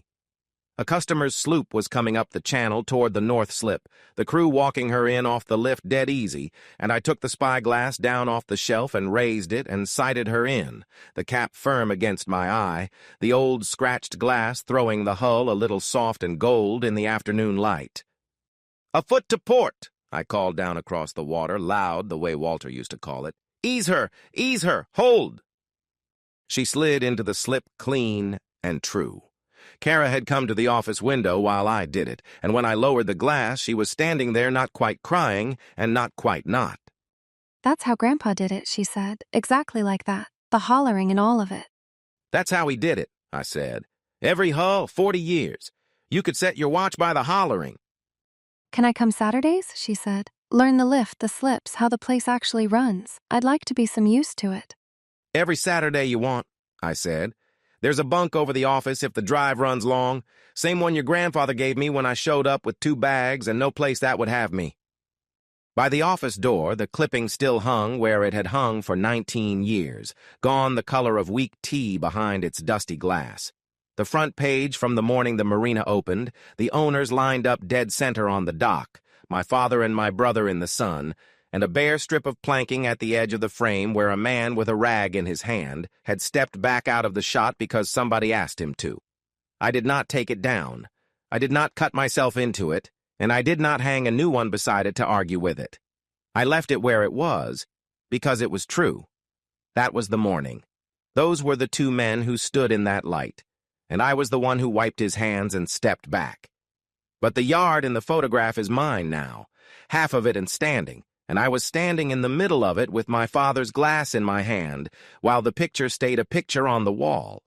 A customer's sloop was coming up the channel toward the North Slip, the crew walking her in off the lift dead easy, and I took the spyglass down off the shelf and raised it and sighted her in, the cap firm against my eye, the old scratched glass throwing the hull a little soft and gold in the afternoon light. "A foot to port!" I called down across the water, loud the way Walter used to call it. Ease her! Hold!" She slid into the slip clean and true. Kara had come to the office window while I did it, and when I lowered the glass, she was standing there not quite crying and not quite not. That's how Grandpa did it, she said. Exactly like that. The hollering and all of it. That's how he did it, I said. Every hull, 40 years. You could set your watch by the hollering. Can I come Saturdays? She said. Learn the lift, the slips, how the place actually runs. I'd like to be some use to it. Every Saturday you want, I said. There's a bunk over the office if the drive runs long. Same one your grandfather gave me when I showed up with 2 bags and no place that would have me. By the office door, the clipping still hung where it had hung for 19 years, gone the color of weak tea behind its dusty glass. The front page from the morning the marina opened, the owners lined up dead center on the dock, my father and my brother in the sun, and a bare strip of planking at the edge of the frame where a man with a rag in his hand had stepped back out of the shot because somebody asked him to. I did not take it down. I did not cut myself into it, and I did not hang a new one beside it to argue with it. I left it where it was, because it was true. That was the morning. Those were the two men who stood in that light, and I was the one who wiped his hands and stepped back. But the yard in the photograph is mine now, half of it and standing, and I was standing in the middle of it with my father's glass in my hand, while the picture stayed a picture on the wall.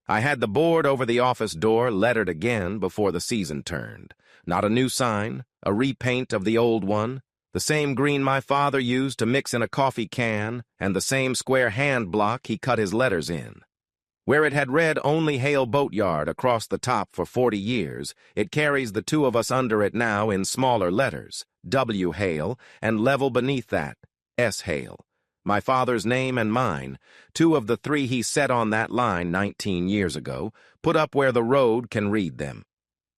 I had the board over the office door lettered again before the season turned. Not a new sign, a repaint of the old one, the same green my father used to mix in a coffee can, and the same square hand block he cut his letters in. Where it had read only Heir Boatyard across the top for 40 years, it carries the two of us under it now in smaller letters, W. Heir, and level beneath that, S. Heir. My father's name and mine, two of the three he set on that line 19 years ago, put up where the road can read them.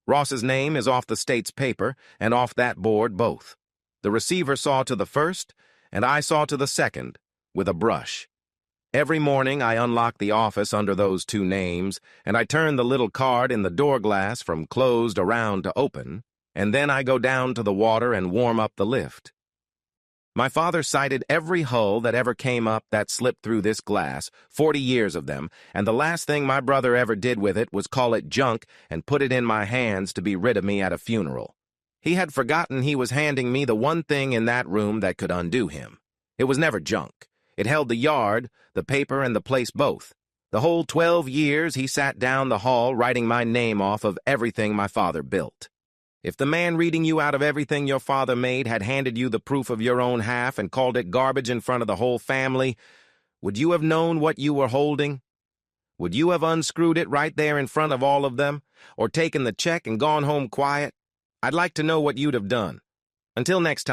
Ross's name is off the state's paper and off that board both. The receiver saw to the first, and I saw to the second, with a brush. Every morning I unlock the office under those two names, and I turn the little card in the door glass from closed around to open, and then I go down to the water and warm up the lift. My father cited every hull that ever came up that slipped through this glass, 40 years of them, and the last thing my brother ever did with it was call it junk and put it in my hands to be rid of me at a funeral. He had forgotten he was handing me the one thing in that room that could undo him. It was never junk. It held the yard, the paper, and the place both. The whole 12 years he sat down the hall writing my name off of everything my father built. If the man reading you out of everything your father made had handed you the proof of your own half and called it garbage in front of the whole family, would you have known what you were holding? Would you have unscrewed it right there in front of all of them, or taken the check and gone home quiet? I'd like to know what you'd have done. Until next time.